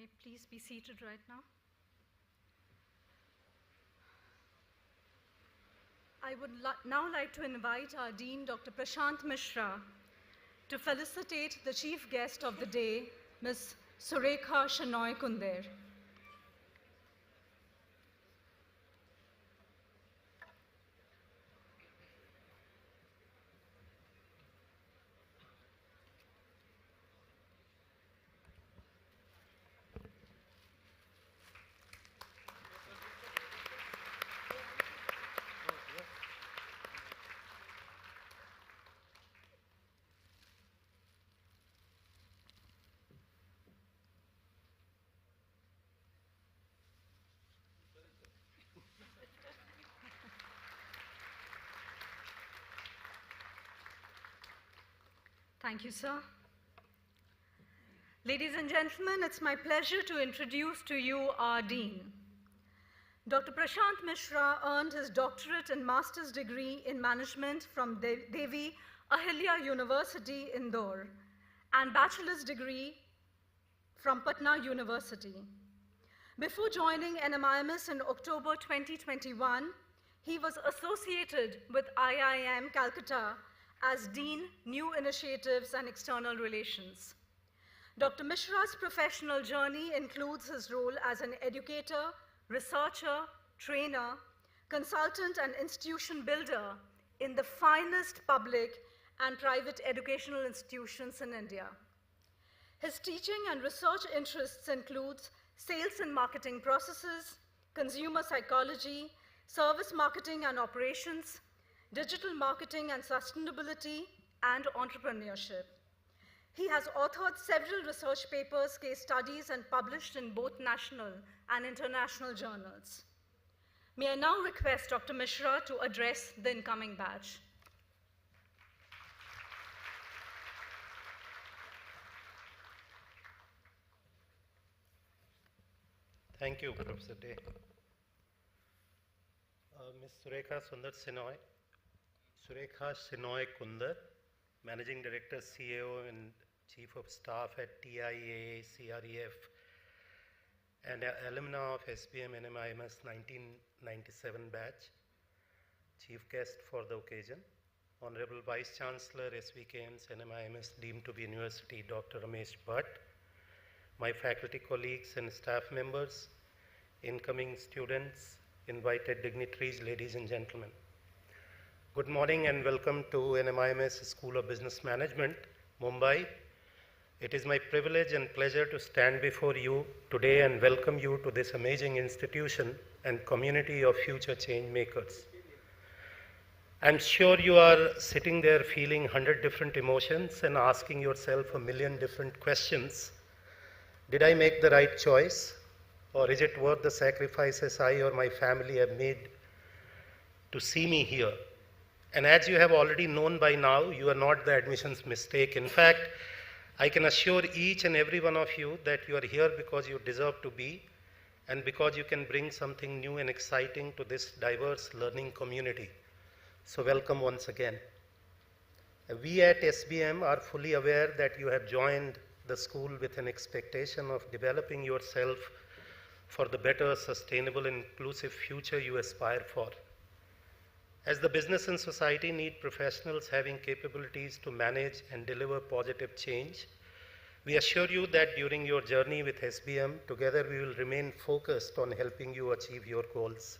may please be seated right now. I would now like to invite our Dean, Dr. Prashant Mishra, to felicitate the chief guest of the day, Ms. Surekha Shenoy Kunder. Thank you, sir. Ladies and gentlemen, it's my pleasure to introduce to you our Dean. Dr. Prashant Mishra earned his doctorate and master's degree in management from Devi Ahilya University, Indore, and bachelor's degree from Patna University. Before joining NMIMS in October 2021, he was associated with IIM Calcutta as Dean, New Initiatives and External Relations. Dr. Mishra's professional journey includes his role as an educator, researcher, trainer, consultant, and institution builder in the finest public and private educational institutions in India. His teaching and research interests include sales and marketing processes, consumer psychology, service marketing and operations, digital marketing and sustainability, and entrepreneurship. He has authored several research papers, case studies, and published in both national and international journals. May I now request Dr. Mishra to address the incoming batch. Thank you, Professor Day. Ms. Surekha Shenoy Kunder, Managing Director, CEO, and Chief of Staff at TIAA, CREF, and alumna of SBM NMIMS 1997 batch, Chief Guest for the occasion, Honorable Vice Chancellor, SVKM's NMIMS deemed to be University, Dr. Ramesh Bhatt, my faculty colleagues and staff members, incoming students, invited dignitaries, ladies and gentlemen. Good morning and welcome to NMIMS School of Business Management, Mumbai. It is my privilege and pleasure to stand before you today and welcome you to this amazing institution and community of future change makers. I'm sure you are sitting there feeling 100 different emotions and asking yourself a million different questions. Did I make the right choice? Or is it worth the sacrifices I or my family have made to see me here? And as you have already known by now, you are not the admissions mistake. In fact, I can assure each and every one of you that you are here because you deserve to be and because you can bring something new and exciting to this diverse learning community. So welcome once again. We at SBM are fully aware that you have joined the school with an expectation of developing yourself for the better, sustainable, and inclusive future you aspire for. As the business and society need professionals having capabilities to manage and deliver positive change, we assure you that during your journey with SBM, together we will remain focused on helping you achieve your goals.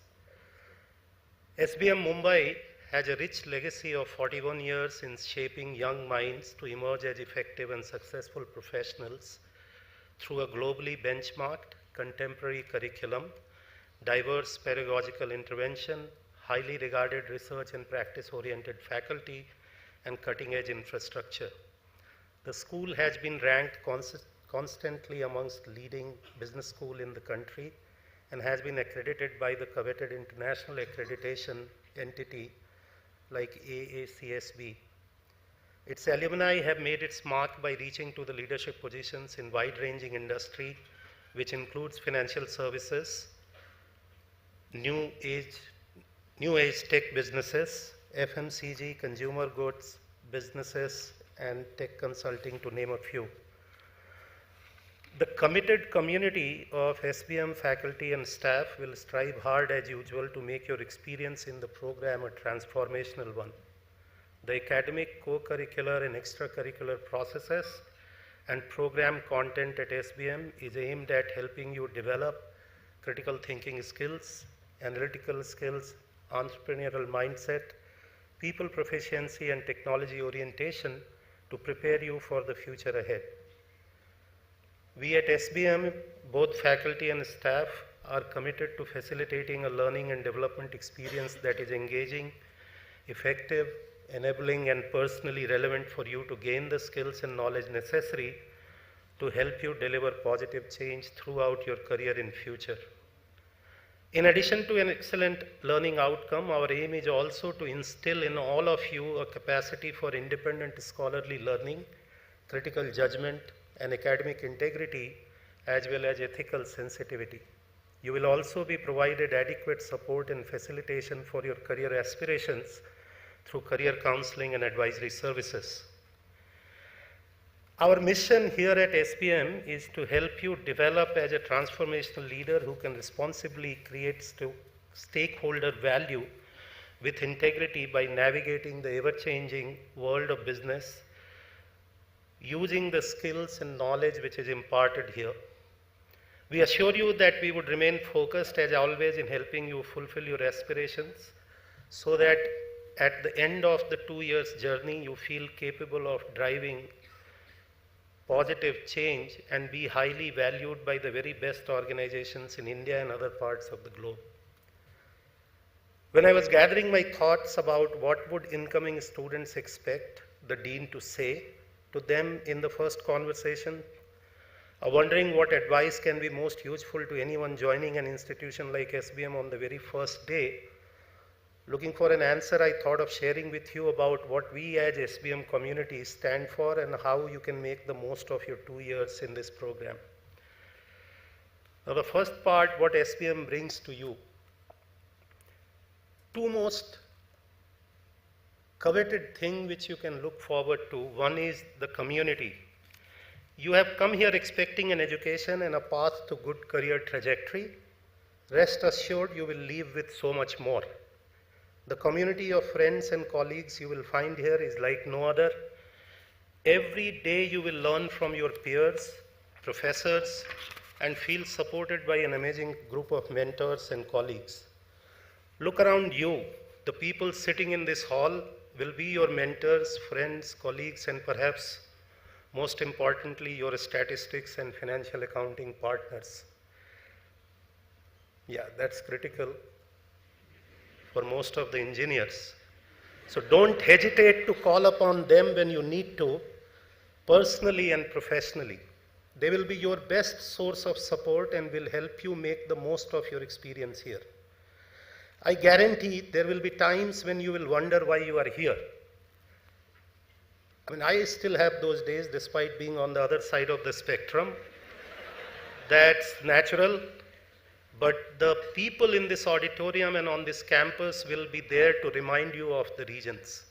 SBM Mumbai has a rich legacy of 41 years in shaping young minds to emerge as effective and successful professionals through a globally benchmarked contemporary curriculum, diverse pedagogical intervention, highly regarded research and practice-oriented faculty, and cutting-edge infrastructure. The school has been ranked constantly amongst leading business schools in the country and has been accredited by the coveted international accreditation entity like AACSB. Its alumni have made its mark by reaching to the leadership positions in wide-ranging industry, which includes financial services, new age tech businesses, FMCG, consumer goods, businesses, and tech consulting, to name a few. The committed community of SBM faculty and staff will strive hard as usual to make your experience in the program a transformational one. The academic, co-curricular and extracurricular processes and program content at SBM is aimed at helping you develop critical thinking skills, analytical skills, entrepreneurial mindset, people proficiency and technology orientation to prepare you for the future ahead. We at SBM, both faculty and staff, are committed to facilitating a learning and development experience that is engaging, effective, enabling and personally relevant for you to gain the skills and knowledge necessary to help you deliver positive change throughout your career in future. In addition to an excellent learning outcome, our aim is also to instill in all of you a capacity for independent scholarly learning, critical judgment, and academic integrity, as well as ethical sensitivity. You will also be provided adequate support and facilitation for your career aspirations through career counseling and advisory services. Our mission here at SBM is to help you develop as a transformational leader who can responsibly create stakeholder value with integrity by navigating the ever-changing world of business, using the skills and knowledge which is imparted here. We assure you that we would remain focused as always in helping you fulfill your aspirations so that at the end of the 2 years journey you feel capable of driving positive change and be highly valued by the very best organizations in India and other parts of the globe. When I was gathering my thoughts about what would incoming students expect the dean to say to them in the first conversation, wondering what advice can be most useful to anyone joining an institution like SBM on the very first day, looking for an answer, I thought of sharing with you about what we as SBM community stand for and how you can make the most of your 2 years in this program. Now the first part, what SBM brings to you. Two most coveted thing which you can look forward to. One is the community. You have come here expecting an education and a path to good career trajectory. Rest assured you will leave with so much more. The community of friends and colleagues you will find here is like no other. Every day you will learn from your peers, professors, and feel supported by an amazing group of mentors and colleagues. Look around you. The people sitting in this hall will be your mentors, friends, colleagues, and perhaps most importantly, your statistics and financial accounting partners. Yeah, that's critical for most of the engineers. So don't hesitate to call upon them when you need to, personally and professionally. They will be your best source of support and will help you make the most of your experience here. I guarantee there will be times when you will wonder why you are here. I mean, I still have those days despite being on the other side of the spectrum. That's natural. But the people in this auditorium and on this campus will be there to remind you of the regions.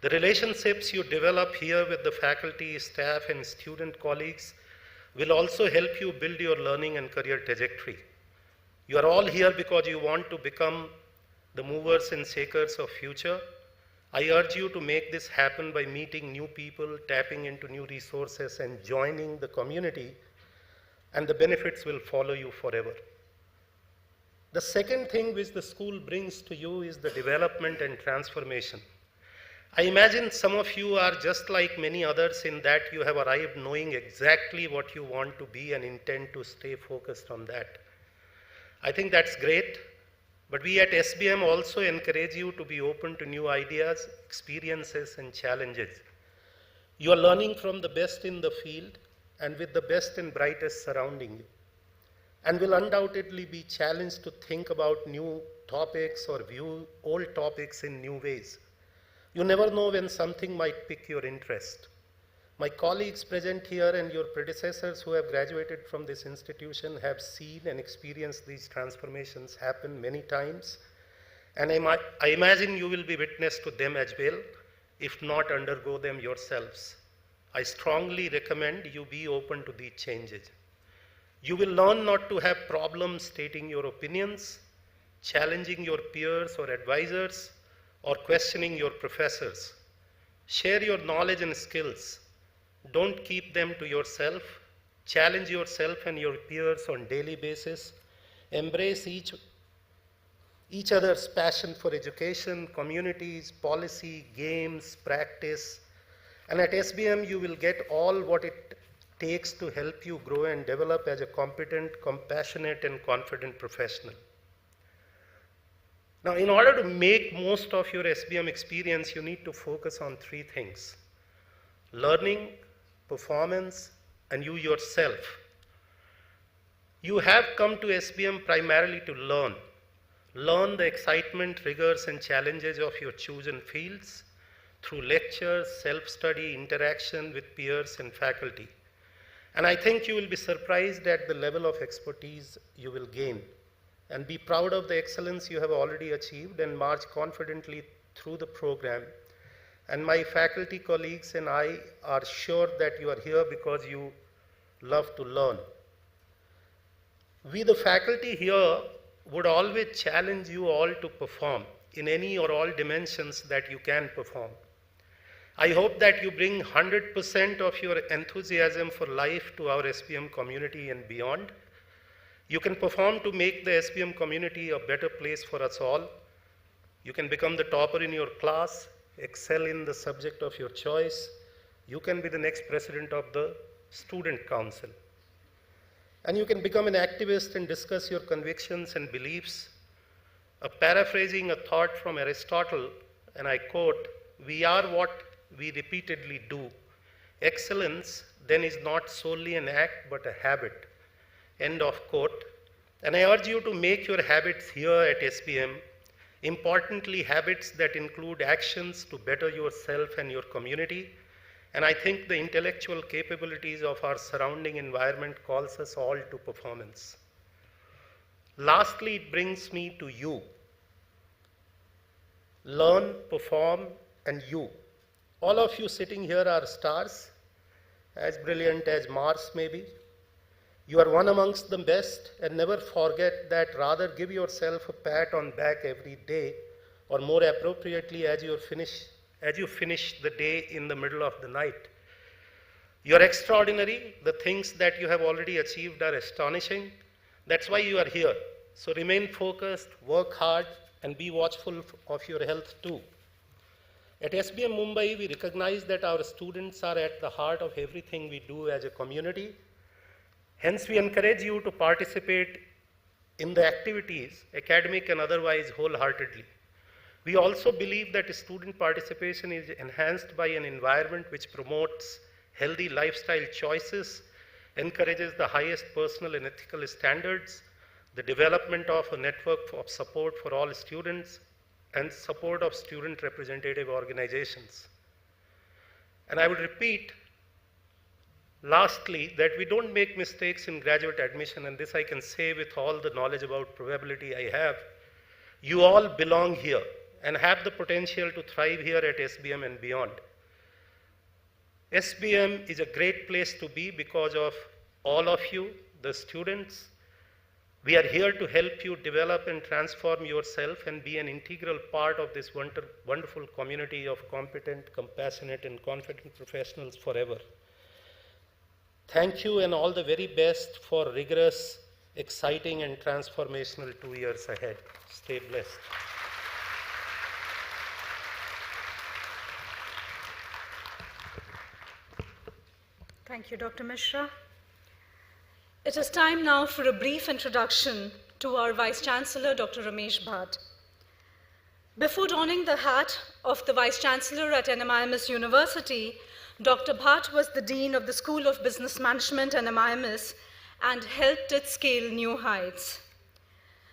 The relationships you develop here with the faculty, staff, and student colleagues will also help you build your learning and career trajectory. You are all here because you want to become the movers and shakers of future. I urge you to make this happen by meeting new people, tapping into new resources, and joining the community, and the benefits will follow you forever. The second thing which the school brings to you is the development and transformation. I imagine some of you are just like many others in that you have arrived knowing exactly what you want to be and intend to stay focused on that. I think that's great, but we at SBM also encourage you to be open to new ideas, experiences, and challenges. You are learning from the best in the field and with the best and brightest surrounding you, and will undoubtedly be challenged to think about new topics or view old topics in new ways. You never know when something might pique your interest. My colleagues present here and your predecessors who have graduated from this institution have seen and experienced these transformations happen many times, and I imagine you will be witness to them as well, if not undergo them yourselves. I strongly recommend you be open to these changes. You will learn not to have problems stating your opinions, challenging your peers or advisors, or questioning your professors. Share your knowledge and skills. Don't keep them to yourself. Challenge yourself and your peers on daily basis. Embrace each other's passion for education, communities, policy, games, practice. And at SBM, you will get all what it takes to help you grow and develop as a competent, compassionate, and confident professional. Now, in order to make most of your SBM experience, you need to focus on three things: learning, performance, and you yourself. You have come to SBM primarily to learn. Learn the excitement, rigors, and challenges of your chosen fields through lectures, self-study, interaction with peers and faculty. And I think you will be surprised at the level of expertise you will gain, and be proud of the excellence you have already achieved and march confidently through the program. And my faculty colleagues and I are sure that you are here because you love to learn. We, the faculty here, would always challenge you all to perform in any or all dimensions that you can perform. I hope that you bring 100% of your enthusiasm for life to our SBM community and beyond. You can perform to make the SBM community a better place for us all. You can become the topper in your class, excel in the subject of your choice. You can be the next president of the student council. And you can become an activist and discuss your convictions and beliefs. Paraphrasing a thought from Aristotle, and I quote, "We are what we repeatedly do. Excellence then is not solely an act but a habit." End of quote. And I urge you to make your habits here at SBM, importantly habits that include actions to better yourself and your community. And I think the intellectual capabilities of our surrounding environment calls us all to performance. Lastly, it brings me to you. Learn, perform, and you. All of you sitting here are stars, as brilliant as Mars may be. You are one amongst the best, and never forget that. Rather, give yourself a pat on the back every day, or more appropriately, as you finish the day in the middle of the night. You are extraordinary. The things that you have already achieved are astonishing. That's why you are here. So remain focused, work hard, and be watchful of your health too. At SBM Mumbai, we recognize that our students are at the heart of everything we do as a community. Hence, we encourage you to participate in the activities, academic and otherwise, wholeheartedly. We also believe that student participation is enhanced by an environment which promotes healthy lifestyle choices, encourages the highest personal and ethical standards, the development of a network of support for all students, and support of student representative organizations. And I would repeat, lastly, that we don't make mistakes in graduate admission, and this I can say with all the knowledge about probability I have. You all belong here and have the potential to thrive here at SBM and beyond. SBM is a great place to be because of all of you, the students. We are here to help you develop and transform yourself and be an integral part of this wonderful community of competent, compassionate, and confident professionals forever. Thank you, and all the very best for rigorous, exciting, and transformational 2 years ahead. Stay blessed. Thank you, Dr. Mishra. It is time now for a brief introduction to our Vice Chancellor, Dr. Ramesh Bhatt. Before donning the hat of the Vice Chancellor at NMIMS University, Dr. Bhatt was the Dean of the School of Business Management, NMIMS, and helped it scale new heights.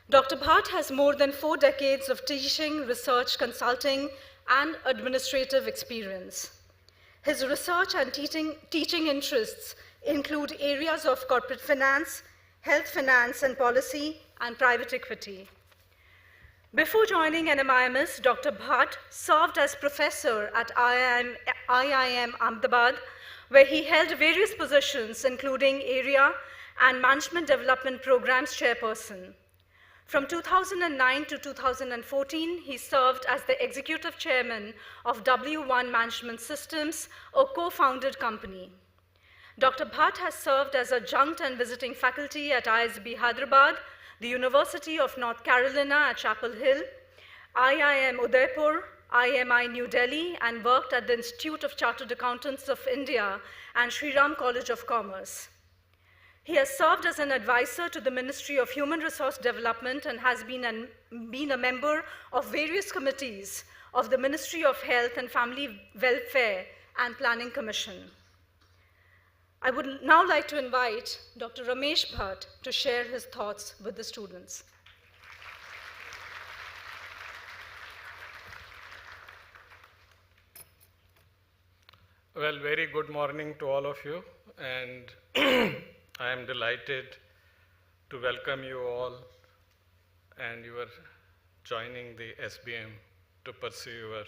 Dr. Bhatt has more than 4 decades of teaching, research, consulting, and administrative experience. His research and teaching interests include areas of corporate finance, health finance and policy, and private equity. Before joining NMIMS, Dr. Bhatt served as professor at IIM Ahmedabad, where he held various positions, including area and Management Development Programs Chairperson. From 2009 to 2014, he served as the Executive Chairman of W1 Management Systems, a co-founded company. Dr. Bhatt has served as adjunct and visiting faculty at ISB Hyderabad, the University of North Carolina at Chapel Hill, IIM Udaipur, IMI New Delhi, and worked at the Institute of Chartered Accountants of India and Sri Ram College of Commerce. He has served as an advisor to the Ministry of Human Resource Development and has been a member of various committees of the Ministry of Health and Family Welfare and Planning Commission. I would now like to invite Dr. Ramesh Bhatt to share his thoughts with the students. Well, very good morning to all of you, and I am delighted to welcome you all, and you are joining the SBM to pursue your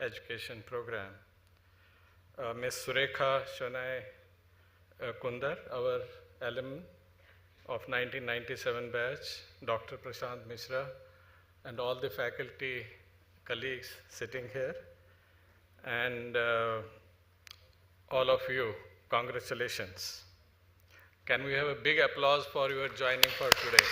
education program. Ms. Surekha Shonai Kundar, our alum of 1997 batch, Dr. Prashant Mishra, and all the faculty colleagues sitting here, and all of you, congratulations. Can we have a big applause for your joining for today?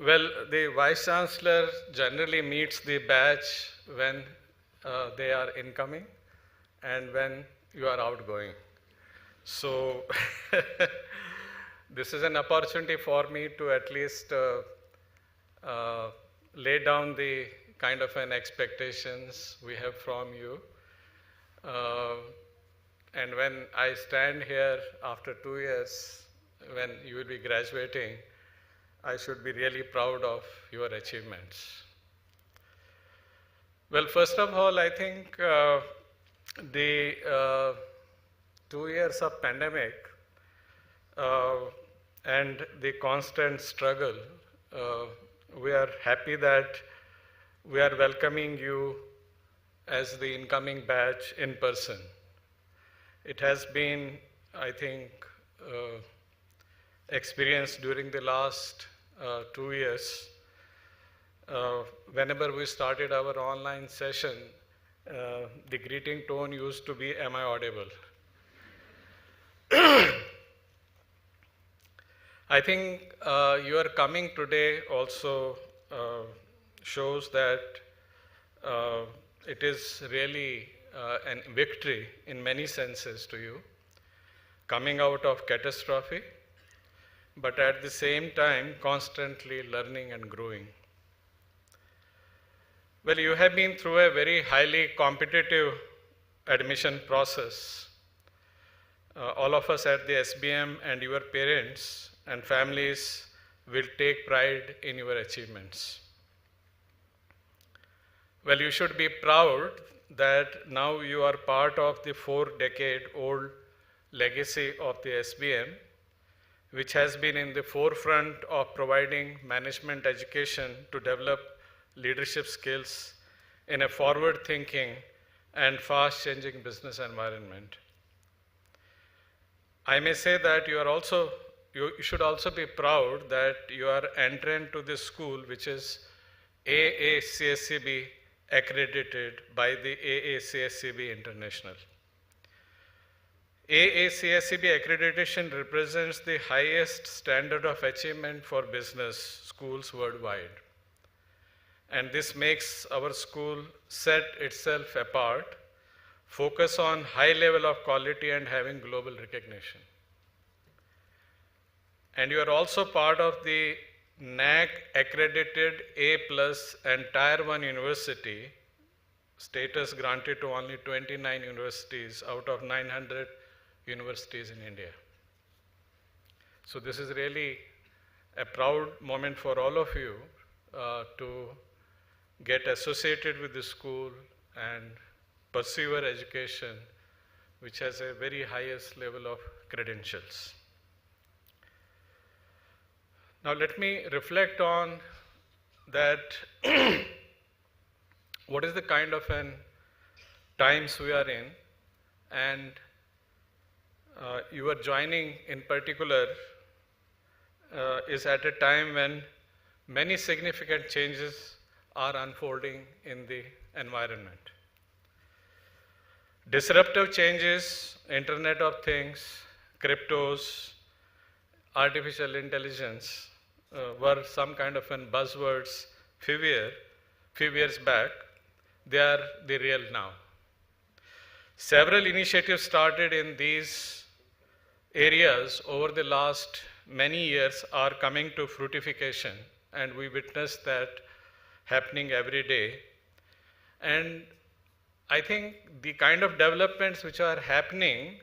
Well, the Vice Chancellor generally meets the batch when they are incoming and when you are outgoing. So this is an opportunity for me to at least lay down the kind of an expectations we have from you. And when I stand here after 2 years, when you will be graduating, I should be really proud of your achievements. Well, first of all, I think the 2 years of pandemic and the constant struggle, we are happy that we are welcoming you as the incoming batch in person. It has been, I think, experienced during the last 2 years. Whenever we started our online session, the greeting tone used to be, "Am I audible?" I think your coming today also shows that it is really a victory in many senses to you, coming out of catastrophe, but at the same time constantly learning and growing. Well, you have been through a very highly competitive admission process. All of us at the SBM and your parents and families will take pride in your achievements. Well, you should be proud that now you are part of the 4-decade-old legacy of the SBM, which has been in the forefront of providing management education to develop leadership skills in a forward-thinking and fast-changing business environment. I may say that you should also be proud that you are entrant to this school, which is AACSCB accredited by the AACSCB International. AACSCB accreditation represents the highest standard of achievement for business schools worldwide. And this makes our school set itself apart, focus on high level of quality and having global recognition. And you are also part of the NAAC accredited A+ and Tier 1 university, status granted to only 29 universities out of 900 universities in India. So this is really a proud moment for all of you to get associated with the school and pursue your education, which has a very highest level of credentials. Now let me reflect on that what is the kind of an times we are in, and you are joining in particular is at a time when many significant changes are unfolding in the environment. Disruptive changes, Internet of Things, cryptos, artificial intelligence were some kind of an buzzwords few years back. They are the real now. Several initiatives started in these areas over the last many years are coming to fruitification, and we witness that happening every day. And I think the kind of developments which are happening,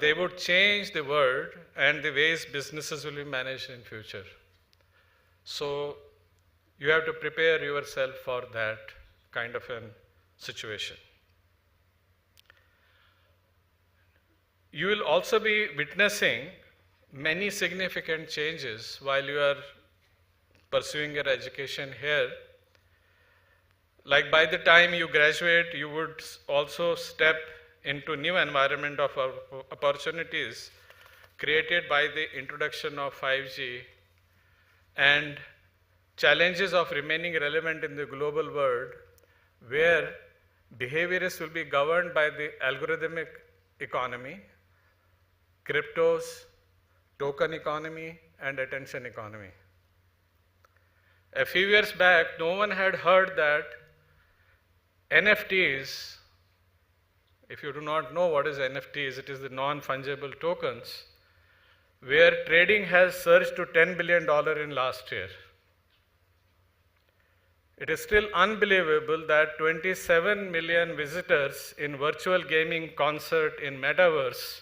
they would change the world and the ways businesses will be managed in future. So you have to prepare yourself for that kind of a situation. You will also be witnessing many significant changes while you are pursuing your education here. Like by the time you graduate, you would also step into new environment of opportunities created by the introduction of 5G and challenges of remaining relevant in the global world, where behaviorists will be governed by the algorithmic economy, cryptos, token economy, and attention economy. A few years back, no one had heard that NFTs, if you do not know what is NFTs, it is the non-fungible tokens, where trading has surged to $10 billion in last year. It is still unbelievable that 27 million visitors in virtual gaming concert in metaverse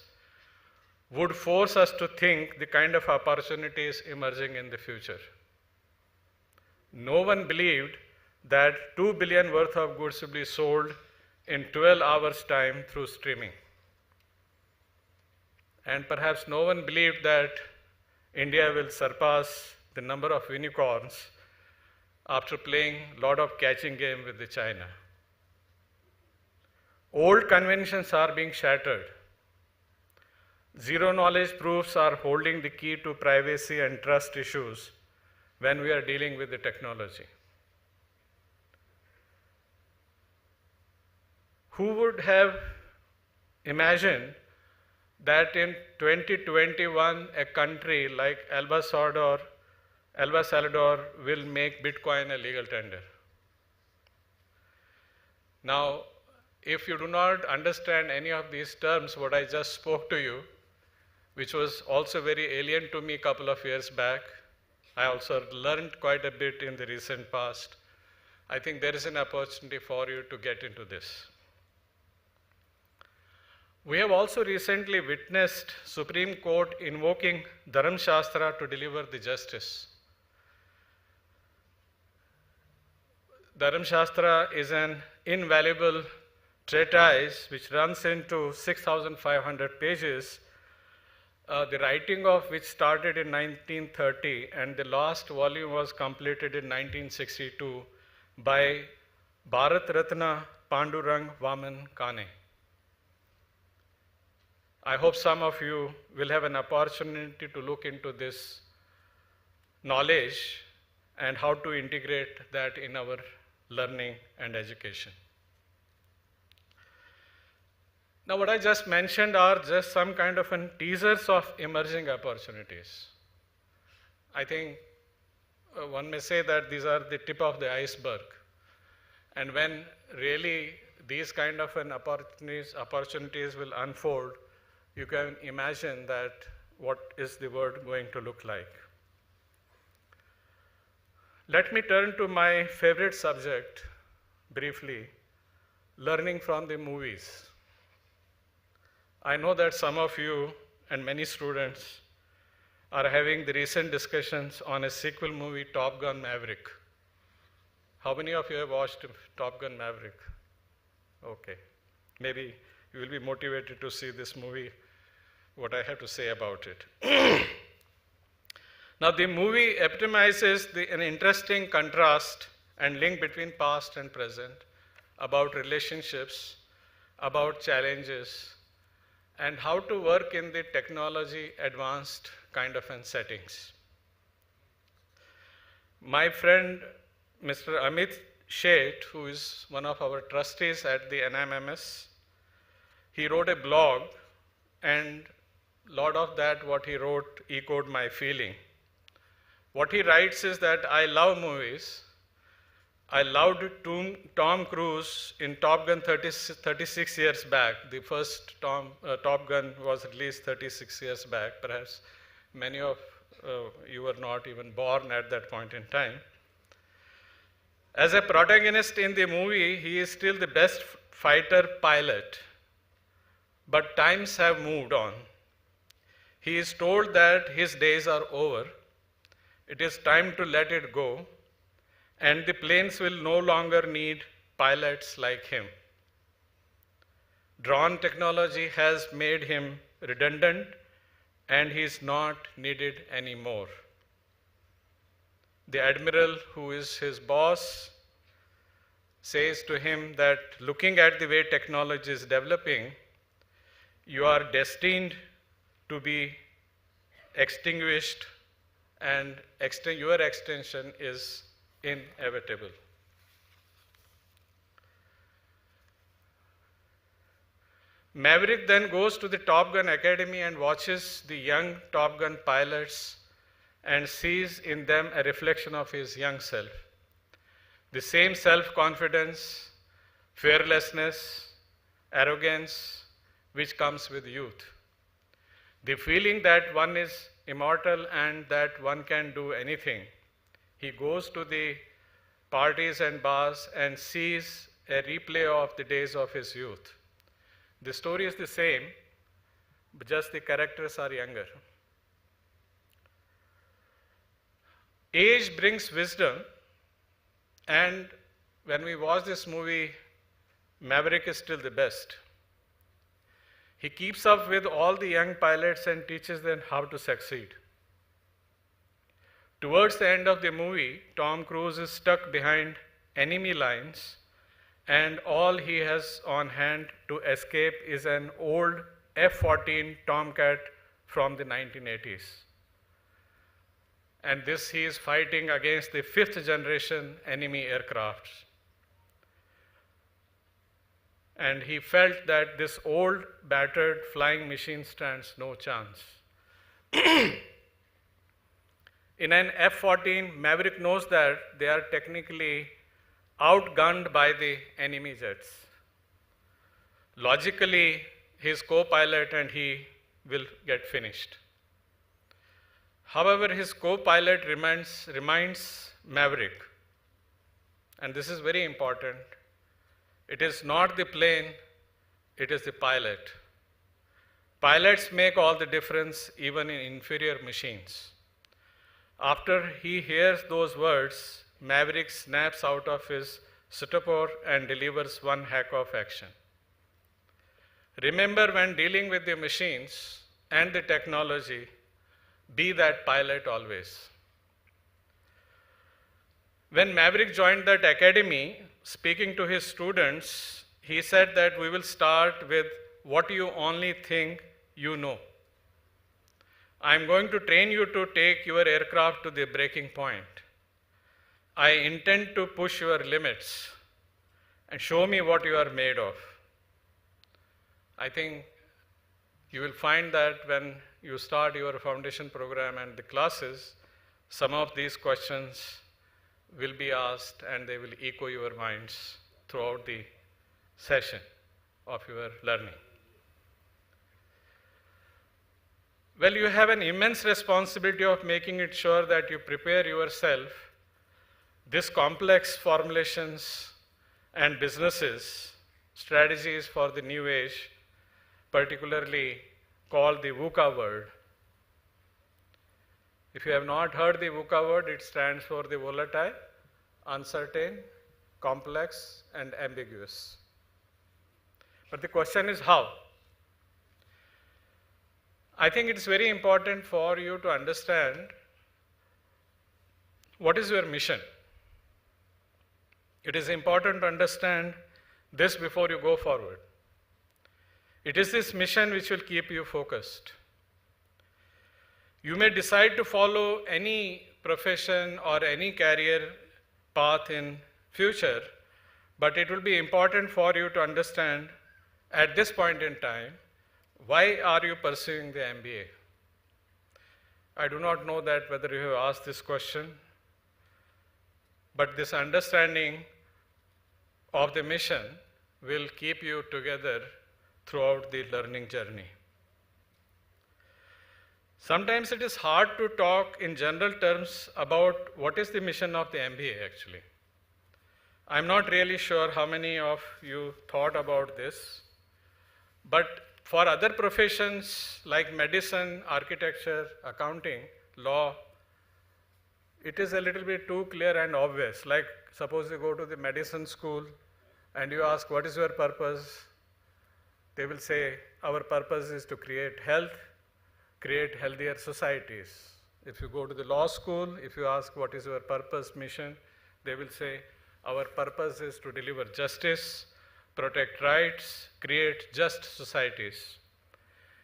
would force us to think the kind of opportunities emerging in the future. No one believed that 2 billion worth of goods will be sold in 12 hours time through streaming. And perhaps no one believed that India will surpass the number of unicorns after playing a lot of catching game with the China. Old conventions are being shattered. Zero knowledge proofs are holding the key to privacy and trust issues when we are dealing with the technology. Who would have imagined that in 2021 a country like El Salvador will make Bitcoin a legal tender? Now, if you do not understand any of these terms, what I just spoke to you, which was also very alien to me a couple of years back, I also learned quite a bit in the recent past. I think there is an opportunity for you to get into this. We have also recently witnessed Supreme Court invoking Dharam Shastra to deliver the justice. Dharam Shastra is an invaluable treatise which runs into 6,500 pages, the writing of which started in 1930 and the last volume was completed in 1962 by Bharat Ratna Pandurang Vaman Kane. I hope some of you will have an opportunity to look into this knowledge and how to integrate that in our learning and education. Now, what I just mentioned are just some kind of teasers of emerging opportunities. I think one may say that these are the tip of the iceberg. And when really these kind of opportunities will unfold, you can imagine that what is the world going to look like. Let me turn to my favorite subject briefly, learning from the movies. I know that some of you and many students are having the recent discussions on a sequel movie, Top Gun Maverick. How many of you have watched Top Gun Maverick? Okay. Maybe you will be motivated to see this movie, what I have to say about it. Now, the movie epitomizes an interesting contrast and link between past and present, about relationships, about challenges, and how to work in the technology advanced kind of settings. My friend, Mr. Amit Sheth, who is one of our trustees at the NMIMS, he wrote a blog, and a lot of that, what he wrote, echoed my feeling. What he writes is that I love movies. I loved Tom Cruise in Top Gun 36 years back. The first Top Gun was released 36 years back. Perhaps many of you were not even born at that point in time. As a protagonist in the movie, he is still the best fighter pilot. But times have moved on. He is told that his days are over. It is time to let it go, and the planes will no longer need pilots like him. Drone technology has made him redundant, and he is not needed anymore. The admiral, who is his boss, says to him that looking at the way technology is developing, you are destined to be extinguished, and your extinction is inevitable. Maverick then goes to the Top Gun Academy and watches the young Top Gun pilots and sees in them a reflection of his young self. The same self-confidence, fearlessness, arrogance, which comes with youth. The feeling that one is immortal and that one can do anything. He goes to the parties and bars and sees a replay of the days of his youth. The story is the same, but just the characters are younger. Age brings wisdom, and when we watch this movie, Maverick is still the best. He keeps up with all the young pilots and teaches them how to succeed. Towards the end of the movie, Tom Cruise is stuck behind enemy lines, and all he has on hand to escape is an old F-14 Tomcat from the 1980s. And this he is fighting against the 5th generation enemy aircrafts. And he felt that this old, battered flying machine stands no chance. In an F-14, Maverick knows that they are technically outgunned by the enemy jets. Logically, his co-pilot and he will get finished. However, his co-pilot reminds Maverick, and this is very important, it is not the plane, it is the pilot. Pilots make all the difference even in inferior machines. After he hears those words, Maverick snaps out of his stupor and delivers one hack of action. Remember, when dealing with the machines and the technology, be that pilot always. When Maverick joined that academy, speaking to his students, he said that we will start with what you only think you know. I'm going to train you to take your aircraft to the breaking point. I intend to push your limits and show me what you are made of. I think you will find that when you start your foundation program and the classes, some of these questions will be asked and they will echo your minds throughout the session of your learning. Well, you have an immense responsibility of making it sure that you prepare yourself. These complex formulations and businesses, strategies for the new age, particularly called the VUCA word. If you have not heard the VUCA word, it stands for the volatile, uncertain, complex, and ambiguous. But the question is how? I think it's very important for you to understand what is your mission. It is important to understand this before you go forward. It is this mission which will keep you focused. You may decide to follow any profession or any career path in future, but it will be important for you to understand at this point in time, why are you pursuing the MBA? I do not know that whether you have asked this question, but this understanding of the mission will keep you together throughout the learning journey. Sometimes it is hard to talk in general terms about what is the mission of the MBA actually. I'm not really sure how many of you thought about this, but for other professions like medicine, architecture, accounting, law, it is a little bit too clear and obvious. Like suppose you go to the medicine school and you ask, what is your purpose? They will say, our purpose is to create health, create healthier societies. If you go to the law school, if you ask what is your purpose, mission, they will say, our purpose is to deliver justice, protect rights, create just societies.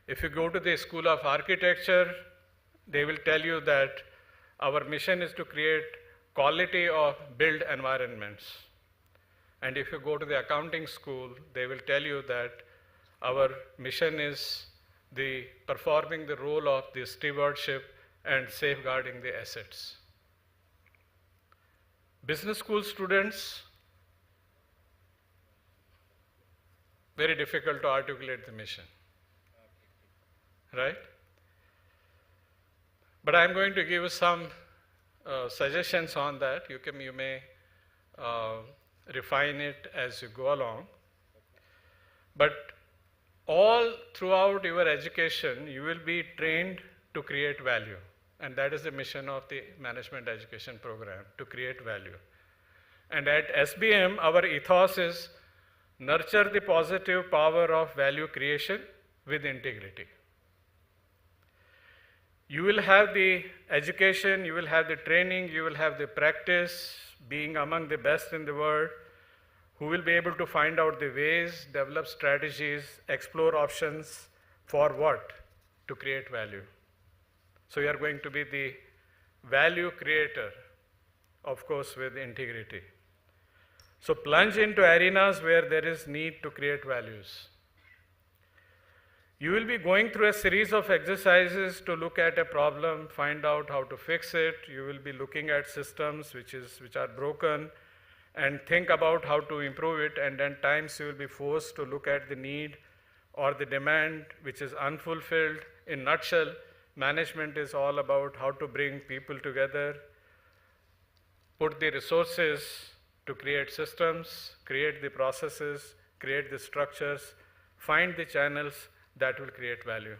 If you go to the School of Architecture, they will tell you that our mission is to create quality of built environments. And if you go to the accounting school, they will tell you that our mission is performing the role of the stewardship and safeguarding the assets. Business school students, very difficult to articulate the mission, right? But I'm going to give you some suggestions on that. You may refine it as you go along. But all throughout your education, you will be trained to create value. And that is the mission of the management education program, to create value. And at SBM, our ethos is nurture the positive power of value creation with integrity. You will have the education, you will have the training, you will have the practice, being among the best in the world, who will be able to find out the ways, develop strategies, explore options for what? To create value. So you are going to be the value creator, of course, with integrity. So plunge into arenas where there is need to create values. You will be going through a series of exercises to look at a problem, find out how to fix it. You will be looking at systems which are broken and think about how to improve it, and then times you will be forced to look at the need or the demand which is unfulfilled. In nutshell, management is all about how to bring people together, put the resources to create systems, create the processes, create the structures, find the channels that will create value.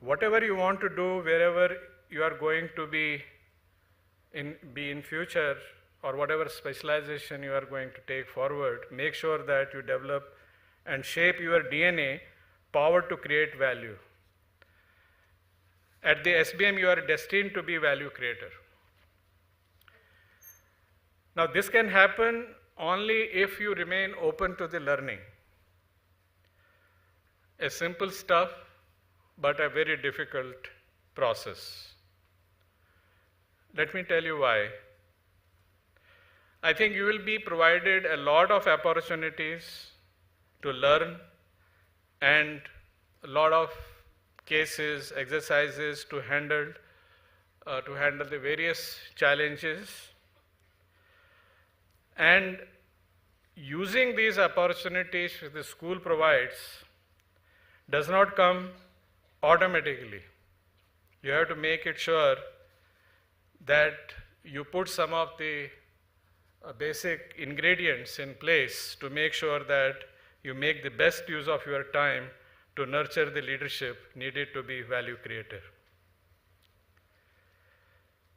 Whatever you want to do, wherever you are going to be in future, or whatever specialization you are going to take forward, make sure that you develop and shape your DNA, power to create value. At the SBM, you are destined to be value creator. Now, this can happen only if you remain open to the learning. A simple stuff, but a very difficult process. Let me tell you why. I think you will be provided a lot of opportunities to learn and a lot of cases, exercises to handle the various challenges. And using these opportunities which the school provides does not come automatically. You have to make it sure that you put some of the basic ingredients in place to make sure that you make the best use of your time to nurture the leadership needed to be value creator.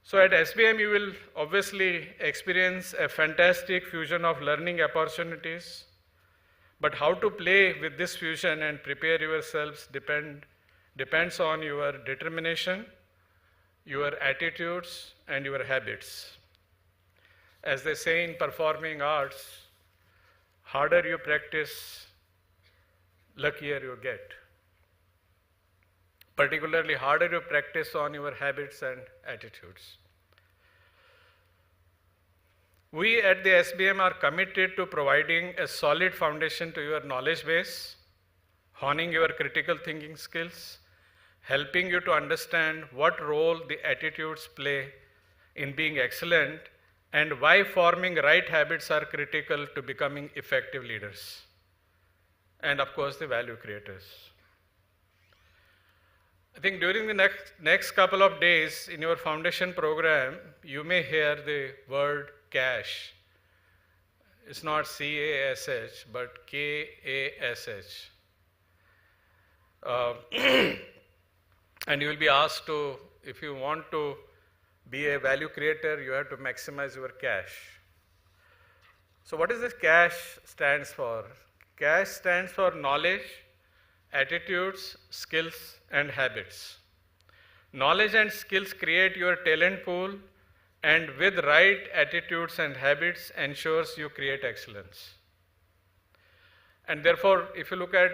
So at SBM, you will obviously experience a fantastic fusion of learning opportunities, but how to play with this fusion and prepare yourselves depends on your determination, your attitudes, and your habits. as they say in performing arts, harder you practice, luckier you get. Particularly harder you practice on your habits and attitudes. We at the SBM are committed to providing a solid foundation to your knowledge base, honing your critical thinking skills, helping you to understand what role the attitudes play in being excellent, and why forming right habits are critical to becoming effective leaders, and of course the value creators. I think during the next couple of days in your foundation program, you may hear the word cash. It's not C-A-S-H, but K-A-S-H. And you will be asked to, if you want to be a value creator, you have to maximize your cash. So what does this cash stands for? Cash stands for knowledge, attitudes, skills, and habits. Knowledge and skills create your talent pool, and with right attitudes and habits ensures you create excellence. And therefore, if you look at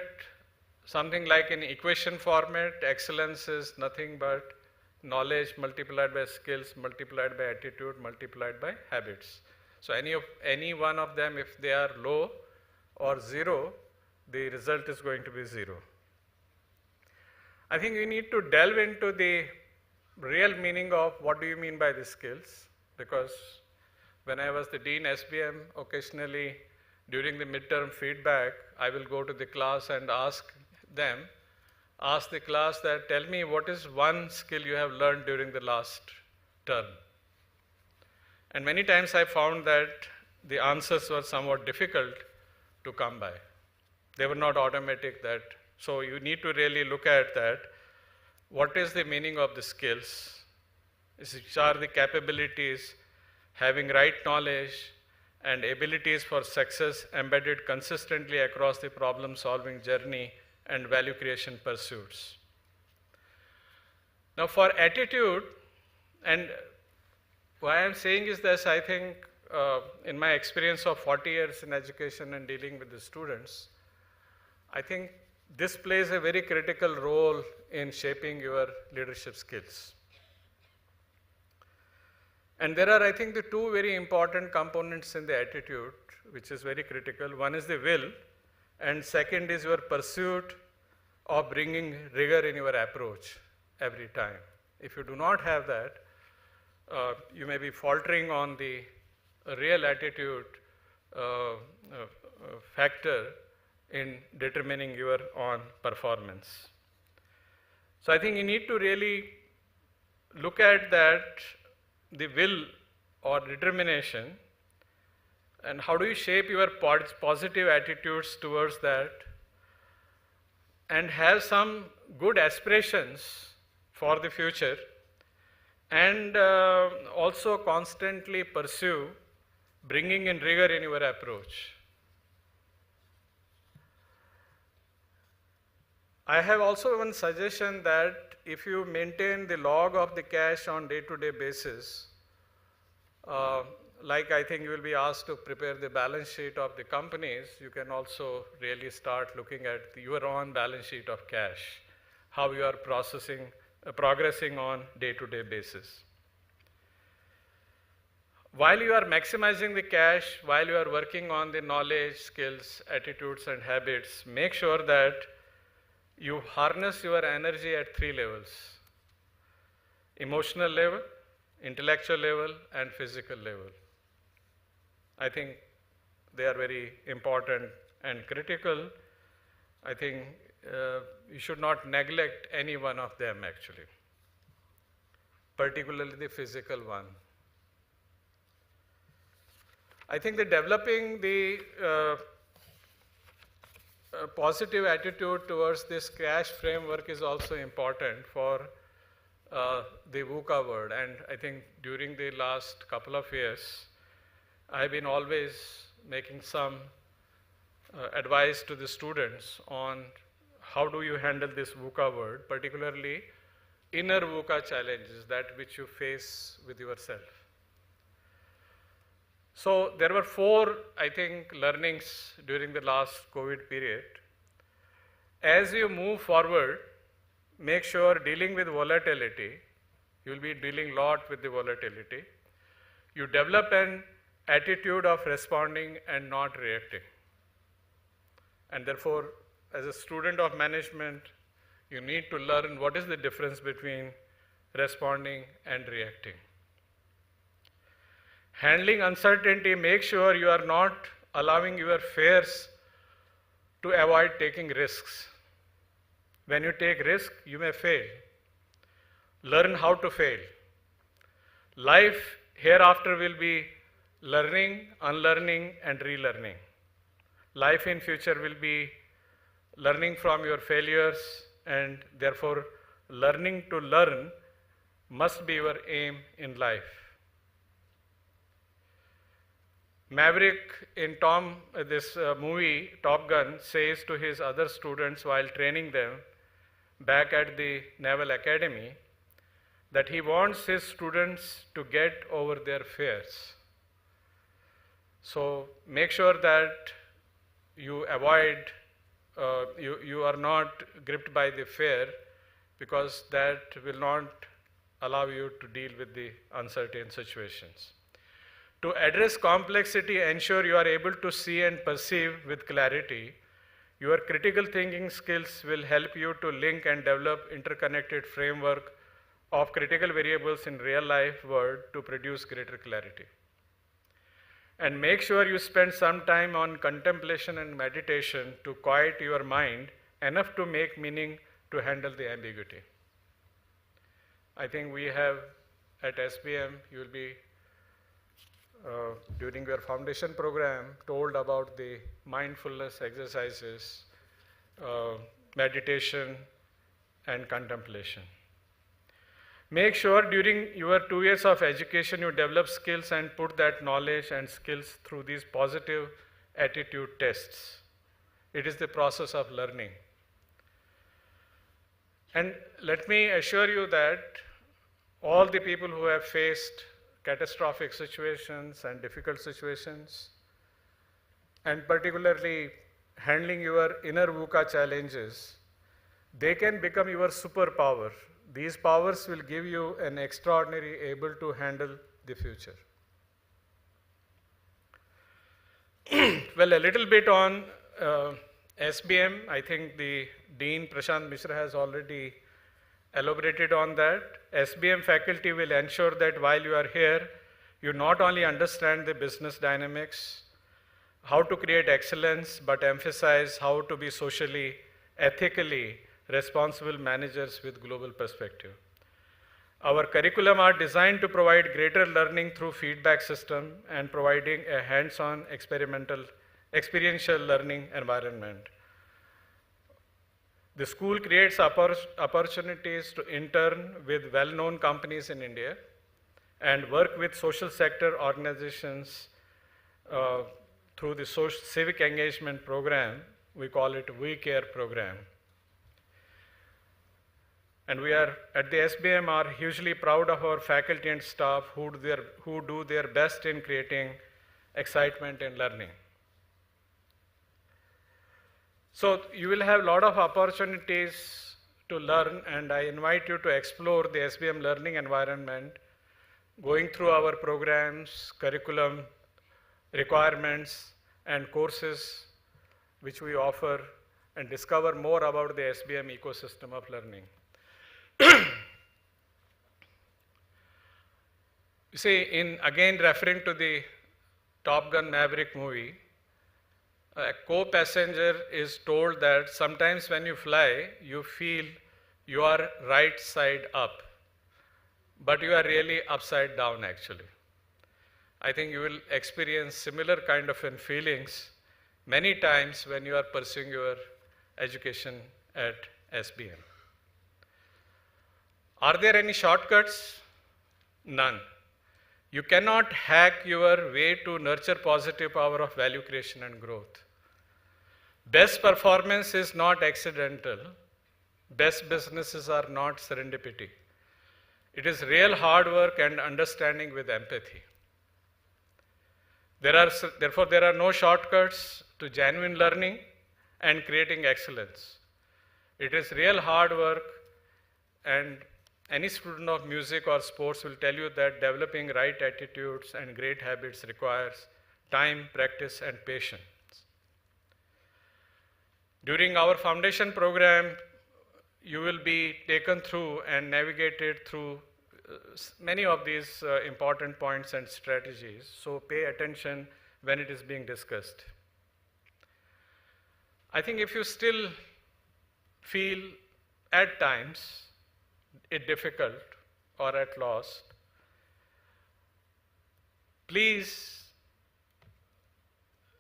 something like in equation format, excellence is nothing but knowledge multiplied by skills, multiplied by attitude, multiplied by habits. So any one of them, if they are low or zero, the result is going to be zero. I think we need to delve into the real meaning of what do you mean by the skills, because when I was the Dean SBM, occasionally during the midterm feedback, I will go to the class and ask the class that tell me what is one skill you have learned during the last term. And many times I found that the answers were somewhat difficult to come by. They were not automatic that, so you need to really look at that. What is the meaning of the skills? Which are the capabilities, having right knowledge and abilities for success embedded consistently across the problem-solving journey and value creation pursuits. Now for attitude, and why I'm saying is this, I think in my experience of 40 years in education and dealing with the students, I think this plays a very critical role in shaping your leadership skills. And there are, I think, the two very important components in the attitude, which is very critical. One is the will, and second is your pursuit of bringing rigor in your approach every time. If you do not have that, you may be faltering on the real attitude factor in determining your own performance. So I think you need to really look at that, the will or determination, and how do you shape your positive attitudes towards that, and have some good aspirations for the future, and also constantly pursue bringing in rigor in your approach. I have also one suggestion that if you maintain the log of the cash on day-to-day basis, like I think you will be asked to prepare the balance sheet of the companies, you can also really start looking at your own balance sheet of cash, how you are progressing on day-to-day basis. While you are maximizing the cash, while you are working on the knowledge, skills, attitudes, and habits, make sure that you harness your energy at 3 levels: emotional level, intellectual level, and physical level. I think they are very important and critical. I think you should not neglect any one of them actually, particularly the physical one. I think that developing the positive attitude towards this cash framework is also important for the VUCA word. And I think during the last couple of years, I've been always making some advice to the students on how do you handle this VUCA word, particularly inner VUCA challenges, that which you face with yourself. So there were 4, I think, learnings during the last COVID period. As you move forward, make sure dealing with volatility, you will be dealing a lot with the volatility. You develop an attitude of responding and not reacting. And therefore, as a student of management, you need to learn what is the difference between responding and reacting. Handling uncertainty, make sure you are not allowing your fears to avoid taking risks. When you take risk, you may fail. Learn how to fail. Life hereafter will be learning, unlearning, and relearning. Life in future will be learning from your failures, and therefore learning to learn must be your aim in life. Maverick in this movie, Top Gun, says to his other students while training them back at the Naval Academy that he wants his students to get over their fears. So make sure that you avoid, you are not gripped by the fear, because that will not allow you to deal with the uncertain situations. To address complexity, ensure you are able to see and perceive with clarity. Your critical thinking skills will help you to link and develop interconnected framework of critical variables in real life world to produce greater clarity. And make sure you spend some time on contemplation and meditation to quiet your mind enough to make meaning to handle the ambiguity. I think we have at SBM, you will be during your foundation program told about the mindfulness exercises, meditation, and contemplation. Make sure during your 2 years of education you develop skills and put that knowledge and skills through these positive attitude tests. It is the process of learning. And let me assure you that all the people who have faced catastrophic situations and difficult situations, and particularly handling your inner VUCA challenges, they can become your superpower. These powers will give you an extraordinary able to handle the future. Well, a little bit on SBM. I think the Dean Prashant Mishra has already elaborated on that. SBM faculty will ensure that while you are here, you not only understand the business dynamics, how to create excellence, but emphasize how to be socially, ethically responsible managers with global perspective. Our curriculum are designed to provide greater learning through feedback system and providing a hands-on experiential learning environment. The school creates opportunities to intern with well-known companies in India and work with social sector organizations through the civic engagement program. We call it We Care program. And we are, at the SBM, are hugely proud of our faculty and staff who do their best in creating excitement in learning. So you will have a lot of opportunities to learn, and I invite you to explore the SBM learning environment, going through our programs, curriculum, requirements, and courses which we offer, and discover more about the SBM ecosystem of learning. You see, again referring to the Top Gun Maverick movie, a co-passenger is told that sometimes when you fly, you feel you are right side up, but you are really upside down actually. I think you will experience similar kind of feelings many times when you are pursuing your education at SBM. Are there any shortcuts? None. You cannot hack your way to nurture positive power of value creation and growth. Best performance is not accidental. Best businesses are not serendipity. It is real hard work and understanding with empathy. Therefore, there are no shortcuts to genuine learning and creating excellence. It is real hard work, and any student of music or sports will tell you that developing right attitudes and great habits requires time, practice, and patience. During our foundation program, you will be taken through and navigated through many of these important points and strategies, so pay attention when it is being discussed. I think if you still feel at times it difficult or at loss, please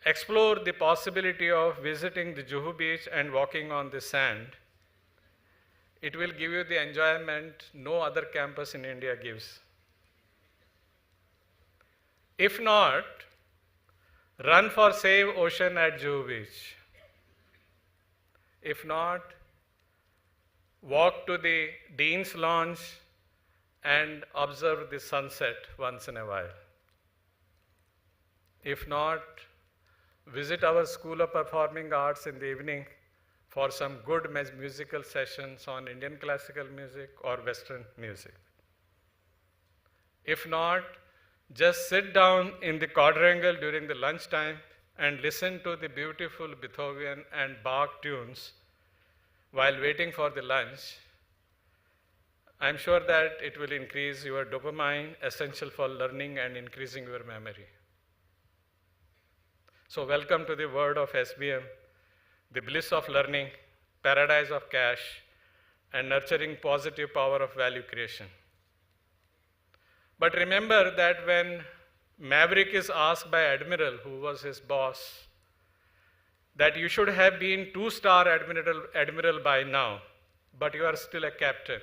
explore the possibility of visiting the Juhu beach and walking on the sand. It will give you the enjoyment no other campus in India gives. If not, run for Save Ocean at Juhu Beach. If not, walk to the Dean's Lounge and observe the sunset once in a while. If not, visit our School of Performing Arts in the evening for some good musical sessions on Indian classical music or Western music. If not, just sit down in the quadrangle during the lunchtime and listen to the beautiful Beethoven and Bach tunes while waiting for the lunch. I'm sure that it will increase your dopamine, essential for learning and increasing your memory. So welcome to the world of SBM, the bliss of learning, paradise of cash, and nurturing positive power of value creation. But remember that when Maverick is asked by Admiral, who was his boss, that you should have been 2-star admiral by now, but you are still a captain.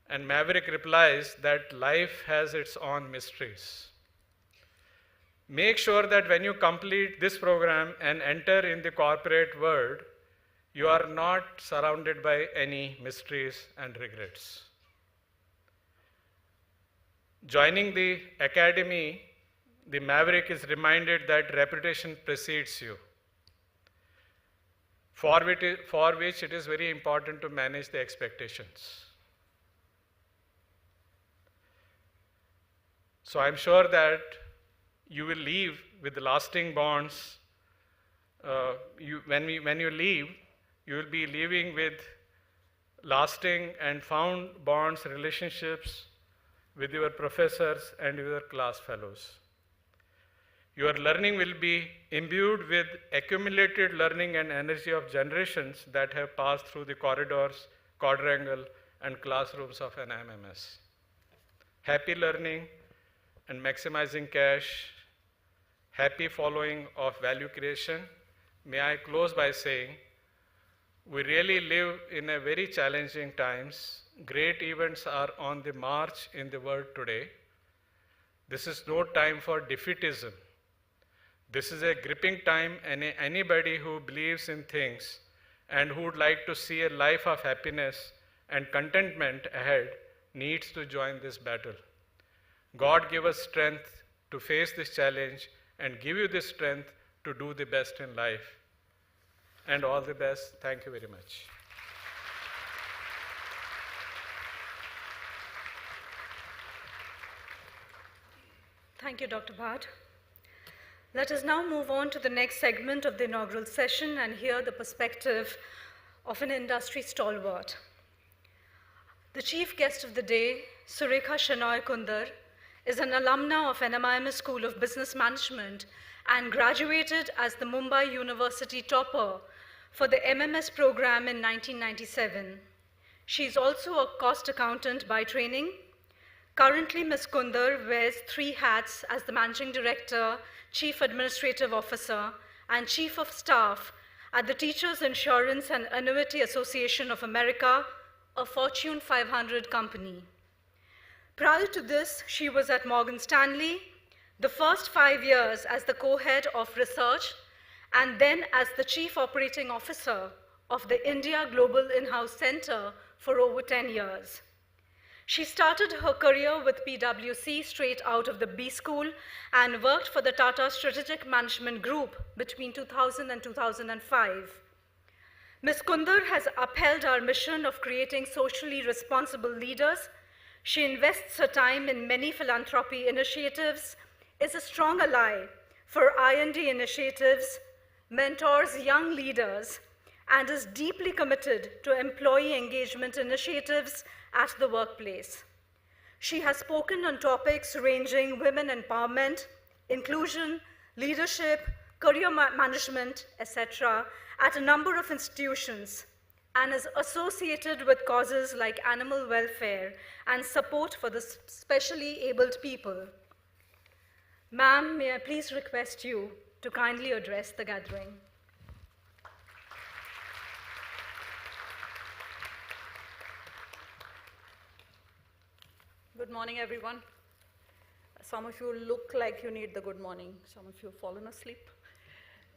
And Maverick replies that life has its own mysteries. Make sure that when you complete this program and enter in the corporate world, you are not surrounded by any mysteries and regrets. Joining the academy, the Maverick is reminded that reputation precedes you, for which it is very important to manage the expectations. So I'm sure that you will leave with lasting bonds. When you leave, you will be leaving with lasting and found bonds, relationships with your professors and your class fellows. Your learning will be imbued with accumulated learning and energy of generations that have passed through the corridors, quadrangle, and classrooms of NMIMS. Happy learning and maximizing cash, happy following of value creation. May I close by saying, we really live in a very challenging times. Great events are on the march in the world today. This is no time for defeatism. This is a gripping time, and anybody who believes in things and who would like to see a life of happiness and contentment ahead needs to join this battle. God give us strength to face this challenge and give you the strength to do the best in life. And all the best. Thank you very much. Thank you, Dr. Bhatt. Let us now move on to the next segment of the inaugural session and hear the perspective of an industry stalwart. The chief guest of the day, Surekha Shenoy Kundar, is an alumna of NMIMS School of Business Management and graduated as the Mumbai University topper for the MMS program in 1997. She is also a cost accountant by training. Currently, Ms. Kundar wears 3 hats as the Managing Director, Chief Administrative Officer, and Chief of Staff at the Teachers Insurance and Annuity Association of America, a Fortune 500 company. Prior to this, she was at Morgan Stanley, the first 5 years as the co-head of research, and then as the Chief Operating Officer of the India Global In-House Center for over 10 years. She started her career with PwC straight out of the B School and worked for the Tata Strategic Management Group between 2000 and 2005. Ms. Kundar has upheld our mission of creating socially responsible leaders. She invests her time in many philanthropy initiatives, is a strong ally for I&D initiatives, mentors young leaders, and is deeply committed to employee engagement initiatives at the workplace. She has spoken on topics ranging women empowerment, inclusion, leadership, career management, etc., at a number of institutions, and is associated with causes like animal welfare and support for the specially abled people. Ma'am, may I please request you to kindly address the gathering. Good morning, everyone. Some of you look like you need the good morning. Some of you have fallen asleep.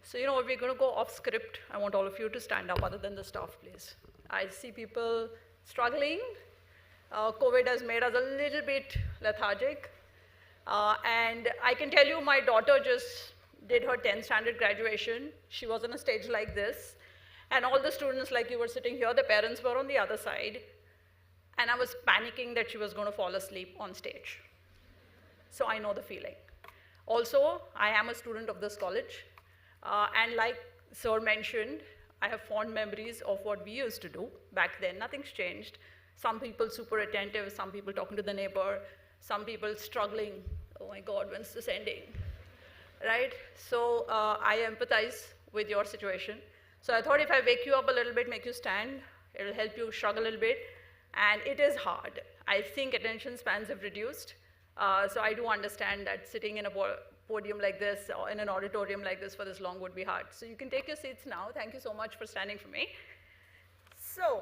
So, we're going to go off script. I want all of you to stand up, other than the staff, please. I see people struggling. COVID has made us a little bit lethargic. And I can tell you my daughter just did her 10th standard graduation. She was on a stage like this. And all the students like you were sitting here, the parents were on the other side. And I was panicking that she was going to fall asleep on stage. So I know the feeling. Also, I am a student of this college. And like Sir mentioned, I have fond memories of what we used to do back then. Nothing's changed. Some people super attentive, some people talking to the neighbor, some people struggling. Oh my God, when's this ending? Right? So I empathize with your situation. So I thought if I wake you up a little bit, make you stand, it'll help you shrug a little bit. And it is hard. I think attention spans have reduced. So I do understand that sitting in a podium like this or in an auditorium like this for this long would be hard. So you can take your seats now. Thank you so much for standing for me. So,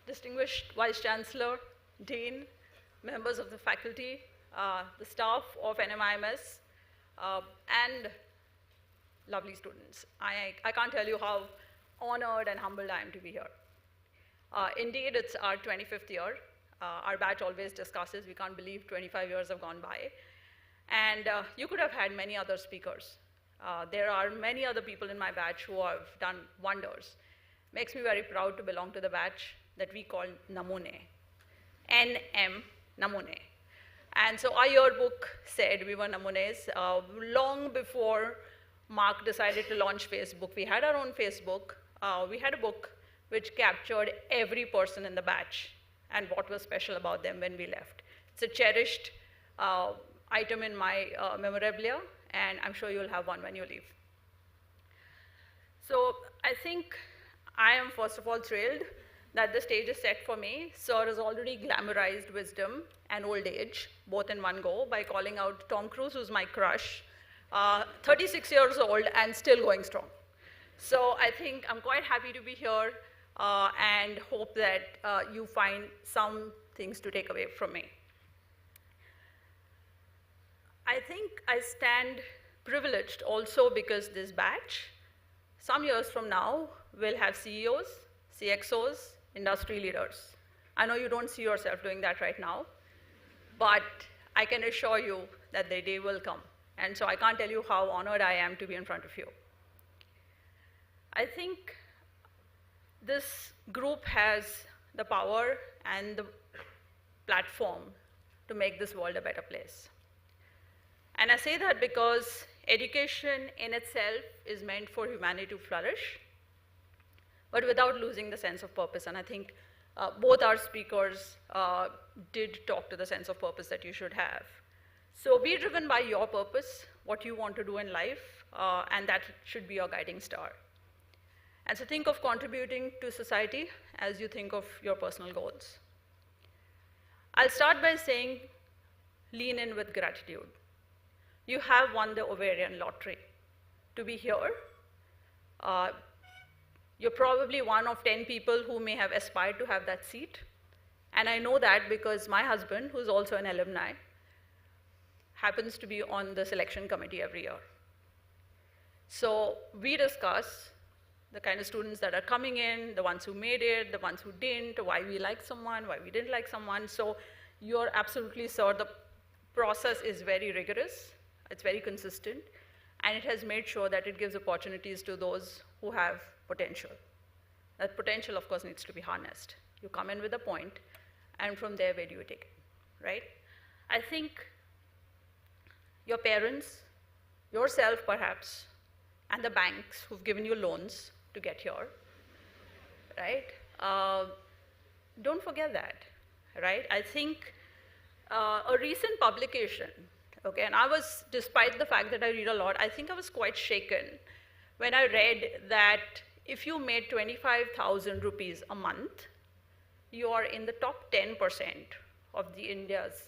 distinguished Vice Chancellor, Dean, members of the faculty, the staff of NMIMS, and lovely students. I can't tell you how honored and humbled I am to be here. Indeed, it's our 25th year. Our batch always discusses, we can't believe 25 years have gone by. And you could have had many other speakers. There are many other people in my batch who have done wonders. Makes me very proud to belong to the batch that we call Namune, NM, Namune. And so our yearbook said we were Namunes. Long before Mark decided to launch Facebook, we had our own Facebook. We had a book which captured every person in the batch and what was special about them when we left. It's a cherished item in my memorabilia, and I'm sure you'll have one when you leave. So I think I am, first of all, thrilled that the stage is set for me. Sir has already glamorized wisdom and old age, both in one go, by calling out Tom Cruise, who's my crush, 36 years old and still going strong. So I think I'm quite happy to be here and hope that you find some things to take away from me. I think I stand privileged also because this batch, some years from now, will have CEOs, CXOs, industry leaders. I know you don't see yourself doing that right now, but I can assure you that the day will come. And so I can't tell you how honored I am to be in front of you. I think this group has the power and the platform to make this world a better place. And I say that because education in itself is meant for humanity to flourish, but without losing the sense of purpose. And I think both our speakers did talk to the sense of purpose that you should have. So be driven by your purpose, what you want to do in life, and that should be your guiding star. And so think of contributing to society as you think of your personal goals. I'll start by saying, lean in with gratitude. You have won the ovarian lottery. To be here, you're probably one of 10 people who may have aspired to have that seat. And I know that because my husband, who's also an alumni, happens to be on the selection committee every year. So we discuss the kind of students that are coming in, the ones who made it, the ones who didn't, why we liked someone, why we didn't like someone. So you're absolutely sure the process is very rigorous, it's very consistent, and it has made sure that it gives opportunities to those who have potential. That potential, of course, needs to be harnessed. You come in with a point, and from there, where do you take it, right? I think your parents, yourself perhaps, and the banks who've given you loans to get here, right? Don't forget that, right? I think a recent publication, okay, and I was, despite the fact that I read a lot, I think I was quite shaken when I read that if you made 25,000 rupees a month, you are in the top 10% of the India's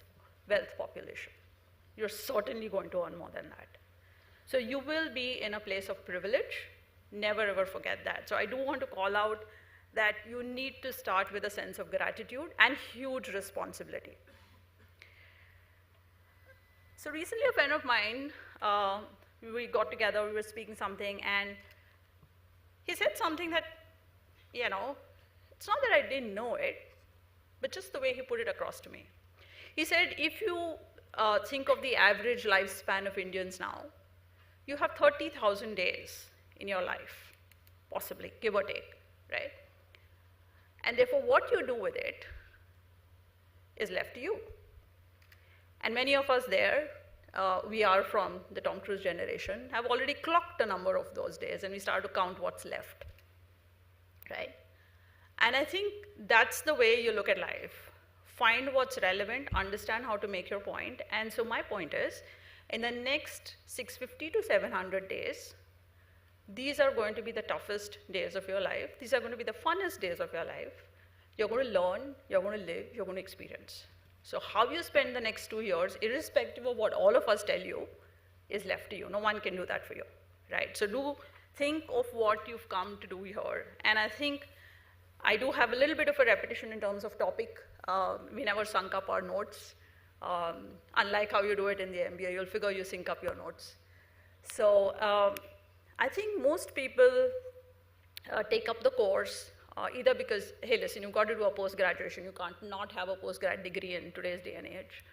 wealth population. You're certainly going to earn more than that. So you will be in a place of privilege. Never ever forget that. So I do want to call out that you need to start with a sense of gratitude and huge responsibility. So recently a friend of mine, we got together, we were speaking something, and he said something that, you know, it's not that I didn't know it, but just the way he put it across to me. He said, if you think of the average lifespan of Indians now, you have 30,000 days in your life, possibly, give or take, right? And therefore, what you do with it is left to you. And many of us there, we are from the Tom Cruise generation, have already clocked a number of those days, and we start to count what's left, right? And I think that's the way you look at life. Find what's relevant, understand how to make your point, and so my point is, in the next 650 to 700 days, these are going to be the toughest days of your life. These are going to be the funnest days of your life. You're going to learn, you're going to live, you're going to experience. So how you spend the next 2 years, irrespective of what all of us tell you, is left to you. No one can do that for you, right? So do think of what you've come to do here. And I think I do have a little bit of a repetition in terms of topic. We never sunk up our notes. Unlike how you do it in the MBA, you'll figure you sync up your notes. So I think most people take up the course either because, hey, listen, you've got to do a post-graduation. You can't not have a post-grad degree in today's day and age.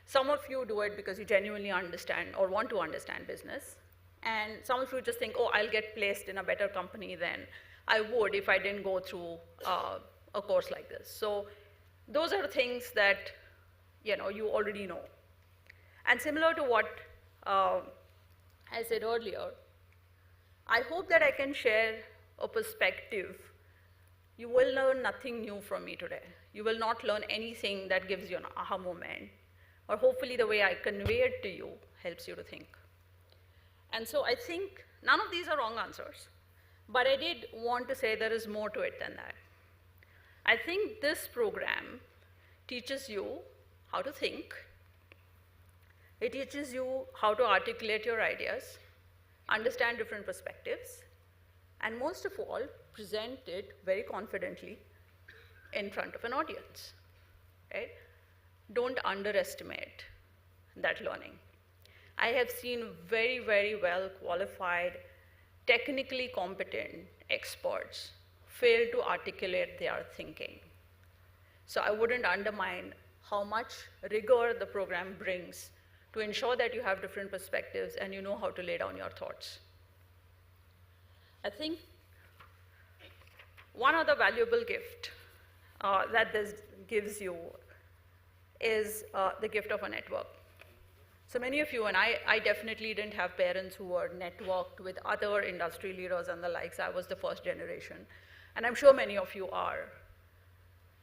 Some of you do it because you genuinely understand or want to understand business. And some of you just think, oh, I'll get placed in a better company than I would if I didn't go through a course like this. So those are things that you already know. And similar to what I said earlier, I hope that I can share a perspective. You will learn nothing new from me today. You will not learn anything that gives you an aha moment, or hopefully the way I convey it to you helps you to think. And so I think none of these are wrong answers, but I did want to say there is more to it than that. I think this program teaches you how to think. It teaches you how to articulate your ideas, understand different perspectives, and most of all, present it very confidently in front of an audience, right? Don't underestimate that learning. I have seen very, very well qualified, technically competent experts fail to articulate their thinking. So I wouldn't undermine how much rigor the program brings to ensure that you have different perspectives and you know how to lay down your thoughts. I think one other valuable gift that this gives you is the gift of a network. So many of you, and I definitely didn't have parents who were networked with other industry leaders and the likes. I was the first generation. And I'm sure many of you are.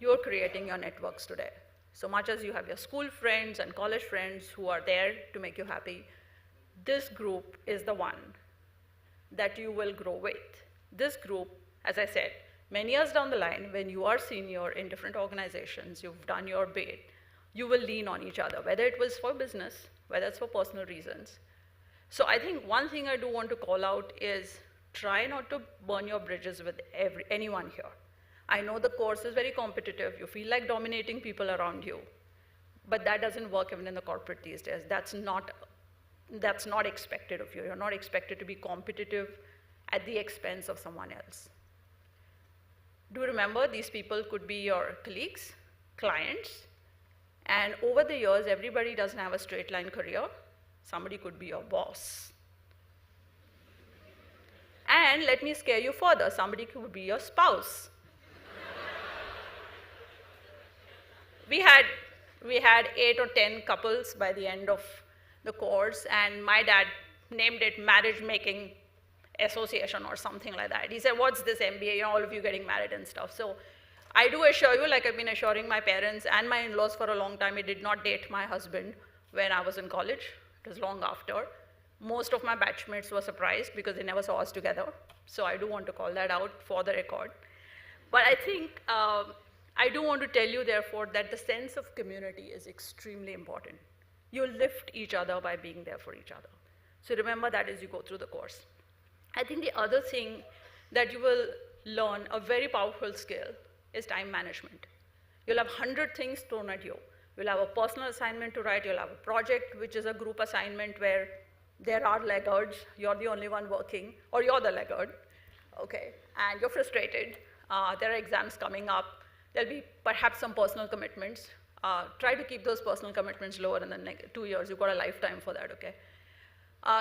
You're creating your networks today. So much as you have your school friends and college friends who are there to make you happy, this group is the one that you will grow with. This group, as I said, many years down the line, when you are senior in different organizations, you've done your bit, you will lean on each other, whether it was for business, whether it's for personal reasons. So I think one thing I do want to call out is try not to burn your bridges with anyone here. I know the course is very competitive. You feel like dominating people around you, but that doesn't work even in the corporate these days. That's not expected of you. You're not expected to be competitive at the expense of someone else. Do remember, these people could be your colleagues, clients, and over the years, everybody doesn't have a straight line career. Somebody could be your boss. And let me scare you further, somebody could be your spouse. We had 8 or 10 couples by the end of the course, and my dad named it Marriage Making Association or something like that. He said, what's this MBA, all of you getting married and stuff. So I do assure you, like I've been assuring my parents and my in-laws for a long time, I did not date my husband when I was in college. It was long after. Most of my batchmates were surprised because they never saw us together. So I do want to call that out for the record. But I think I do want to tell you, therefore, that the sense of community is extremely important. You lift each other by being there for each other. So remember that as you go through the course. I think the other thing that you will learn, a very powerful skill, is time management. You'll have 100 things thrown at you. You'll have a personal assignment to write. You'll have a project, which is a group assignment where there are laggards. You're the only one working, or you're the laggard, okay? And you're frustrated. There are exams coming up. There'll be perhaps some personal commitments. Try to keep those personal commitments lower in the next 2 years. You've got a lifetime for that, okay?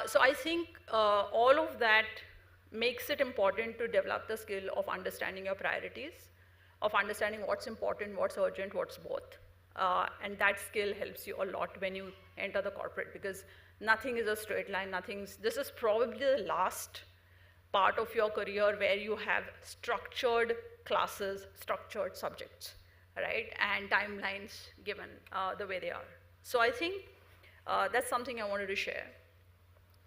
So I think all of that makes it important to develop the skill of understanding your priorities, of understanding what's important, what's urgent, what's both. And that skill helps you a lot when you enter the corporate, because nothing is a straight line, this is probably the last part of your career where you have structured classes, structured subjects, right? And timelines given the way they are. So I think that's something I wanted to share.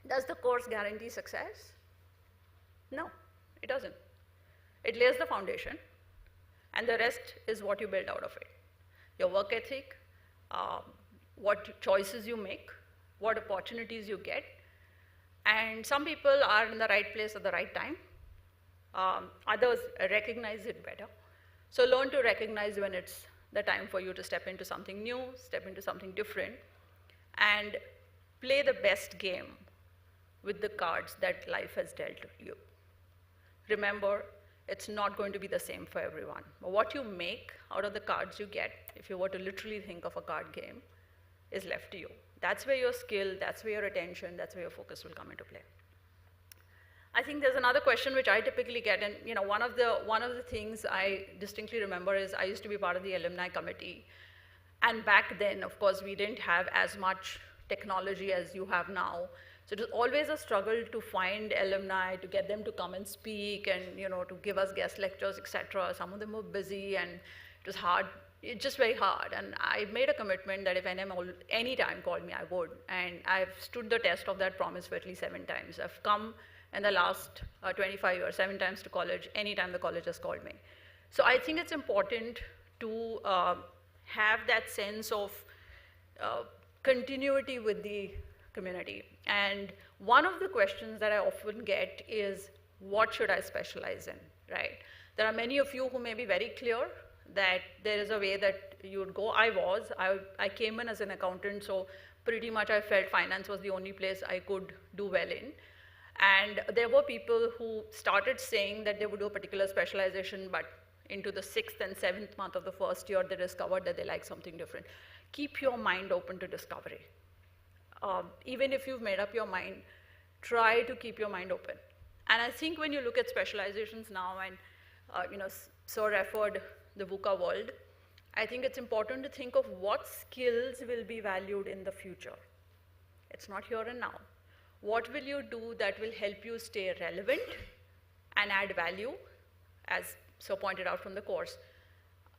Does the course guarantee success? No, it doesn't. It lays the foundation, and the rest is what you build out of it. Your work ethic, what choices you make, what opportunities you get. And some people are in the right place at the right time. Others recognize it better. So learn to recognize when it's the time for you to step into something new, step into something different, and play the best game with the cards that life has dealt you. Remember, it's not going to be the same for everyone. But what you make out of the cards you get, if you were to literally think of a card game, is left to you. That's where your skill, that's where your attention, that's where your focus will come into play. I think there's another question which I typically get, and one of the things I distinctly remember is I used to be part of the alumni committee, and back then, of course, we didn't have as much technology as you have now. So it was always a struggle to find alumni, to get them to come and speak, and to give us guest lectures, etc. Some of them were busy, and it was hard. It's just very hard. And I made a commitment that if any time called me, I would. And I've stood the test of that promise for at least 7 times. I've come in the last 25 years, 7 times to college, anytime the college has called me. So I think it's important to have that sense of continuity with the community. And one of the questions that I often get is, what should I specialize in, right? There are many of you who may be very clear that there is a way that you would go. I came in as an accountant, so pretty much I felt finance was the only place I could do well in. And there were people who started saying that they would do a particular specialization, but into the 6th and 7th month of the first year, they discovered that they like something different. Keep your mind open to discovery. Even if you've made up your mind, try to keep your mind open. And I think when you look at specializations now, and Sir referred the VUCA world, I think it's important to think of what skills will be valued in the future. It's not here and now. What will you do that will help you stay relevant and add value? As Sir pointed out from the course,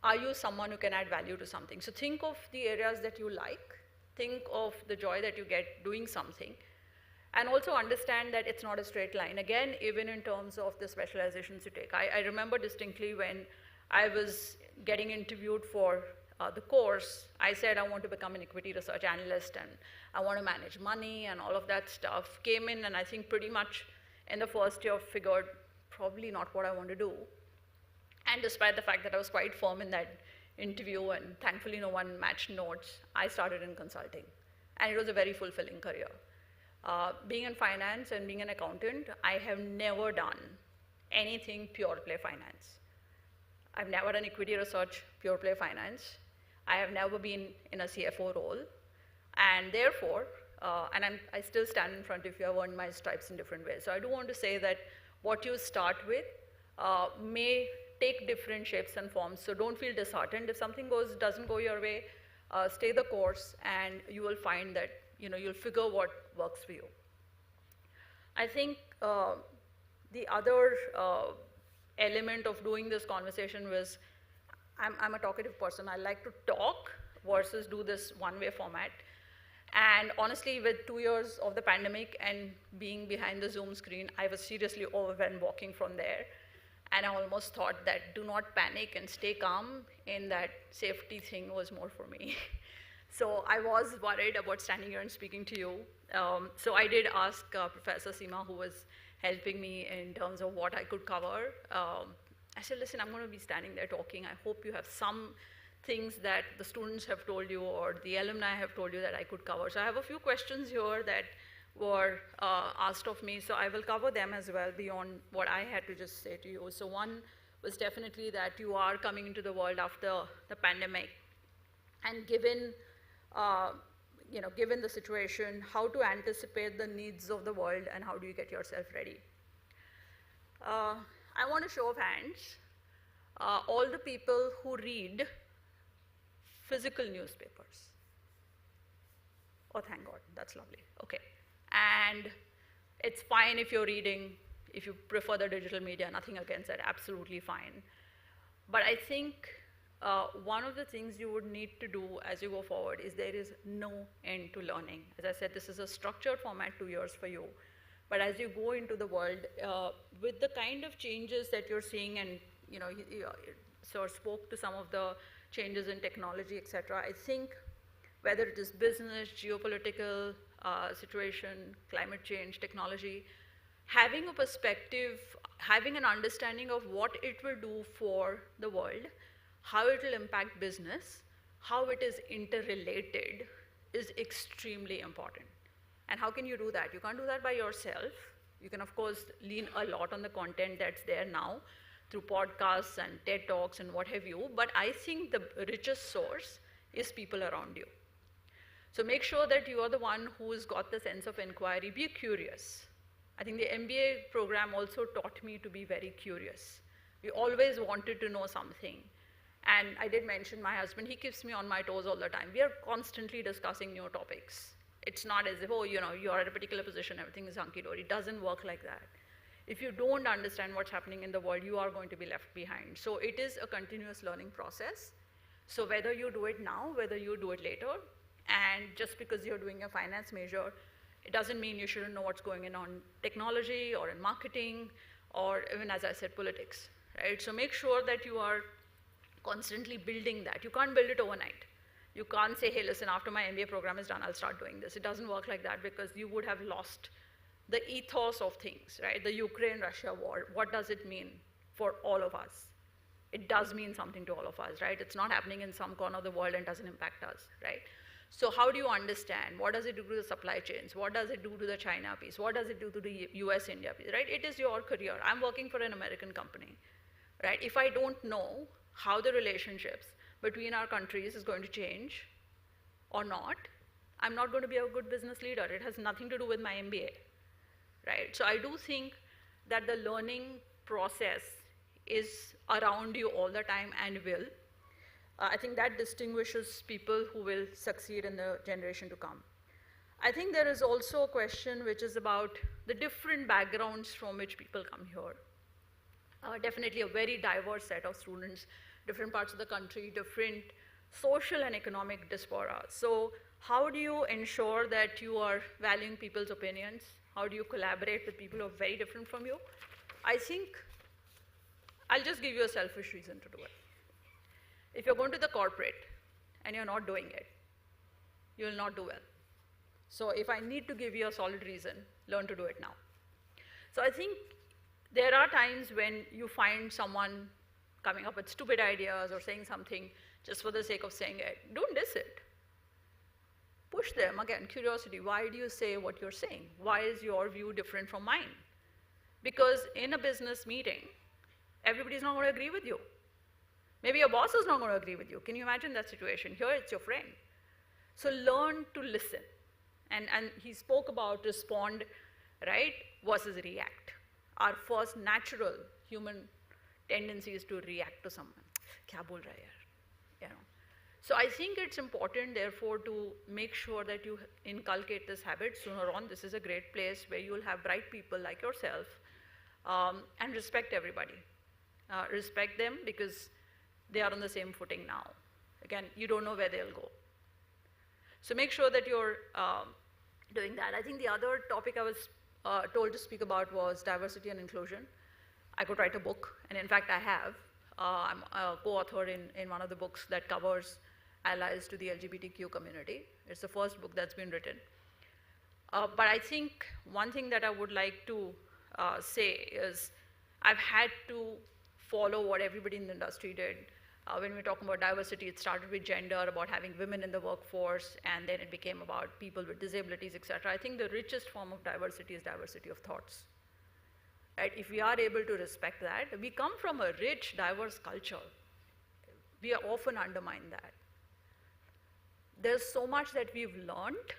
are you someone who can add value to something? So think of the areas that you like, think of the joy that you get doing something, and also understand that it's not a straight line. Again, even in terms of the specializations you take. I remember distinctly when I was getting interviewed for the course, I said I want to become an equity research analyst and I want to manage money and all of that stuff. Came in and I think pretty much in the first year figured probably not what I want to do. And despite the fact that I was quite firm in that interview and thankfully no one matched notes, I started in consulting. And it was a very fulfilling career. Being in finance and being an accountant, I have never done anything pure play finance. I've never done equity research, pure play finance. I have never been in a CFO role. And therefore, I still stand in front of you, I've earned my stripes in different ways. So I do want to say that what you start with may take different shapes and forms. So don't feel disheartened. If something doesn't go your way, stay the course, and you will find that you'll figure what works for you. I think the other element of doing this conversation was, I'm a talkative person. I like to talk versus do this one-way format. And honestly, with 2 years of the pandemic and being behind the Zoom screen, I was seriously overwhelmed walking from there. And I almost thought that do not panic and stay calm, in that safety thing was more for me. So I was worried about standing here and speaking to you. So I did ask Professor Seema, who was helping me in terms of what I could cover. I said, listen, I'm going to be standing there talking. I hope you have some things that the students have told you or the alumni have told you that I could cover. So I have a few questions here that were asked of me, so I will cover them as well beyond what I had to just say to you. So one was definitely that you are coming into the world after the pandemic, and given given the situation, how to anticipate the needs of the world and how do you get yourself ready. I want a show of hands. All the people who read physical newspapers. Oh, thank God, that's lovely, okay. And it's fine if you're reading, if you prefer the digital media, nothing against that, absolutely fine. But I think one of the things you would need to do as you go forward is there is no end to learning. As I said, this is a structured format, 2 years for you. But as you go into the world, with the kind of changes that you're seeing, and you sort of spoke to some of the changes in technology, et cetera, I think whether it is business, geopolitical situation, climate change, technology, having a perspective, having an understanding of what it will do for the world, how it will impact business, how it is interrelated, is extremely important. And how can you do that? You can't do that by yourself. You can, of course, lean a lot on the content that's there now through podcasts and TED Talks and what have you, but I think the richest source is people around you. So make sure that you are the one who's got the sense of inquiry. Be curious. I think the MBA program also taught me to be very curious. We always wanted to know something. And I did mention my husband, he keeps me on my toes all the time. We are constantly discussing new topics. It's not as if, you're at a particular position, everything is hunky-dory. It doesn't work like that. If you don't understand what's happening in the world, you are going to be left behind. So it is a continuous learning process. So whether you do it now, whether you do it later, and just because you're doing a finance major, it doesn't mean you shouldn't know what's going on technology or in marketing, or even, as I said, politics, right? So make sure that you are constantly building that. You can't build it overnight. You can't say, hey, listen, after my MBA program is done, I'll start doing this. It doesn't work like that, because you would have lost the ethos of things, right? The Ukraine-Russia war, what does it mean for all of us? It does mean something to all of us, right? It's not happening in some corner of the world and doesn't impact us, right? So how do you understand? What does it do to the supply chains? What does it do to the China piece? What does it do to the US-India piece, right? It is your career. I'm working for an American company, right? If I don't know how the relationships between our countries is going to change or not, I'm not going to be a good business leader. It has nothing to do with my MBA, right? So I do think that the learning process is around you all the time and will. I think that distinguishes people who will succeed in the generation to come. I think there is also a question which is about the different backgrounds from which people come here. Definitely a very diverse set of students, different parts of the country, different social and economic diaspora. So how do you ensure that you are valuing people's opinions? How do you collaborate with people who are very different from you? I think I'll just give you a selfish reason to do it. If you're going to the corporate and you're not doing it, you will not do well. So if I need to give you a solid reason, learn to do it now. So I think there are times when you find someone coming up with stupid ideas or saying something just for the sake of saying it. Don't diss it. push them, again, curiosity, why do you say what you're saying? Why is your view different from mine? Because in a business meeting, everybody's not going to agree with you. Maybe your boss is not going to agree with you. Can you imagine that situation? Here it's your friend. So learn to listen. And he spoke about respond, right, versus react. Our first natural human tendency is to react to someone. Kya bol raha hai yaar? You know. So I think it's important, therefore, to make sure that you inculcate this habit. Sooner on, this is a great place where you'll have bright people like yourself, and respect everybody. Respect them because they are on the same footing now. Again, you don't know where they'll go. So make sure that you're doing that. I think the other topic I was told to speak about was diversity and inclusion. I could write a book, and in fact I have. I'm a co-author in one of the books that covers allies to the LGBTQ community. It's the first book that's been written. But I think one thing that I would like to say is I've had to follow what everybody in the industry did. When we're talking about diversity, it started with gender, about having women in the workforce, and then it became about people with disabilities, et cetera. I think the richest form of diversity is diversity of thoughts. Right? If we are able to respect that, we come from a rich, diverse culture. We are often undermined that. There's so much that we've learned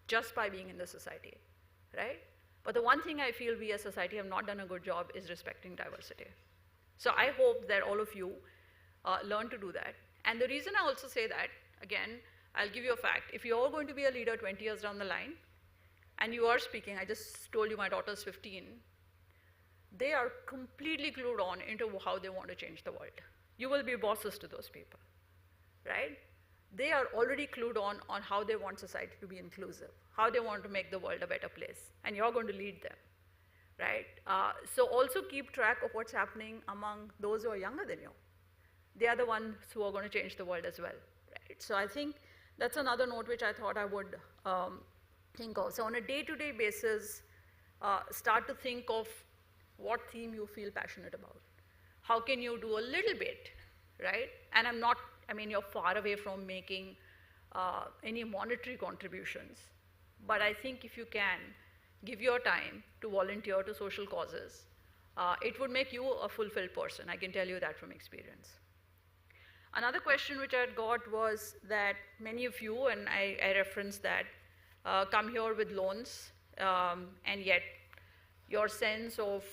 just by being in the society, right? But the one thing I feel we as society have not done a good job is respecting diversity. So I hope that all of you learn to do that. And the reason I also say that, again, I'll give you a fact. If you're going to be a leader 20 years down the line, and you are speaking, I just told you my daughter's 15, they are completely glued on into how they want to change the world. You will be bosses to those people, right? They are already clued on how they want society to be inclusive, how they want to make the world a better place, and you're going to lead them, right? So also keep track of what's happening among those who are younger than you. They are the ones who are going to change the world as well, right? So I think that's another note which I thought I would think of. So on a day-to-day basis, start to think of what theme you feel passionate about. How can you do a little bit, right? And I mean, you're far away from making any monetary contributions, but I think if you can give your time to volunteer to social causes, it would make you a fulfilled person. I can tell you that from experience. Another question which I got was that many of you, and I referenced that, come here with loans, and yet your sense of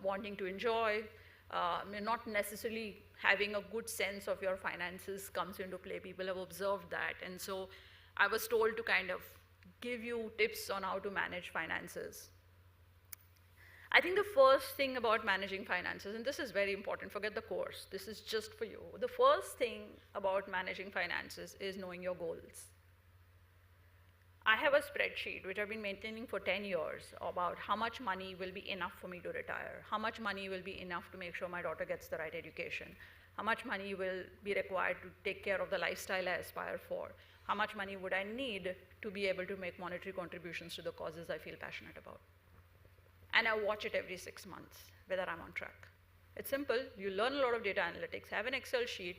wanting to enjoy, not necessarily having a good sense of your finances comes into play. People have observed that. And so I was told to kind of give you tips on how to manage finances. I think the first thing about managing finances, and this is very important, forget the course, this is just for you. The first thing about managing finances is knowing your goals. I have a spreadsheet which I've been maintaining for 10 years about how much money will be enough for me to retire, how much money will be enough to make sure my daughter gets the right education, how much money will be required to take care of the lifestyle I aspire for, how much money would I need to be able to make monetary contributions to the causes I feel passionate about. And I watch it every 6 months, whether I'm on track. It's simple. You learn a lot of data analytics, have an Excel sheet,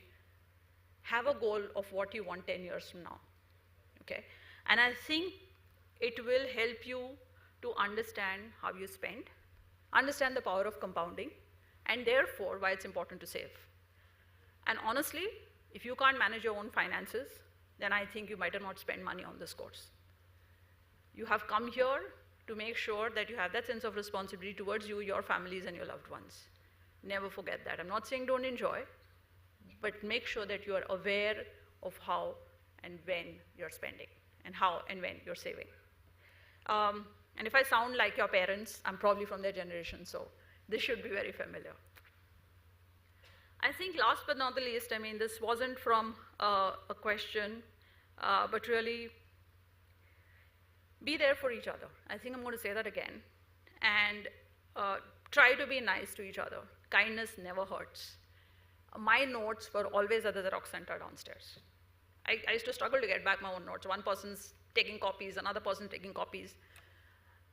have a goal of what you want 10 years from now, okay? And I think it will help you to understand how you spend, understand the power of compounding, and therefore why it's important to save. And honestly, if you can't manage your own finances, then I think you might not spend money on this course. You have come here to make sure that you have that sense of responsibility towards you, your families, and your loved ones. Never forget that. I'm not saying don't enjoy, but make sure that you are aware of how and when you're spending, and how and when you're saving. And if I sound like your parents, I'm probably from their generation, so this should be very familiar. I think last but not the least, I mean, this wasn't from a question, but really be there for each other. I think I'm going to say that again. And try to be nice to each other. Kindness never hurts. My notes were always at the Xerox center downstairs. I used to struggle to get back my own notes. One person's taking copies, another person taking copies.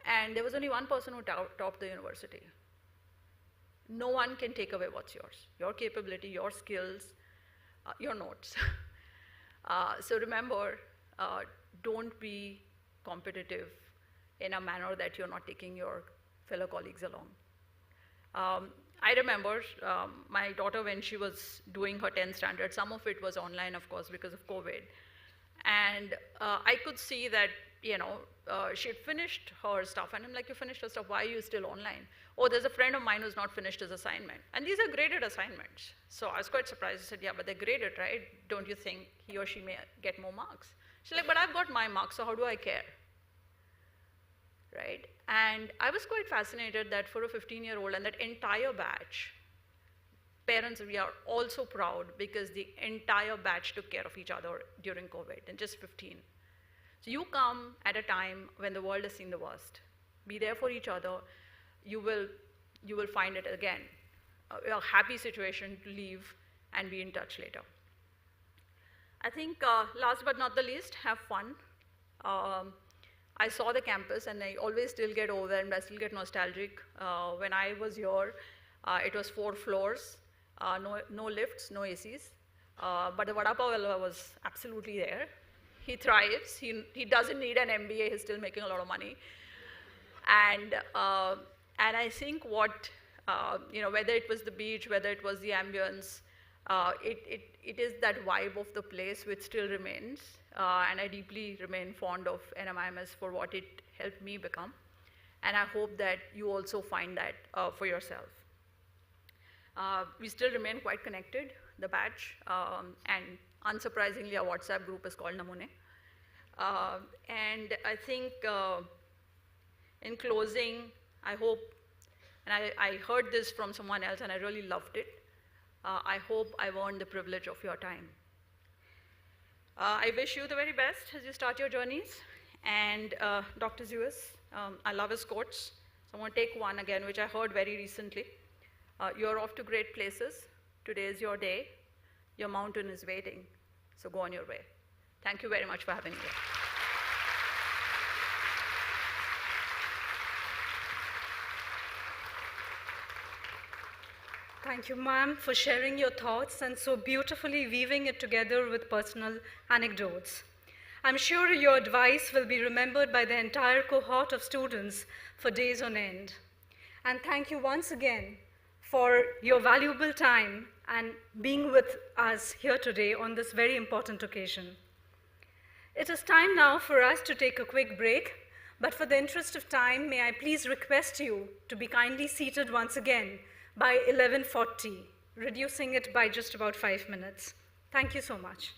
And there was only one person who topped the university. No one can take away what's yours. Your capability, your skills, your notes. So remember, don't be competitive in a manner that you're not taking your fellow colleagues along. I remember my daughter, when she was doing her 10th standard, some of it was online, of course, because of COVID. And I could see that, she had finished her stuff. And I'm like, you finished your stuff, why are you still online? Oh, there's a friend of mine who's not finished his assignment. And these are graded assignments. So I was quite surprised. I said, yeah, but they're graded, right? Don't you think he or she may get more marks? She's like, but I've got my marks, so how do I care? Right? And I was quite fascinated that for a 15-year-old and that entire batch, parents, we are also proud because the entire batch took care of each other during COVID, and just 15. So you come at a time when the world has seen the worst. Be there for each other. You will find it again, a happy situation to leave and be in touch later. I think last but not the least, have fun. I saw the campus and I always still get overwhelmed, I still get nostalgic. When I was here, it was 4 floors, no lifts, no ACs, but the Vada Pav was absolutely there. He thrives, he doesn't need an MBA, he's still making a lot of money. And I think what, whether it was the beach, whether it was the ambience, it is that vibe of the place which still remains. And I deeply remain fond of NMIMS for what it helped me become. And I hope that you also find that for yourself. We still remain quite connected, the batch, and unsurprisingly, our WhatsApp group is called Namune. And I think in closing, I hope, and I heard this from someone else and I really loved it, I hope I've earned the privilege of your time. I wish you the very best as you start your journeys. And Dr. Zeus, I love his quotes. So I want to take one again, which I heard very recently. You're off to great places. Today is your day. Your mountain is waiting. So go on your way. Thank you very much for having me. Thank you, ma'am, for sharing your thoughts and so beautifully weaving it together with personal anecdotes. I'm sure your advice will be remembered by the entire cohort of students for days on end. And thank you once again for your valuable time and being with us here today on this very important occasion. It is time now for us to take a quick break, but for the interest of time, may I please request you to be kindly seated once again by 11:40, reducing it by just about 5 minutes. Thank you so much.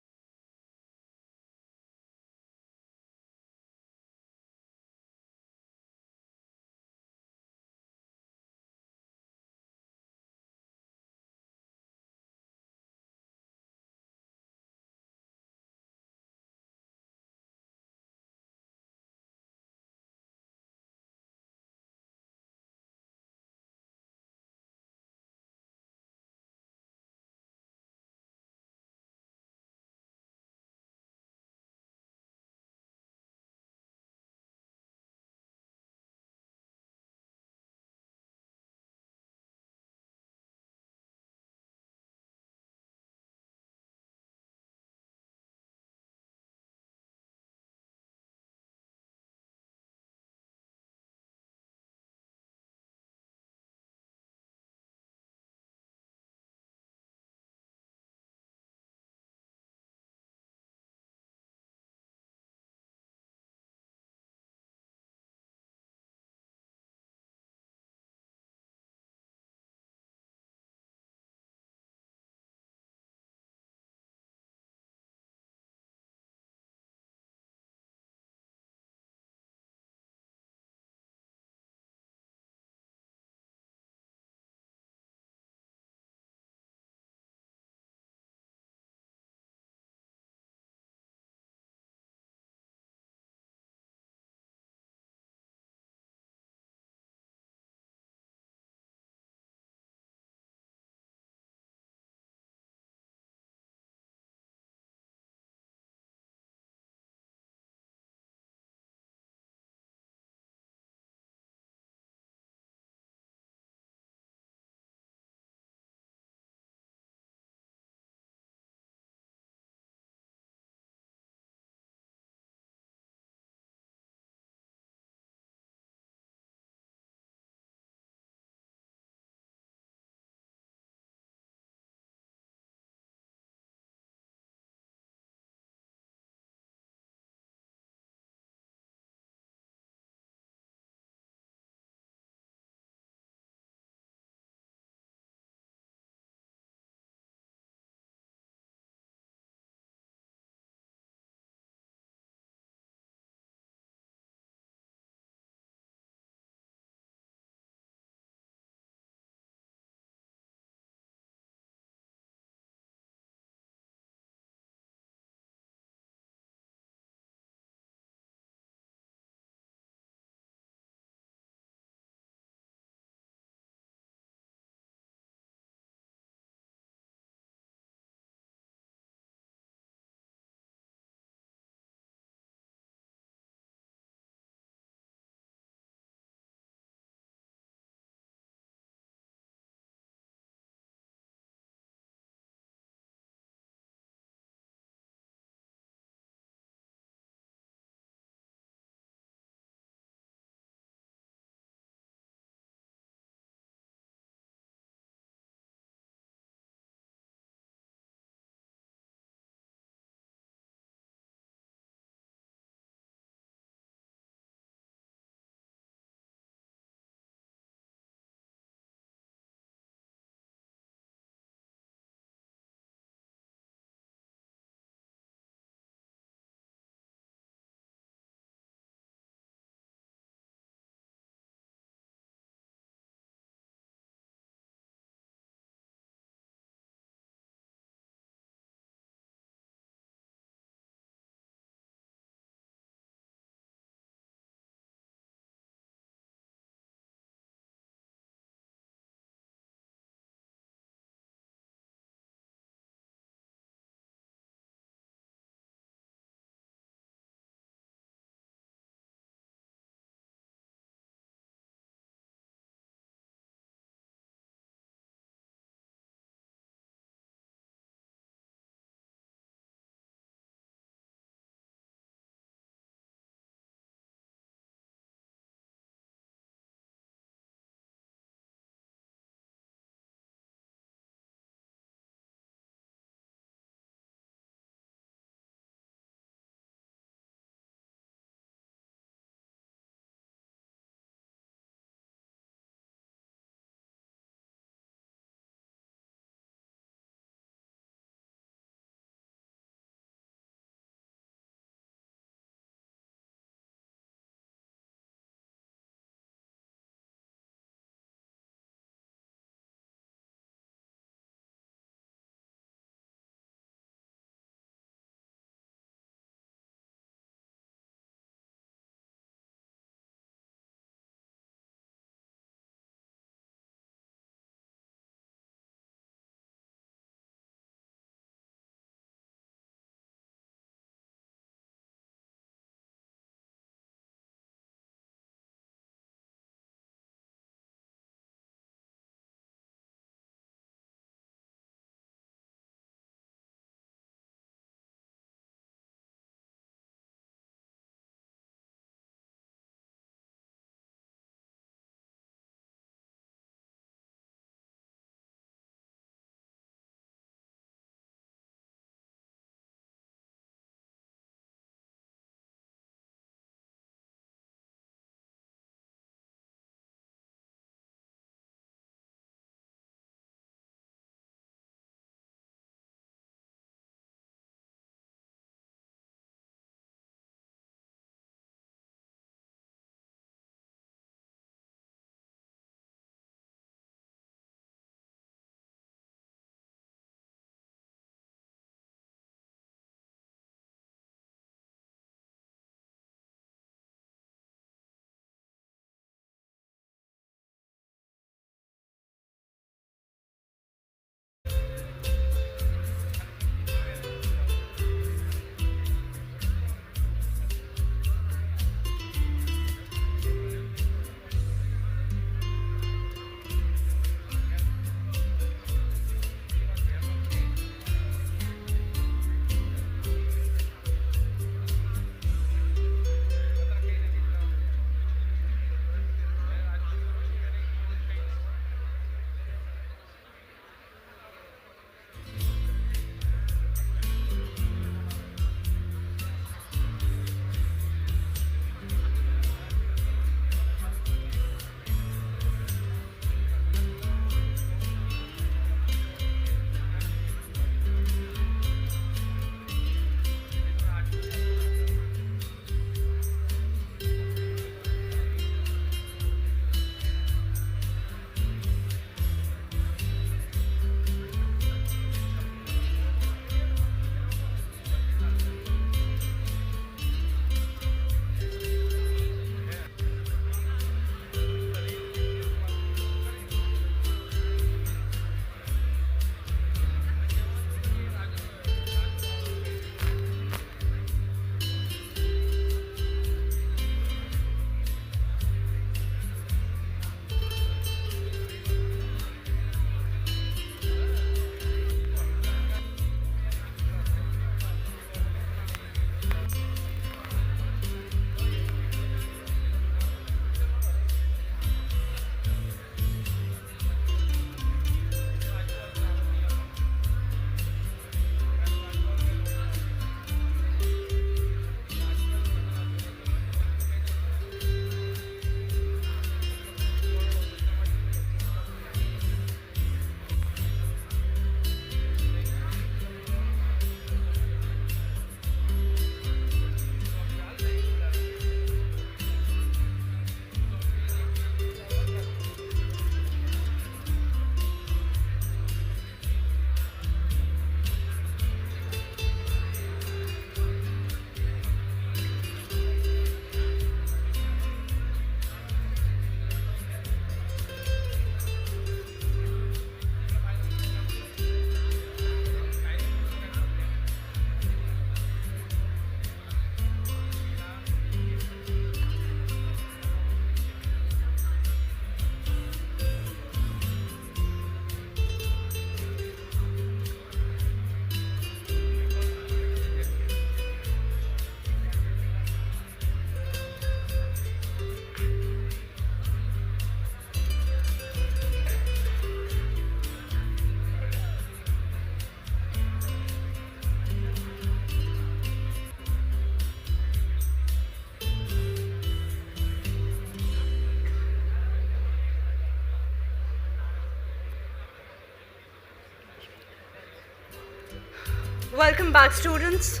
Welcome back, students.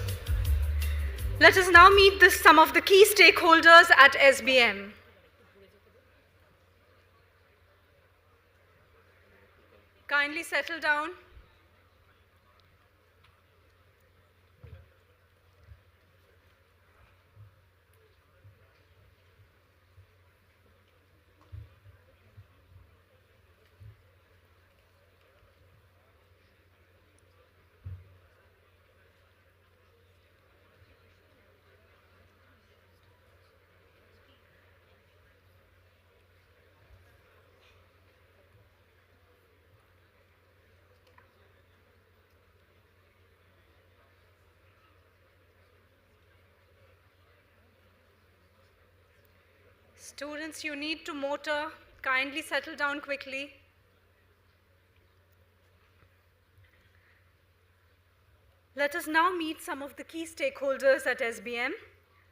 Let us now meet some of the key stakeholders at SBM. Kindly settle down. Students, you need to motor. Kindly settle down quickly. Let us now meet some of the key stakeholders at SBM.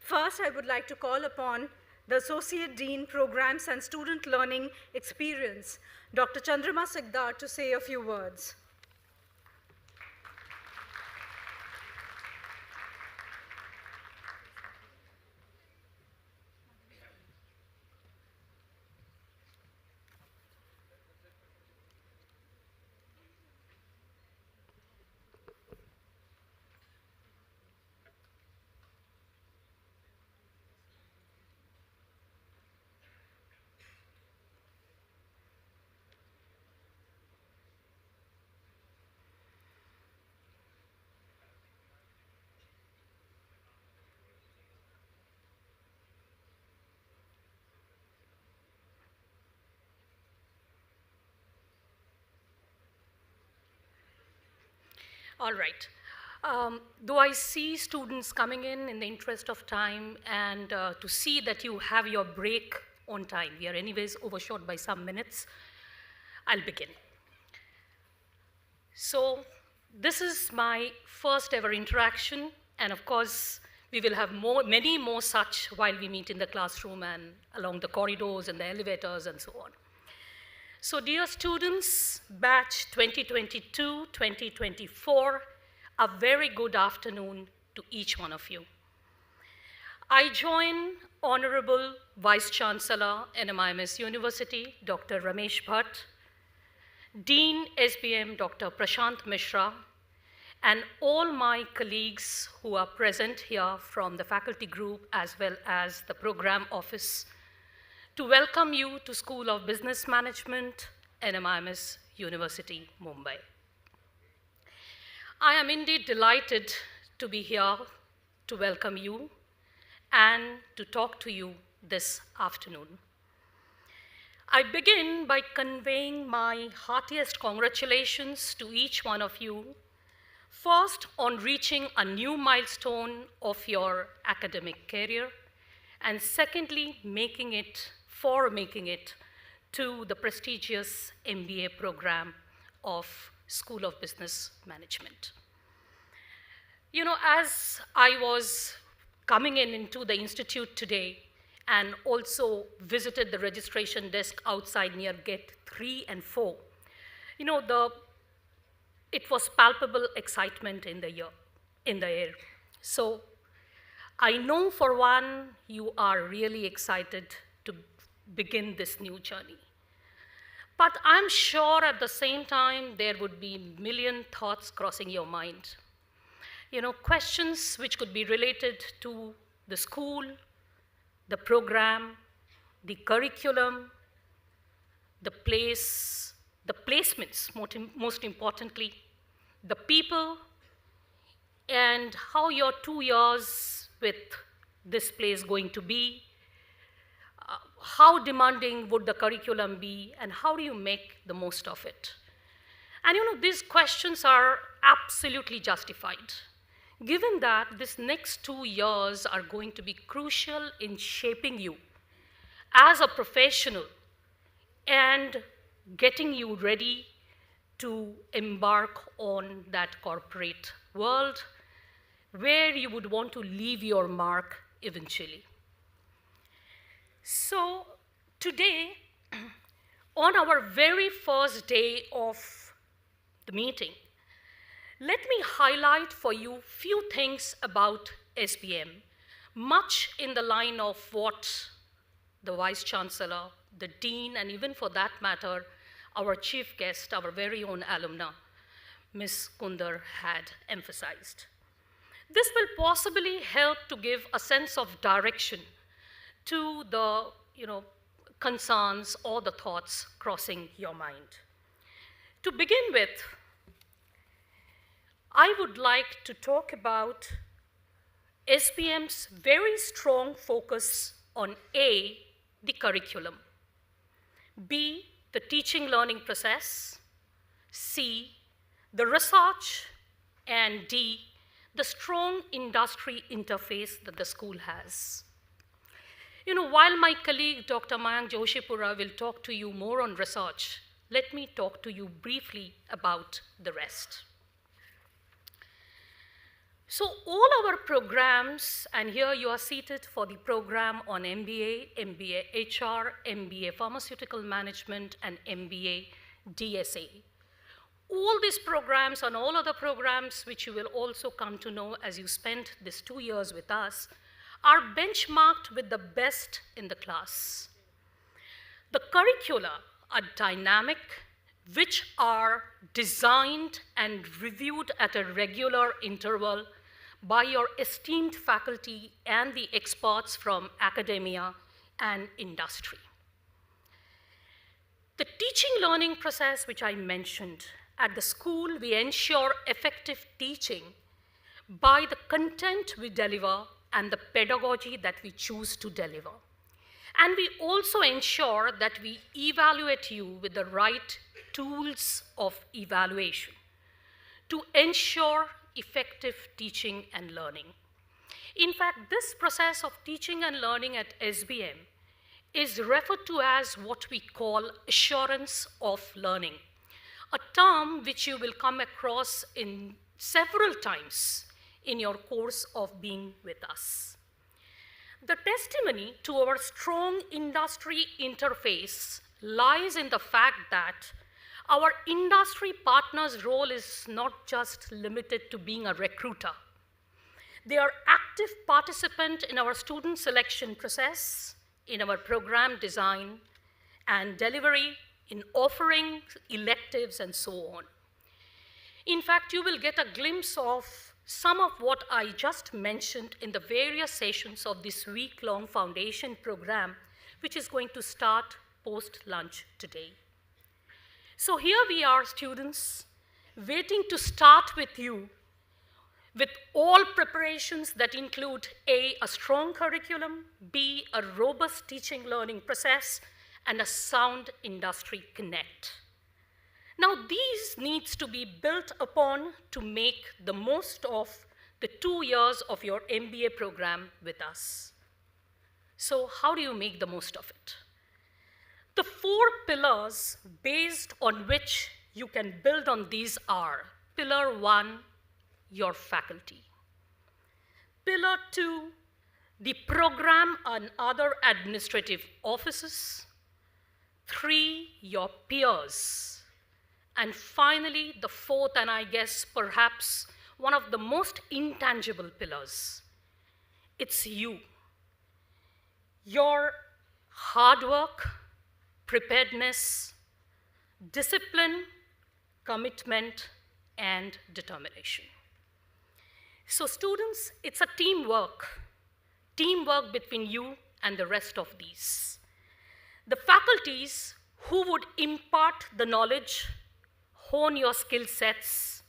First, I would like to call upon the Associate Dean, Programs and Student Learning Experience, Dr. Chandrama Sikdar, to say a few words. All right. Though I see students coming in the interest of time and to see that you have your break on time, we are anyways overshot by some minutes, I'll begin. So this is my first ever interaction, and of course, we will have many more such while we meet in the classroom and along the corridors and the elevators and so on. So dear students, batch 2022-2024, a very good afternoon to each one of you. I join Honorable Vice Chancellor, NMIMS University, Dr. Ramesh Bhatt, Dean SBM, Dr. Prashant Mishra, and all my colleagues who are present here from the faculty group as well as the program office, to welcome you to School of Business Management, NMIMS University, Mumbai. I am indeed delighted to be here to welcome you and to talk to you this afternoon. I begin by conveying my heartiest congratulations to each one of you, first on reaching a new milestone of your academic career, and secondly, making it to the prestigious MBA program of School of Business Management. You know, as I was coming into the institute today and also visited the registration desk outside near gate 3 and 4, you know, it was palpable excitement in the air. So I know for one, you are really excited to begin this new journey. But I'm sure at the same time, there would be a million thoughts crossing your mind. You know, questions which could be related to the school, the program, the curriculum, the place, the placements, most importantly, the people, and how your 2 years with this place going to be, how demanding would the curriculum be, and how do you make the most of it? And you know, these questions are absolutely justified, given that this next 2 years are going to be crucial in shaping you as a professional and getting you ready to embark on that corporate world where you would want to leave your mark eventually. So today, on our very first day of the meeting, let me highlight for you few things about SBM, much in the line of what the Vice Chancellor, the Dean, and even for that matter, our chief guest, our very own alumna, Ms. Kundar, had emphasized. This will possibly help to give a sense of direction to the concerns or the thoughts crossing your mind. To begin with, I would like to talk about SBM's very strong focus on A, the curriculum, B, the teaching learning process, C, the research, and D, the strong industry interface that the school has. While my colleague, Dr. Mayank Joshipura, will talk to you more on research, let me talk to you briefly about the rest. So all our programs, and here you are seated for the program on MBA, MBA HR, MBA Pharmaceutical Management, and MBA DSA. All these programs and all other programs, which you will also come to know as you spend these 2 years with us, are benchmarked with the best in the class. The curricula are dynamic, which are designed and reviewed at a regular interval by your esteemed faculty and the experts from academia and industry. The teaching learning process, which I mentioned, at the school we ensure effective teaching by the content we deliver and the pedagogy that we choose to deliver. And we also ensure that we evaluate you with the right tools of evaluation to ensure effective teaching and learning. In fact, this process of teaching and learning at SBM is referred to as what we call assurance of learning, a term which you will come across in several times in your course of being with us. The testimony to our strong industry interface lies in the fact that our industry partners' role is not just limited to being a recruiter. They are active participants in our student selection process, in our program design and delivery, in offering electives and so on. In fact, you will get a glimpse of some of what I just mentioned in the various sessions of this week-long foundation program, which is going to start post-lunch today. So here we are, students, waiting to start with you with all preparations that include A, a strong curriculum, B, a robust teaching learning process, and a sound industry connect. Now, these needs to be built upon to make the most of the 2 years of your MBA program with us. So how do you make the most of it? The 4 pillars based on which you can build on these are: Pillar 1, your faculty. Pillar 2, the program and other administrative offices. 3, your peers. And finally, the 4th, and I guess perhaps one of the most intangible pillars, it's you. Your hard work, preparedness, discipline, commitment, and determination. So students, it's a teamwork between you and the rest of these. The faculties who would impart the knowledge, hone your skill sets,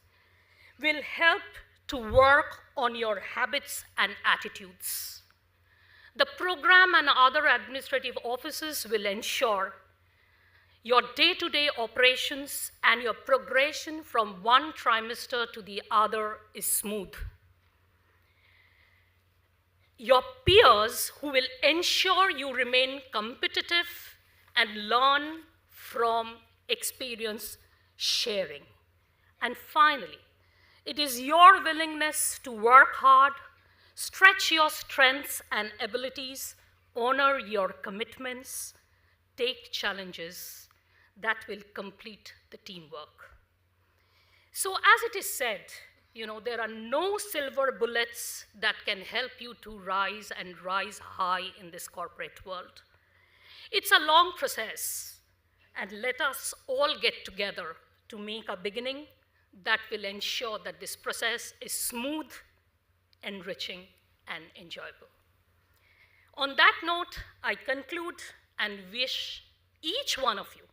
will help to work on your habits and attitudes. The program and other administrative offices will ensure your day-to-day operations and your progression from one trimester to the other is smooth. Your peers who will ensure you remain competitive and learn from experience sharing. And finally, it is your willingness to work hard, stretch your strengths and abilities, honor your commitments, take challenges that will complete the teamwork. So as it is said, there are no silver bullets that can help you to rise and rise high in this corporate world. It's a long process, and let us all get together to make a beginning that will ensure that this process is smooth, enriching, and enjoyable. On that note, I conclude and wish each one of you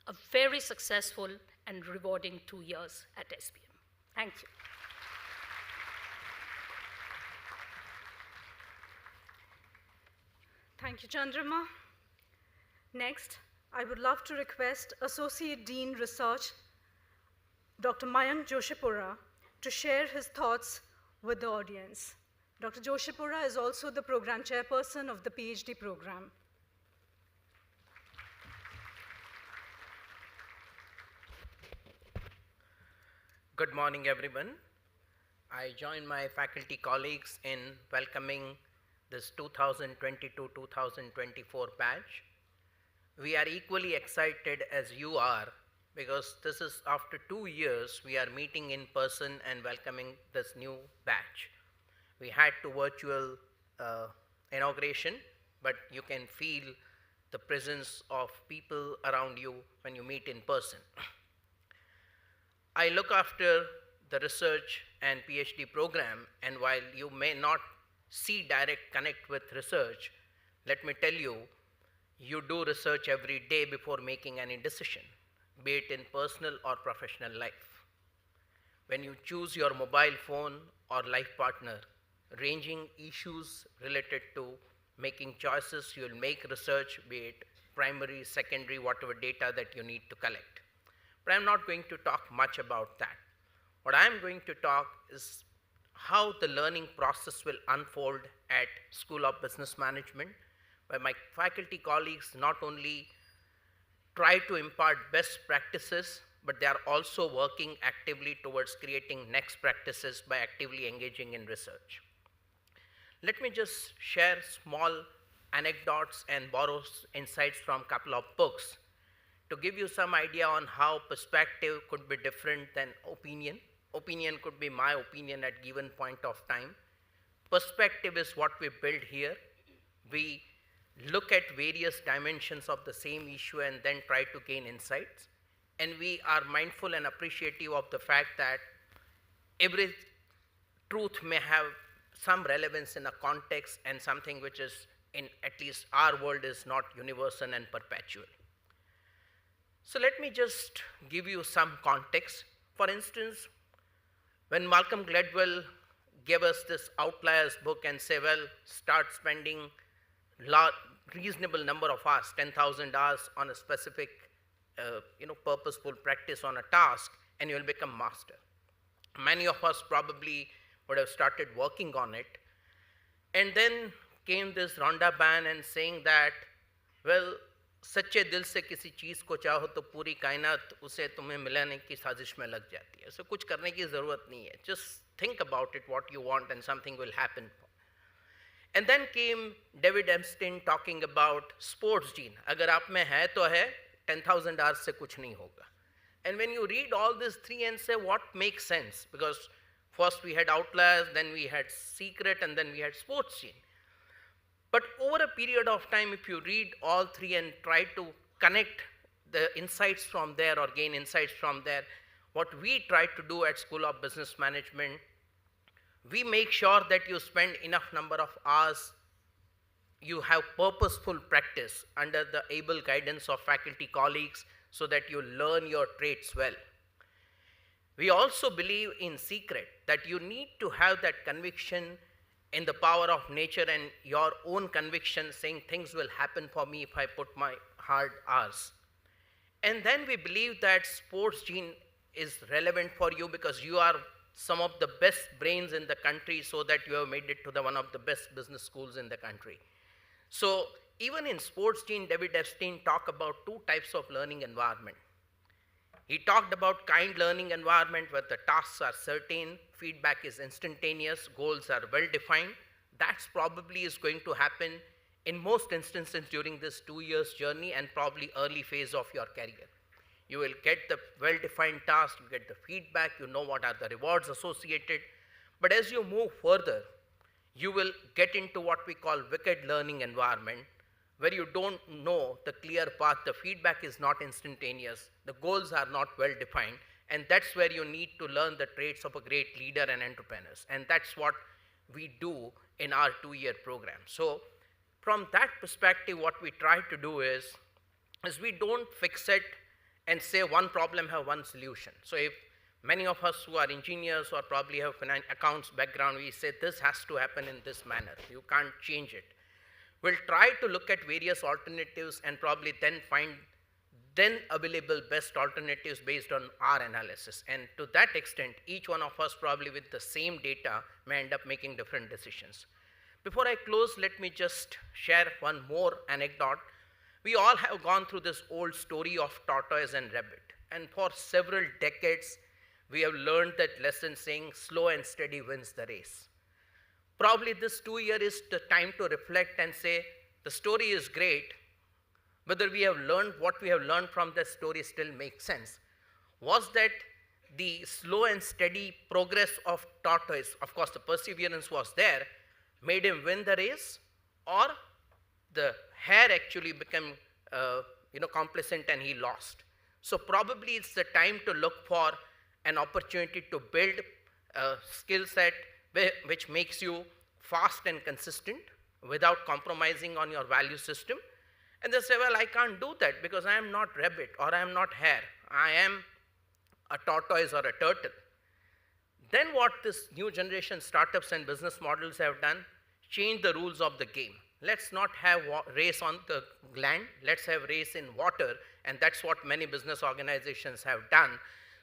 a very successful and rewarding 2 years at SVKM. Thank you. Thank you, Chandrama. Next, I would love to request Associate Dean Research, Dr. Mayank Joshipura, to share his thoughts with the audience. Dr. Joshipura is also the program chairperson of the PhD program. Good morning, everyone. I join my faculty colleagues in welcoming this 2022-2024 batch. We are equally excited as you are because this is after 2 years we are meeting in person and welcoming this new batch. We had to virtual inauguration, but you can feel the presence of people around you when you meet in person. I look after the research and PhD program, and while you may not see direct connect with research, let me tell you, you do research every day before making any decision, be it in personal or professional life. When you choose your mobile phone or life partner, ranging issues related to making choices, you will make research, be it primary, secondary, whatever data that you need to collect. But I'm not going to talk much about that. What I'm going to talk is how the learning process will unfold at School of Business Management, where my faculty colleagues not only try to impart best practices, but they are also working actively towards creating next practices by actively engaging in research. Let me just share small anecdotes and borrow insights from a couple of books to give you some idea on how perspective could be different than opinion. Opinion could be my opinion at given point of time. Perspective is what we build here. We look at various dimensions of the same issue and then try to gain insights. And we are mindful and appreciative of the fact that every truth may have some relevance in a context and something which is in at least our world is not universal and perpetual. So let me just give you some context. For instance, when Malcolm Gladwell gave us this Outliers book and say, well, start spending reasonable number of hours, 10,000 hours on a specific purposeful practice on a task, and you will become master. Many of us probably would have started working on it. And then came this Rhonda Byrne and saying that, well, सच्चे दिल से किसी चीज़ को चाहो तो पूरी कायनात उसे तुम्हें मिलाने की साजिश में लग जाती है. So कुछ करने की ज़रूरत नहीं है. Just think about it, what you want, and something will happen. And then came David Epstein talking about sports gene. अगर आप में है तो है, 10,000 hours से कुछ नहीं होगा. And when you read all these three and say what makes sense, because first we had Outliers, then we had Secret, and then we had sports gene. But over a period of time, if you read all three and try to connect the insights from there or gain insights from there, what we try to do at School of Business Management, we make sure that you spend enough number of hours, you have purposeful practice under the able guidance of faculty colleagues so that you learn your traits well. We also believe in Secret that you need to have that conviction in the power of nature and your own conviction saying things will happen for me if I put my hard hours. And then we believe that sports gene is relevant for you because you are some of the best brains in the country so that you have made it to one of the best business schools in the country. So even in sports gene, David Epstein talked about two types of learning environment. He talked about kind learning environment where the tasks are certain, feedback is instantaneous, goals are well defined. That's probably is going to happen in most instances during this 2 years journey and probably early phase of your career. you will get the well-defined task, you get the feedback, you know what are the rewards associated. But as you move further, you will get into what we call wicked learning environment, where you don't know the clear path, the feedback is not instantaneous, the goals are not well defined, and that's where you need to learn the traits of a great leader and entrepreneurs. And that's what we do in our 2-year program. So from that perspective, what we try to do is we don't fix it and say one problem have one solution. So if many of us who are engineers or probably have accounts background, we say this has to happen in this manner, you can't change it. We'll try to look at various alternatives and probably then find then available best alternatives based on our analysis. And to that extent, each one of us probably with the same data may end up making different decisions. Before I close, let me just share one more anecdote. We all have gone through this old story of tortoise and rabbit. And for several decades, we have learned that lesson saying slow and steady wins the race. Probably this 2-year is the time to reflect and say the story is great, whether we have learned what we have learned from that story still makes sense. Was that the slow and steady progress of tortoise, of course the perseverance was there, made him win the race, or the hare actually became complacent and he lost? So probably it's the time to look for an opportunity to build a skill set which makes you fast and consistent without compromising on your value system. And they say, well, I can't do that because I am not rabbit or I am not hare. I am a tortoise or a turtle. Then what this new generation startups and business models have done, change the rules of the game. Let's not have race on the land, let's have race in water, and that's what many business organizations have done.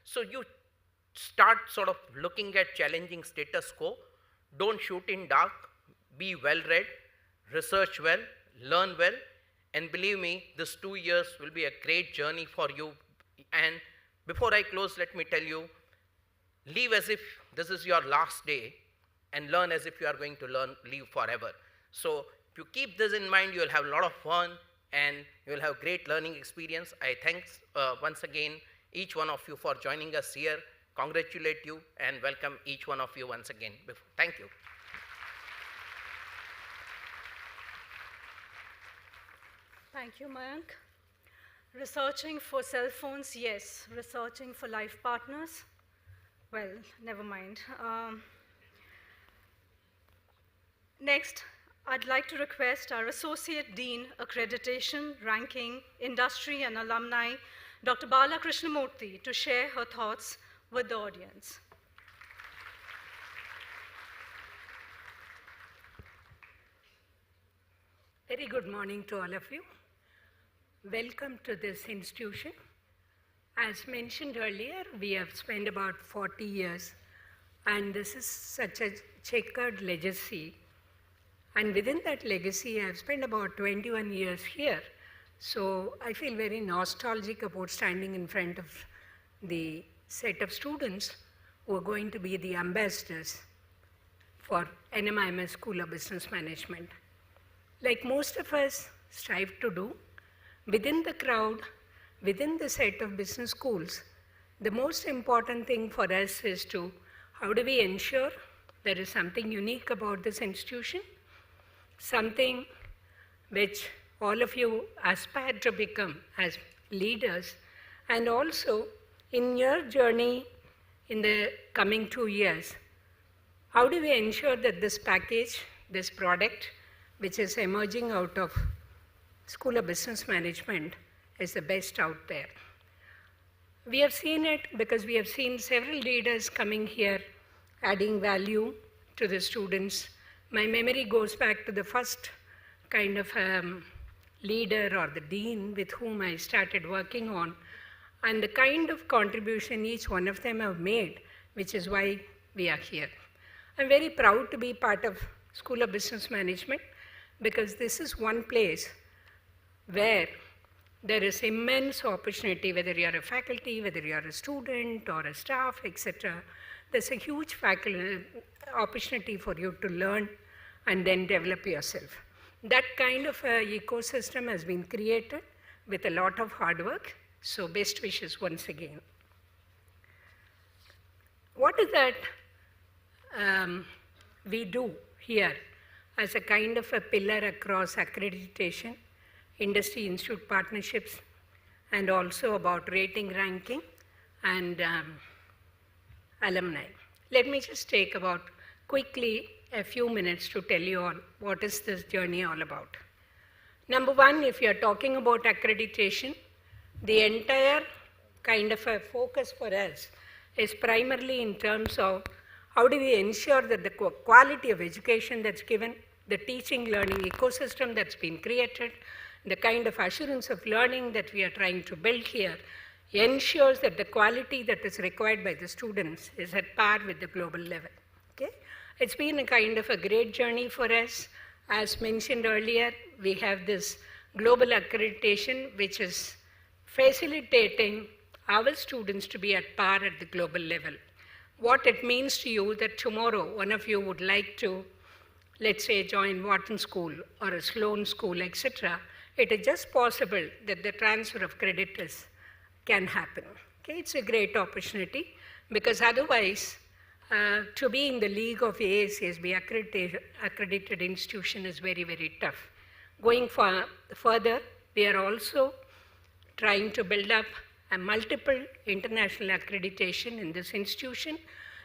So you start sort of looking at challenging status quo, don't shoot in dark, be well read, research well, learn well, and believe me, this 2 years will be a great journey for you. And before I close, let me tell you, live as if this is your last day and learn as if you are going to live forever. So if you keep this in mind, you will have a lot of fun and you will have great learning experience. I thanks once again each one of you for joining us here, congratulate you and welcome each one of you once again. Thank you. Thank you, Mayank. Researching for cell phones, yes. Researching for life partners, well, never mind. Next, I'd like to request our Associate Dean, Accreditation, Ranking, Industry and Alumni, Dr. Bala Krishnamurthy, to share her thoughts with the audience. Very good morning to all of you. Welcome to this institution. As mentioned earlier, we have spent about 40 years, and this is such a checkered legacy. And within that legacy, I have spent about 21 years here. So I feel very nostalgic about standing in front of the set of students who are going to be the ambassadors for NMIMS School of Business Management. Like most of us strive to do, within the crowd, within the set of business schools, the most important thing for us is to, how do we ensure there is something unique about this institution, something which all of you aspire to become as leaders, and also in your journey in the coming 2 years, how do we ensure that this package, this product, which is emerging out of School of Business Management is the best out there. We have seen it because we have seen several leaders coming here, adding value to the students. My memory goes back to the first kind of leader or the dean with whom I started working on, and the kind of contribution each one of them have made, which is why we are here. I'm very proud to be part of School of Business Management because this is one place where there is immense opportunity, whether you're a faculty, whether you're a student or a staff, etc. There's a huge opportunity for you to learn and then develop yourself. That kind of ecosystem has been created with a lot of hard work. So best wishes once again. What is that we do here as a kind of a pillar across accreditation, industry institute partnerships, and also about rating, ranking, and alumni. Let me just take about quickly a few minutes to tell you all what is this journey all about. Number one, if you are talking about accreditation, the entire kind of a focus for us is primarily in terms of how do we ensure that the quality of education that's given, the teaching learning ecosystem that's been created, the kind of assurance of learning that we are trying to build here ensures that the quality that is required by the students is at par with the global level. Okay? It's been a kind of a great journey for us. As mentioned earlier, we have this global accreditation which is facilitating our students to be at par at the global level. What it means to you that tomorrow one of you would like to, let's say, join Wharton School or a Sloan School, etc., it is just possible that the transfer of credit can happen. Okay? It's a great opportunity because otherwise, to be in the league of AACSB accredited institution is very, very tough. Going further, we are also trying to build up a multiple international accreditation in this institution.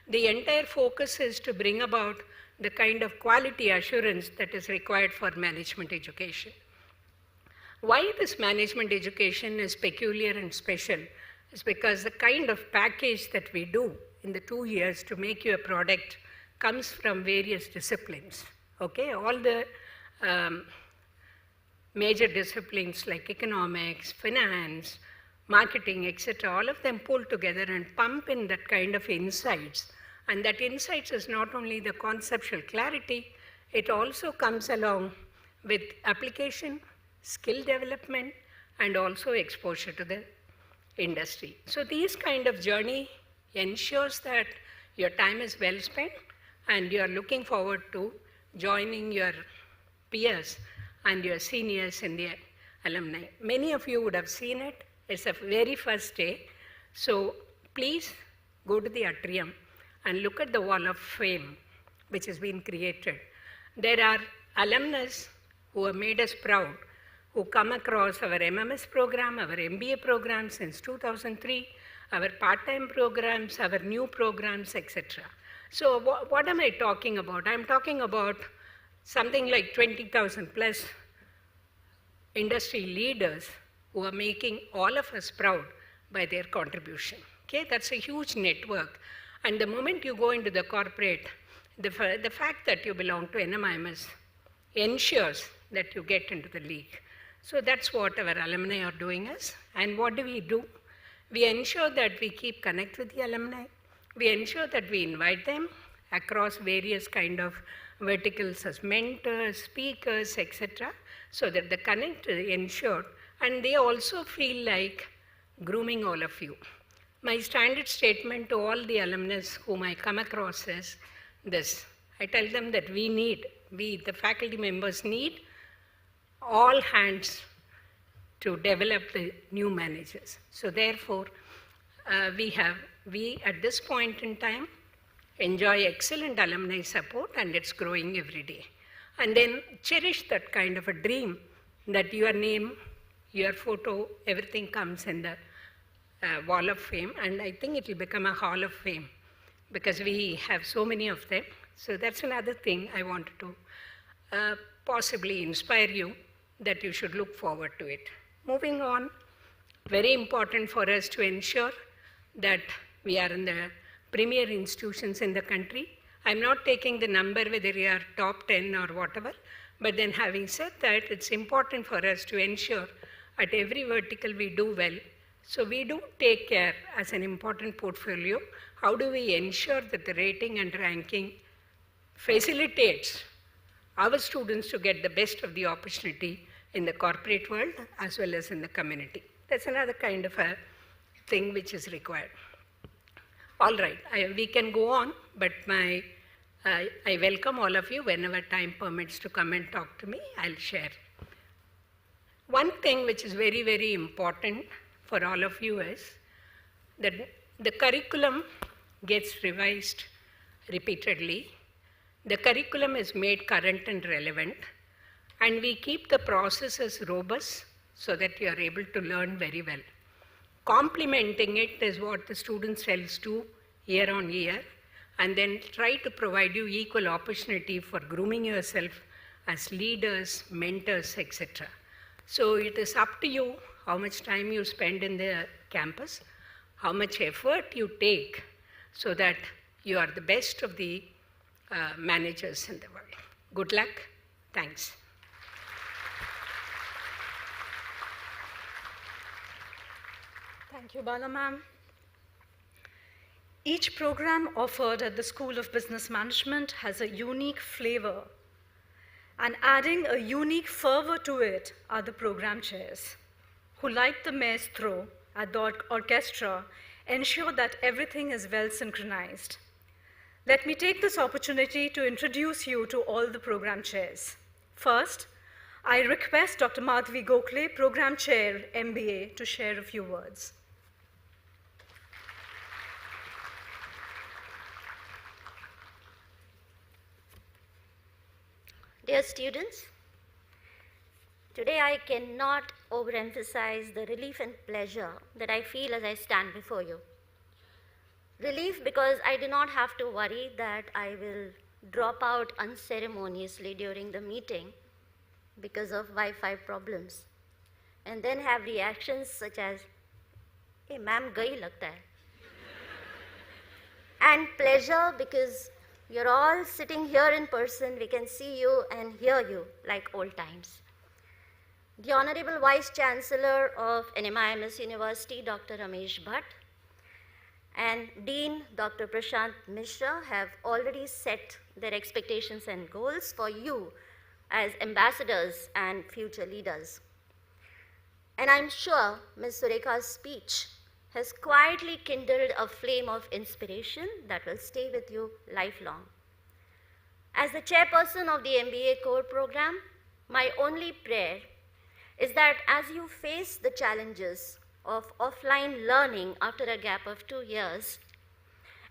The entire focus is to bring about the kind of quality assurance that is required for management education. Why this management education is peculiar and special is because the kind of package that we do in the 2 years to make you a product comes from various disciplines. Okay, all the major disciplines like economics, finance, marketing, etc., all of them pull together and pump in that kind of insights. And that insights is not only the conceptual clarity, it also comes along with application, skill development, and also exposure to the industry. So these kind of journey ensures that your time is well spent and you are looking forward to joining your peers and your seniors in the alumni. Many of you would have seen it. It's the very first day. So please go to the atrium and look at the wall of fame which has been created. There are alumnus who have made us proud, who come across our MMS program, our MBA program since 2003, our part-time programs, our new programs, etc. So what am I talking about? I'm talking about something like 20,000 plus industry leaders who are making all of us proud by their contribution. Okay, that's a huge network. And the moment you go into the corporate, the fact that you belong to NMIMS ensures that you get into the league. So that's what our alumni are doing us. And what do? We ensure that we keep connect with the alumni. We ensure that we invite them across various kind of verticals as mentors, speakers, etc., so that the connect is ensured. And they also feel like grooming all of you. My standard statement to all the alumnus whom I come across is this. I tell them that we, the faculty members, need all hands to develop the new managers. So therefore, we at this point in time enjoy excellent alumni support and it's growing every day. And then cherish that kind of a dream that your name, your photo, everything comes in the wall of fame, and I think it will become a hall of fame because we have so many of them. So that's another thing I wanted to possibly inspire you that you should look forward to it. Moving on, very important for us to ensure that we are in the premier institutions in the country. I'm not taking the number whether you are top 10 or whatever, but then having said that, it's important for us to ensure at every vertical we do well. So we do take care as an important portfolio. How do we ensure that the rating and ranking facilitates our students to get the best of the opportunity in the corporate world as well as in the community? That's another kind of a thing which is required. All right, we can go on, but I welcome all of you whenever time permits to come and talk to me, I'll share. One thing which is very, very important for all of you is that the curriculum gets revised repeatedly. The curriculum is made current and relevant, and we keep the processes robust so that you are able to learn very well. Complementing it is what the students else do year on year, and then try to provide you equal opportunity for grooming yourself as leaders, mentors, etc. So it is up to you how much time you spend in the campus, how much effort you take so that you are the best of the managers in the world. Good luck. Thanks. Thank you, Bala ma'am. Each program offered at the School of Business Management has a unique flavor, and adding a unique fervor to it are the program chairs, who, like the maestro at the orchestra, ensure that everything is well synchronized. Let me take this opportunity to introduce you to all the program chairs. First, I request Dr. Madhavi Gokhale, Program Chair, MBA, to share a few words. Dear students, today I cannot overemphasize the relief and pleasure that I feel as I stand before you. Relief because I do not have to worry that I will drop out unceremoniously during the meeting because of Wi-Fi problems, and then have reactions such as, "Hey, ma'am, gayi lagta hai." And pleasure because you're all sitting here in person, we can see you and hear you like old times. The Honorable Vice Chancellor of NMIMS University, Dr. Ramesh Bhatt, and Dean Dr. Prashant Mishra have already set their expectations and goals for you as ambassadors and future leaders. And I'm sure Ms. Surekha's speech has quietly kindled a flame of inspiration that will stay with you lifelong. As the chairperson of the MBA core program, my only prayer is that as you face the challenges of offline learning after a gap of 2 years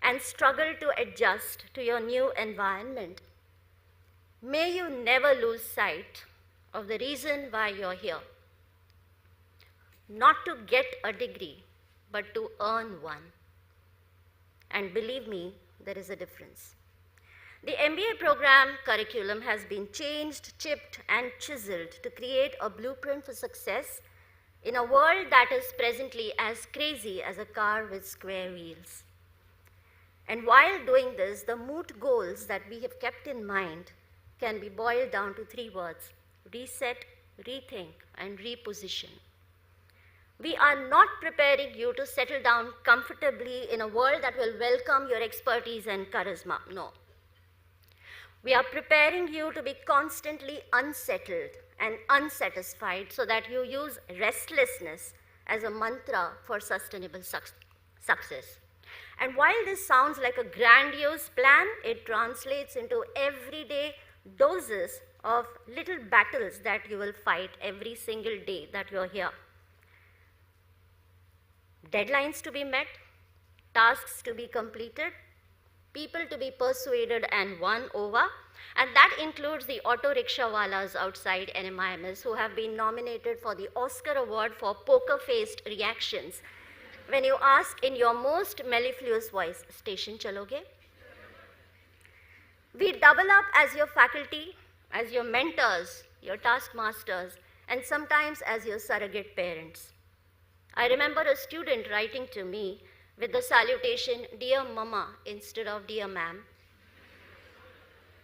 and struggle to adjust to your new environment, may you never lose sight of the reason why you're here. Not to get a degree, but to earn one. And believe me, there is a difference. The MBA program curriculum has been changed, chipped, and chiseled to create a blueprint for success in a world that is presently as crazy as a car with square wheels. And while doing this, the moot goals that we have kept in mind can be boiled down to 3 words: reset, rethink, and reposition. We are not preparing you to settle down comfortably in a world that will welcome your expertise and charisma. No. We are preparing you to be constantly unsettled and unsatisfied so that you use restlessness as a mantra for sustainable success. And while this sounds like a grandiose plan, it translates into everyday doses of little battles that you will fight every single day that you're here. Deadlines to be met, tasks to be completed, people to be persuaded and won over, and that includes the auto rickshawalas outside NMIMS who have been nominated for the Oscar Award for poker-faced reactions when you ask in your most mellifluous voice, "Station chaloge?" We double up as your faculty, as your mentors, your taskmasters, and sometimes as your surrogate parents. I remember a student writing to me with the salutation, "Dear Mama," instead of "Dear Ma'am.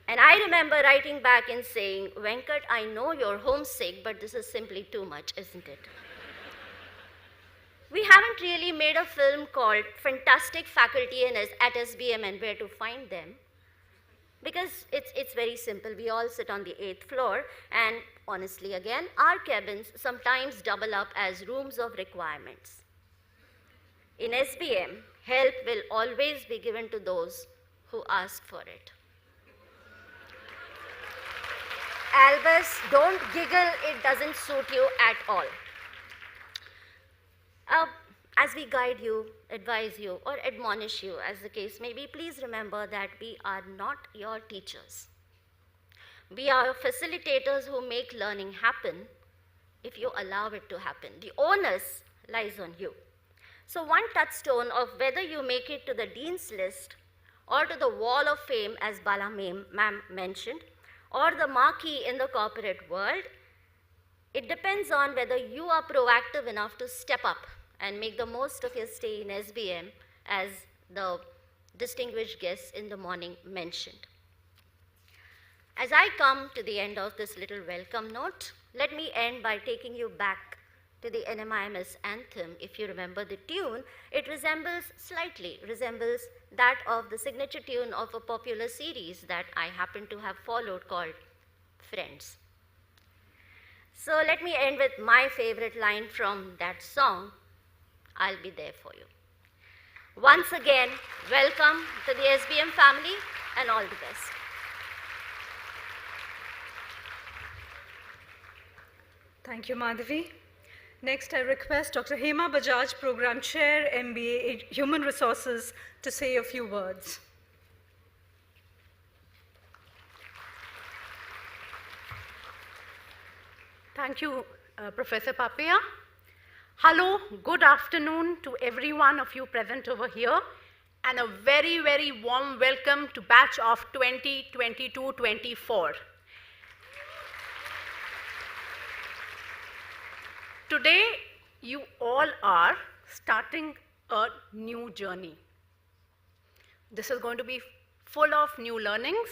And I remember writing back and saying, "Venkat, I know you're homesick, but this is simply too much, isn't it?" We haven't really made a film called Fantastic Faculty at SBM and Where to Find Them, because it's very simple. We all sit on the 8th floor, and honestly, again, our cabins sometimes double up as rooms of requirements. In SBM, help will always be given to those who ask for it. Albus, don't giggle, it doesn't suit you at all. As we guide you, advise you, or admonish you, as the case may be, please remember that we are not your teachers. We are facilitators who make learning happen if you allow it to happen. The onus lies on you. So one touchstone of whether you make it to the Dean's List or to the Wall of Fame, as Bala ma'am mentioned, or the marquee in the corporate world, it depends on whether you are proactive enough to step up and make the most of your stay in SBM, as the distinguished guests in the morning mentioned. As I come to the end of this little welcome note, let me end by taking you back to the NMIMS anthem. If you remember the tune, it slightly resembles that of the signature tune of a popular series that I happen to have followed called Friends. So let me end with my favorite line from that song, I'll be there for you. Once again, welcome to the SBM family and all the best. Thank you, Madhavi. Next, I request Dr. Hema Bajaj, Program Chair, MBA Human Resources, to say a few words. Thank you, Professor Papaya. Hello, good afternoon to every one of you present over here, and a very, very warm welcome to batch of 2022-24. Today, you all are starting a new journey. This is going to be full of new learnings,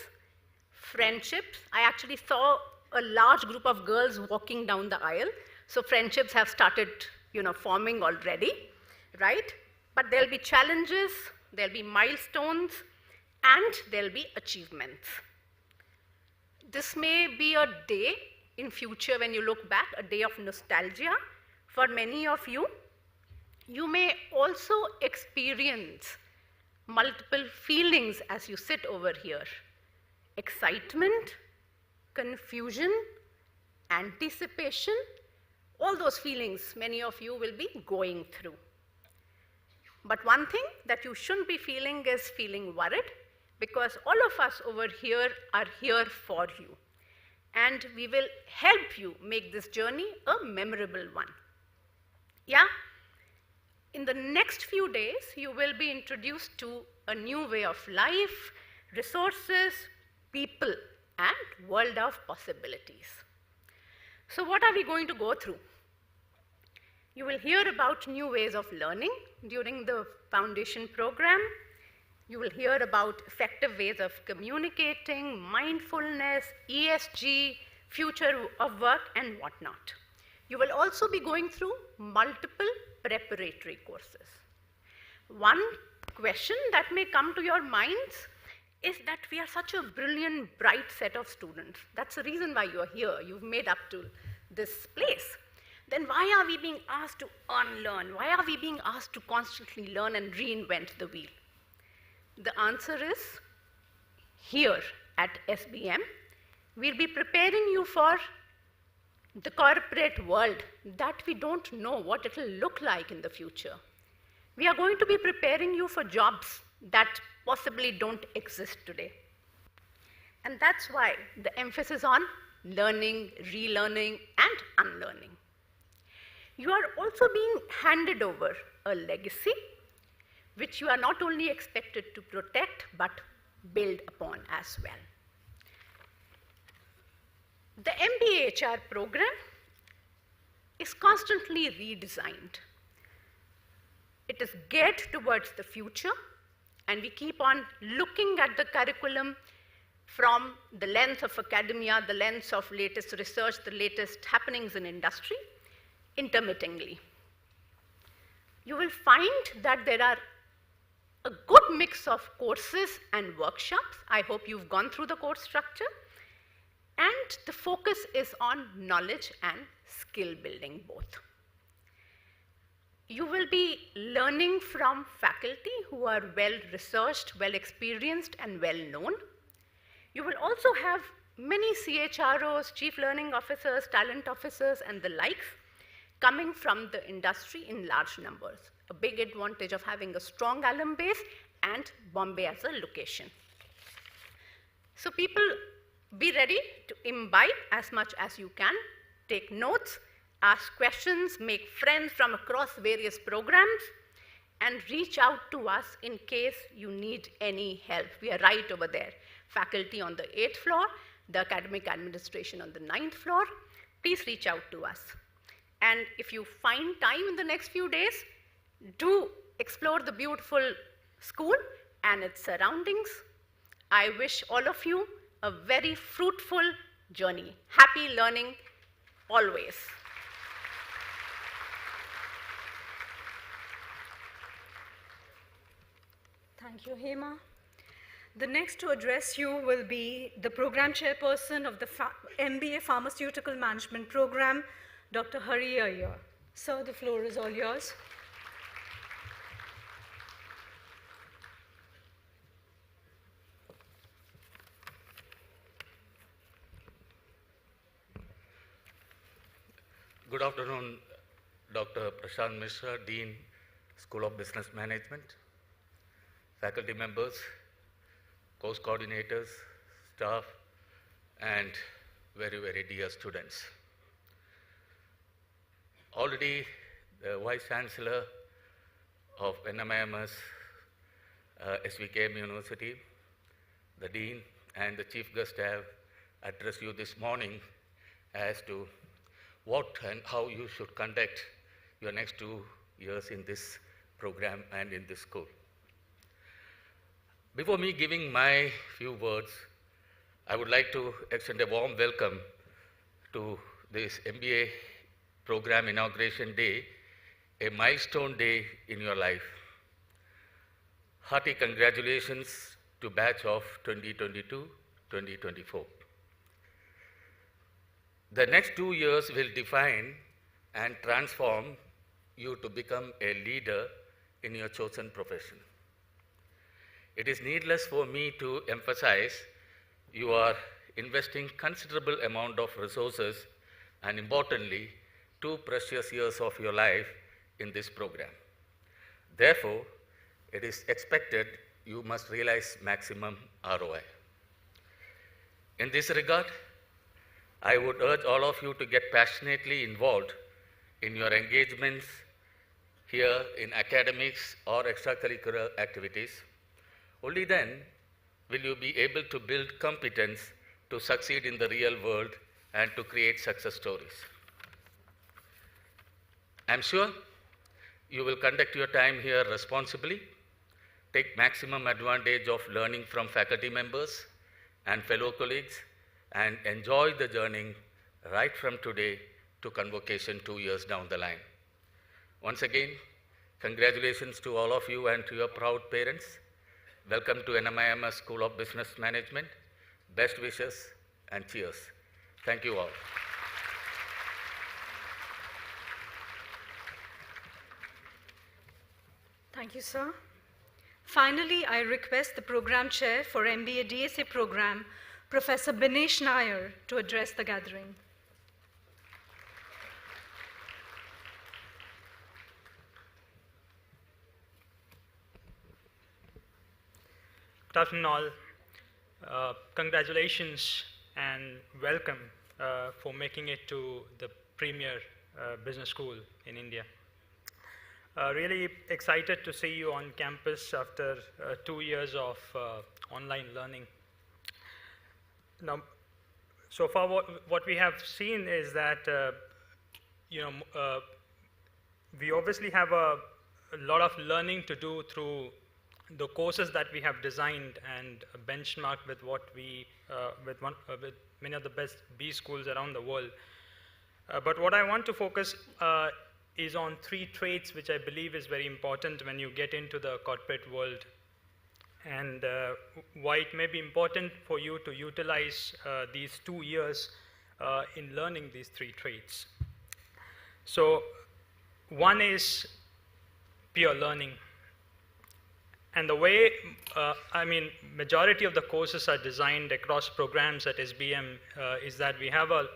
friendships. I actually saw a large group of girls walking down the aisle, so friendships have started, forming already, right? But there'll be challenges, there'll be milestones, and there'll be achievements. This may be a day in future when you look back, a day of nostalgia. For many of you, you may also experience multiple feelings as you sit over here. Excitement, confusion, anticipation, all those feelings many of you will be going through. But one thing that you shouldn't be feeling is feeling worried, because all of us over here are here for you. And we will help you make this journey a memorable one. Yeah? In the next few days, you will be introduced to a new way of life, resources, people, and world of possibilities. So what are we going to go through? You will hear about new ways of learning during the foundation program. You will hear about effective ways of communicating, mindfulness, ESG, future of work, and whatnot. You will also be going through multiple preparatory courses. One question that may come to your minds is that we are such a brilliant, bright set of students. That's the reason why you are here. You've made up to this place. Then why are we being asked to unlearn? Why are we being asked to constantly learn and reinvent the wheel? The answer is here at SBM. We'll be preparing you for the corporate world that we don't know what it will look like in the future. We are going to be preparing you for jobs that possibly don't exist today. And that's why the emphasis on learning, relearning, and unlearning. You are also being handed over a legacy which you are not only expected to protect, but build upon as well. The MBA HR program is constantly redesigned. It is geared towards the future, and we keep on looking at the curriculum from the lens of academia, the lens of latest research, the latest happenings in industry, intermittently. You will find that there are a good mix of courses and workshops. I hope you've gone through the course structure. And the focus is on knowledge and skill building both. You will be learning from faculty who are well researched, well experienced, and well known. You will also have many CHROs, chief learning officers, talent officers, and the likes, coming from the industry in large numbers. A big advantage of having a strong alum base and Bombay as a location. So people, be ready to imbibe as much as you can, take notes, ask questions, make friends from across various programs, and reach out to us in case you need any help. We are right over there. Faculty on the 8th floor, the academic administration on the 9th floor. Please reach out to us. And if you find time in the next few days, do explore the beautiful school and its surroundings. I wish all of you a very fruitful journey. Happy learning always. Thank you, Hema. The next to address you will be the program chairperson of the MBA Pharmaceutical Management Program, Dr. Hari Iyer. Sir, the floor is all yours. Good afternoon, Dr. Prashant Mishra, Dean, School of Business Management, faculty members, course coordinators, staff, and very, very dear students. Already, the Vice Chancellor of NMIMS, SVKM University, the Dean, and the Chief Guest have addressed you this morning as to what and how you should conduct your next 2 years in this program and in this school. Before me giving my few words, I would like to extend a warm welcome to this MBA program inauguration day, a milestone day in your life. Hearty congratulations to batch of 2022-2024. The next 2 years will define and transform you to become a leader in your chosen profession. It is needless for me to emphasize you are investing considerable amount of resources and importantly, 2 precious years of your life in this program. Therefore, it is expected you must realize maximum ROI. In this regard, I would urge all of you to get passionately involved in your engagements here in academics or extracurricular activities. Only then will you be able to build competence to succeed in the real world and to create success stories. I'm sure you will conduct your time here responsibly, take maximum advantage of learning from faculty members and fellow colleagues, and enjoy the journey right from today to convocation 2 years down the line. Once again, congratulations to all of you and to your proud parents. Welcome to NMIMS School of Business Management. Best wishes and cheers. Thank you all. Thank you, sir. Finally, I request the program chair for MBA DSA program, Professor Binesh Nair, to address the gathering. Good afternoon all. Congratulations and welcome for making it to the premier business school in India. Really excited to see you on campus after 2 years of online learning. Now, so far what we have seen is that we obviously have a lot of learning to do through the courses that we have designed and benchmarked with what we with many of the best B schools around the world. But what I want to focus is on 3 traits which I believe is very important when you get into the corporate world, and why it may be important for you to utilize these 2 years in learning these 3 traits. So one is peer learning. And the way, majority of the courses are designed across programs at SBM is that we have a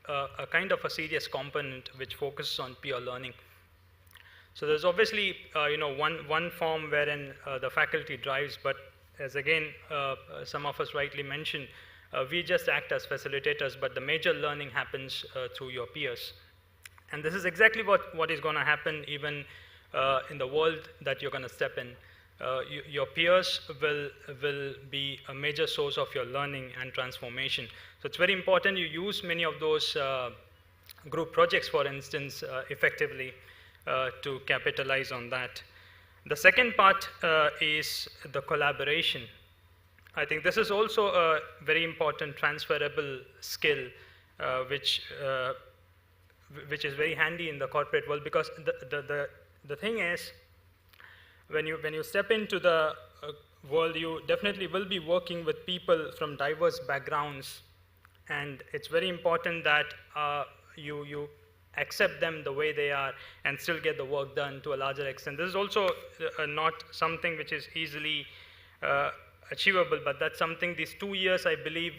a kind of a serious component which focuses on peer learning. So there's obviously one form wherein the faculty drives, but as again some of us rightly mentioned, we just act as facilitators, but the major learning happens through your peers. And this is exactly what is going to happen even in the world that you're going to step in. Your peers will be a major source of your learning and transformation. So it's very important you use many of those group projects, for instance, effectively to capitalize on that. The second part is the collaboration. I think this is also a very important transferable skill which is very handy in the corporate world, because the thing is, when you step into the world, you definitely will be working with people from diverse backgrounds, and it's very important that you accept them the way they are and still get the work done to a larger extent. This is also not something which is easily achievable, but that's something, these 2 years, I believe,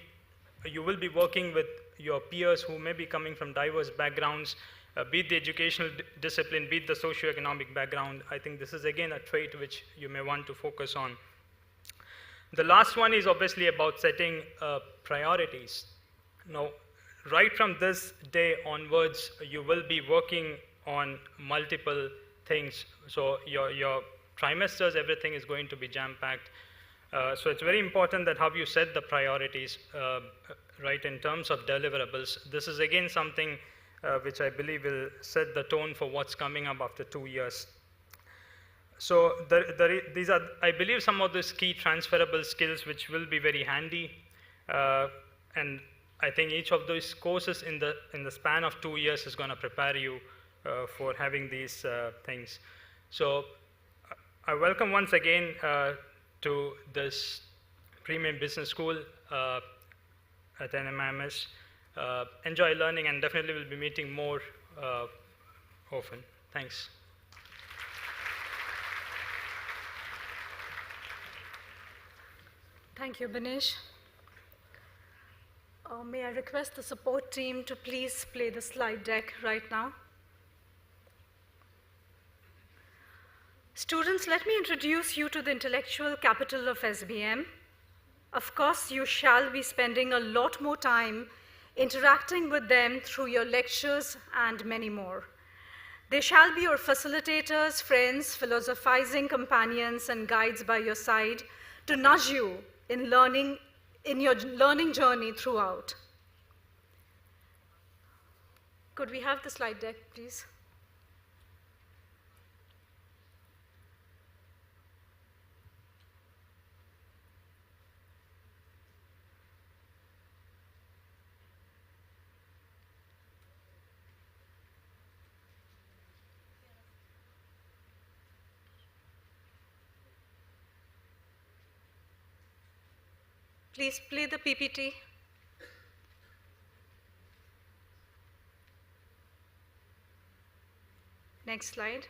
you will be working with your peers who may be coming from diverse backgrounds, be it the educational discipline, be it the socioeconomic background. I think this is again a trait which you may want to focus on. The last one is obviously about setting priorities. Now, right from this day onwards, you will be working on multiple things. So your trimesters, everything is going to be jam-packed. So it's very important that how you set the priorities, right, in terms of deliverables. This is again something which I believe will set the tone for what's coming up after 2 years. So these are, I believe, some of these key transferable skills which will be very handy. And I think each of those courses in the span of 2 years is going to prepare you for having these things. So I welcome once again to this Premium Business School at NMIMS. Enjoy learning, and definitely we'll be meeting more often. Thanks. Thank you, Banish. May I request the support team to please play the slide deck right now. Students, let me introduce you to the intellectual capital of SBM. Of course, you shall be spending a lot more time interacting with them through your lectures and many more. They shall be your facilitators, friends, philosophizing companions, and guides by your side to nudge you in your learning journey throughout. Could we have the slide deck, please? Please play the PPT. Next slide.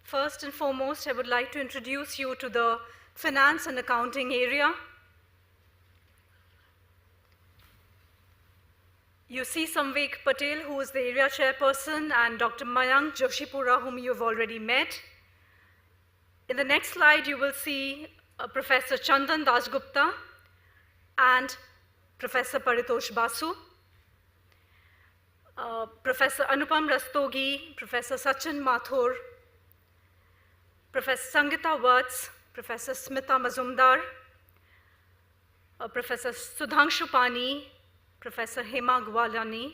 First and foremost, I would like to introduce you to the finance and accounting area. You see Samvik Patel, who is the area chairperson, and Dr. Mayank Joshipura, whom you have already met. In the next slide, you will see Professor Chandan Dasgupta and Professor Paritosh Basu, Professor Anupam Rastogi, Professor Sachin Mathur, Professor Sangita Watts, Professor Smita Mazumdar, Professor Sudhanshu Pani, Professor Hema Gwalani.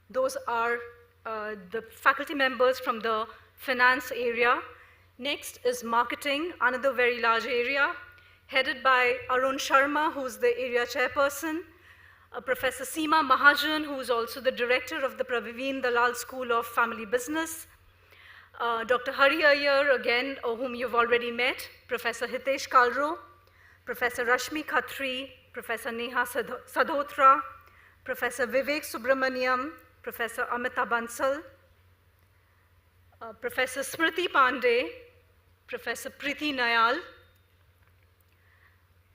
Those are the faculty members from the finance area. Next is marketing, another very large area, headed by Arun Sharma, who's the area chairperson, Professor Seema Mahajan, who's also the director of the Praveen Dalal School of Family Business, Dr. Hari Iyer, again, whom you've already met, Professor Hitesh Kalro, Professor Rashmi Khatri, Professor Neha Sadhotra, Professor Vivek Subramaniam, Professor Amita Bansal, Professor Smriti Pandey, Professor Preeti Nayal,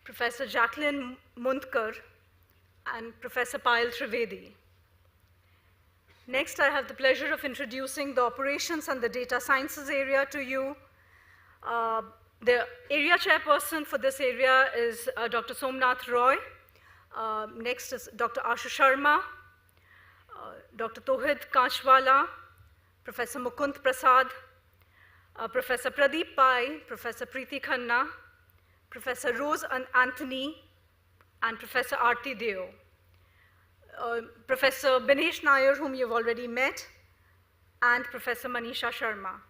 Professor Jacqueline Mundkar, and Professor Payal Trivedi. Next, I have the pleasure of introducing the operations and the data sciences area to you. The area chairperson for this area is Dr. Somnath Roy. Next is Dr. Ashu Sharma, Dr. Tohid Kanchwala, Professor Mukund Prasad, Professor Pradeep Pai, Professor Preeti Khanna, Professor Rose Anthony, and Professor Aarti Deo. Professor Binesh Nair, whom you've already met, and Professor Manisha Sharma.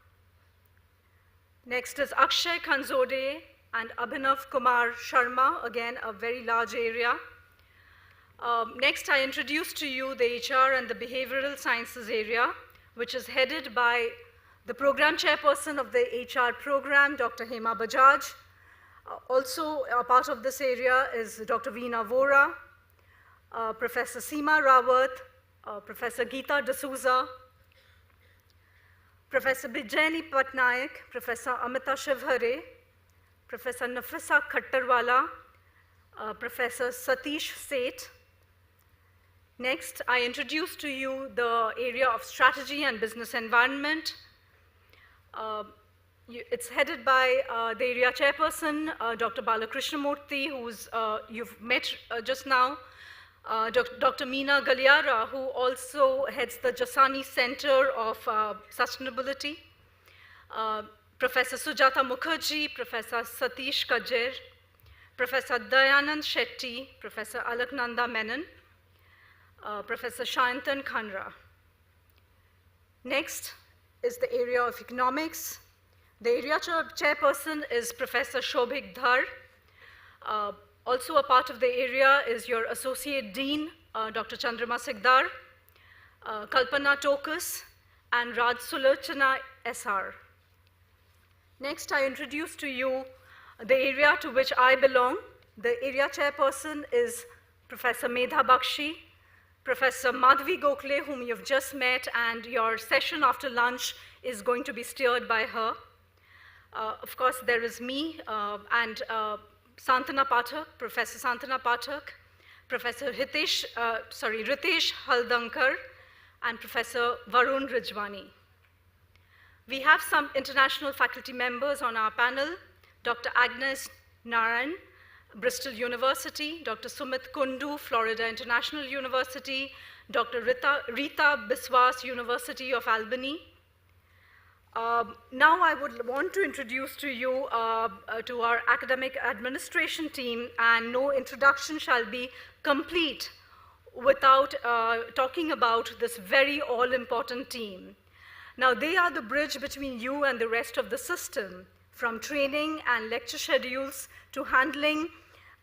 Next is Akshay Khanzode and Abhinav Kumar Sharma, again a very large area. Next, I introduce to you the HR and the behavioral sciences area, which is headed by the program chairperson of the HR program, Dr. Hema Bajaj. Also, a part of this area is Dr. Veena Vora, Professor Seema Rawat, Professor Geeta D'Souza, Professor Bijayani Patnaik, Professor Amita Shivhare, Professor Nafisa Khattarwala, Professor Satish Seth. Next, I introduce to you the area of strategy and business environment. It's headed by the area chairperson, Dr. Balakrishnamurthy, who's you've met just now, Dr. Meena Galiara, who also heads the Jasani Center of Sustainability, Professor Sujata Mukherjee, Professor Satish Kajir, Professor Dayanand Shetty, Professor Alaknanda Menon, Professor Shayantan Khanra. Next is the area of economics. The area chairperson is Professor Shobhik Dhar. Also a part of the area is your Associate Dean, Dr. Chandrama Sikdar, Kalpana Tokus, and Raj Sulochana SR. Next, I introduce to you the area to which I belong. The area chairperson is Professor Medha Bakshi, Professor Madhvi Gokhale, whom you've just met, and your session after lunch is going to be steered by her. Of course, there is me and Santana Pathak, Professor Santana Pathak, Professor Ritesh Haldankar, and Professor Varun Rijwani. We have some international faculty members on our panel, Dr. Agnes Narayan, Bristol University, Dr. Sumit Kundu, Florida International University, Dr. Rita Biswas, University of Albany. Now I would want to introduce to you to our academic administration team, and no introduction shall be complete without talking about this very all-important team. Now they are the bridge between you and the rest of the system, from training and lecture schedules to handling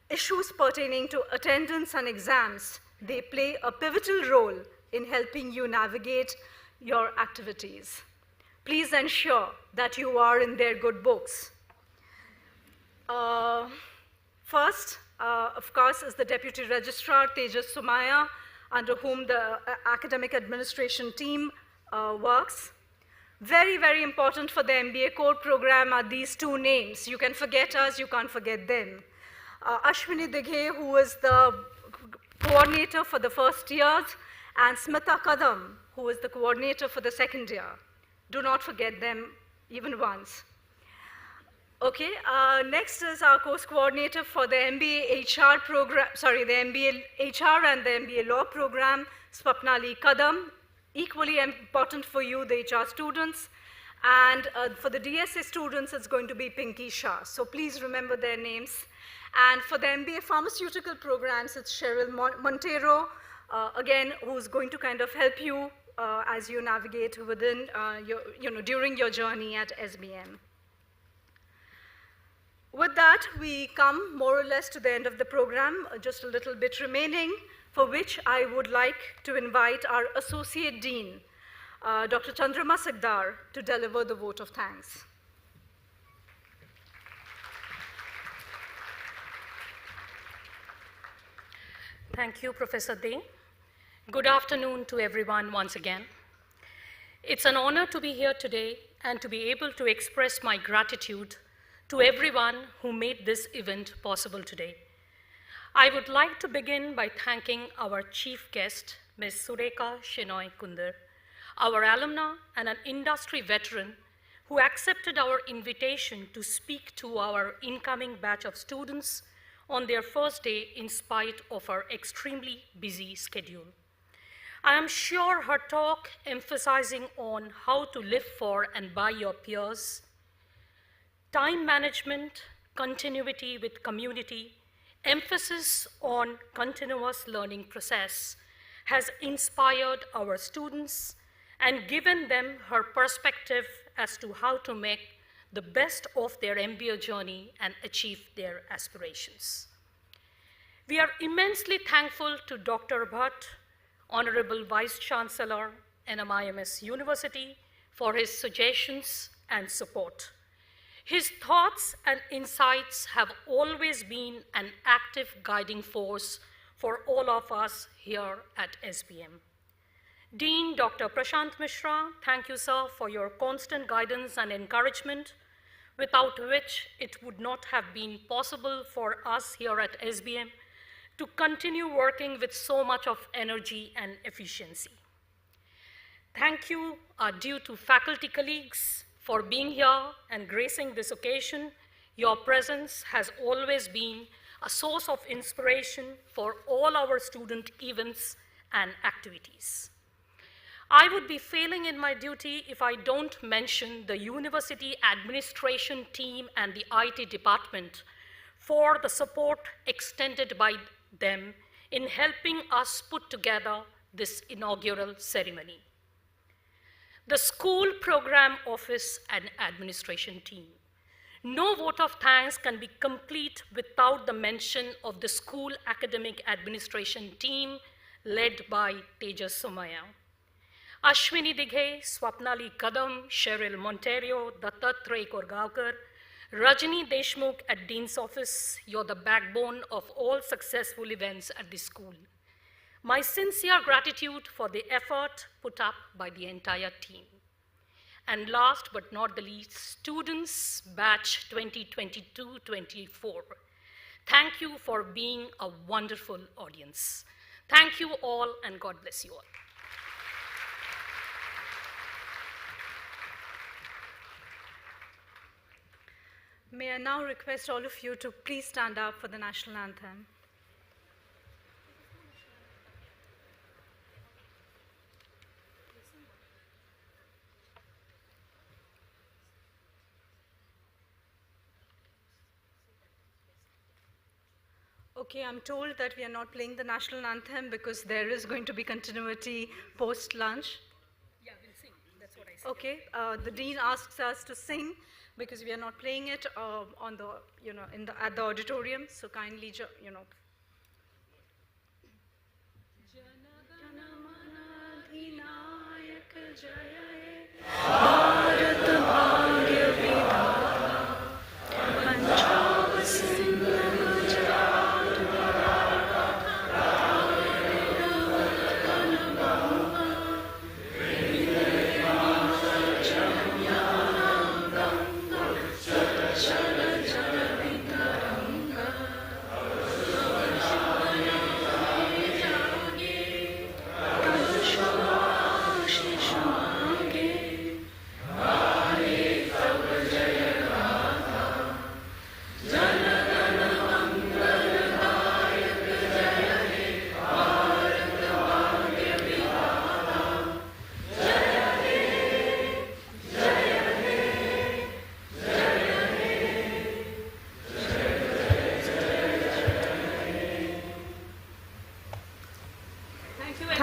issues pertaining to attendance and exams. They play a pivotal role in helping you navigate your activities. Please ensure that you are in their good books. First, of course, is the Deputy Registrar, Tejas Sumaya, under whom the academic administration team works. Very, very important for the MBA core program are these two names. You can forget us, you can't forget them. Ashwini Dighe, who is the coordinator for the first years, and Smita Kadam, who is the coordinator for the second year. Do not forget them even once. Okay, next is our course coordinator for the MBA HR program, the MBA HR and the MBA Law program, Swapnali Kadam. Equally important for you, the HR students. And for the DSA students, it's going to be Pinky Shah. So please remember their names. And for the MBA pharmaceutical programs, it's Cheryl Montero, again, who's going to kind of help you as you navigate within, during your journey at SBM. With that, we come more or less to the end of the program, just a little bit remaining, for which I would like to invite our Associate Dean, Dr. Chandrama Sikdar, to deliver the vote of thanks. Thank you, Professor De. Good afternoon to everyone once again. It's an honor to be here today and to be able to express my gratitude to everyone who made this event possible today. I would like to begin by thanking our chief guest, Ms. Sureka Shenoy Kundar, our alumna and an industry veteran who accepted our invitation to speak to our incoming batch of students on their first day in spite of our extremely busy schedule. I am sure her talk emphasizing on how to live for and by your peers, time management, continuity with community, emphasis on continuous learning process has inspired our students and given them her perspective as to how to make the best of their MBA journey and achieve their aspirations. We are immensely thankful to Dr. Bhatt, Honorable Vice Chancellor, NMIMS University, for his suggestions and support. His thoughts and insights have always been an active guiding force for all of us here at SBM. Dean Dr. Prashant Mishra, thank you, sir, for your constant guidance and encouragement, without which it would not have been possible for us here at SBM to continue working with so much of energy and efficiency. Thank you are due to faculty colleagues for being here and gracing this occasion. Your presence has always been a source of inspiration for all our student events and activities. I would be failing in my duty if I don't mention the university administration team and the IT department for the support extended by them in helping us put together this inaugural ceremony. The school program office and administration team. No vote of thanks can be complete without the mention of the school academic administration team led by Tejas Somaya. Ashwini Dighe, Swapnali Kadam, Cheryl Monterio, Dattatray Korgaonkar, Rajani Deshmukh at Dean's Office, you're the backbone of all successful events at the school. My sincere gratitude for the effort put up by the entire team. And last but not the least, students batch 2022-24. Thank you for being a wonderful audience. Thank you all and God bless you all. May I now request all of you to please stand up for the national anthem. Okay, I'm told that we are not playing the national anthem because there is going to be continuity post-lunch. Yeah, we'll sing. That's what I said. Okay, the dean asks us to sing because we are not playing it on the, at the auditorium. So kindly,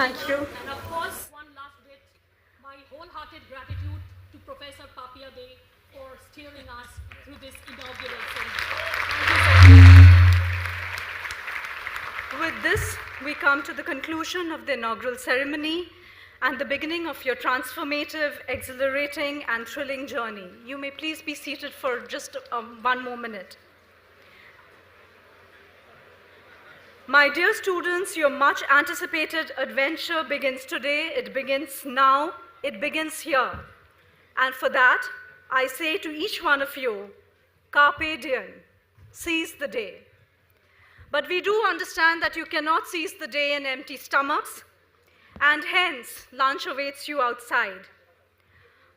Thank you. And of course, one last bit, my wholehearted gratitude to Professor Papia Dey for steering us through this inaugural ceremony. With this, we come to the conclusion of the inaugural ceremony and the beginning of your transformative, exhilarating, and thrilling journey. You may please be seated for just one more minute. My dear students, your much anticipated adventure begins today. It begins now. It begins here. And for that, I say to each one of you, Carpe diem, seize the day. But we do understand that you cannot seize the day in empty stomachs, and hence lunch awaits you outside.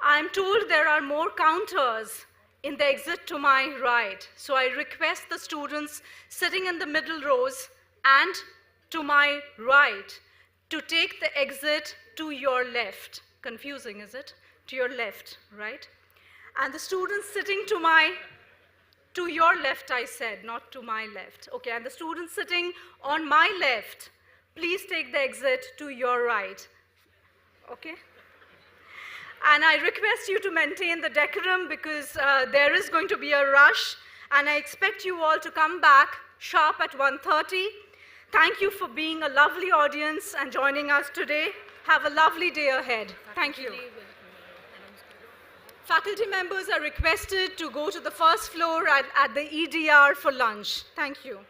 I am told there are more counters in the exit to my right, so I request the students sitting in the middle rows and to my right to take the exit to your left. Confusing, is it? To your left, right? And the students sitting to your left, I said, not to my left. Okay, and the students sitting on my left, please take the exit to your right. Okay? And I request you to maintain the decorum because there is going to be a rush, and I expect you all to come back sharp at 1:30. Thank you for being a lovely audience and joining us today. Have a lovely day ahead. Thank you. Faculty members are requested to go to the first floor at the EDR for lunch. Thank you.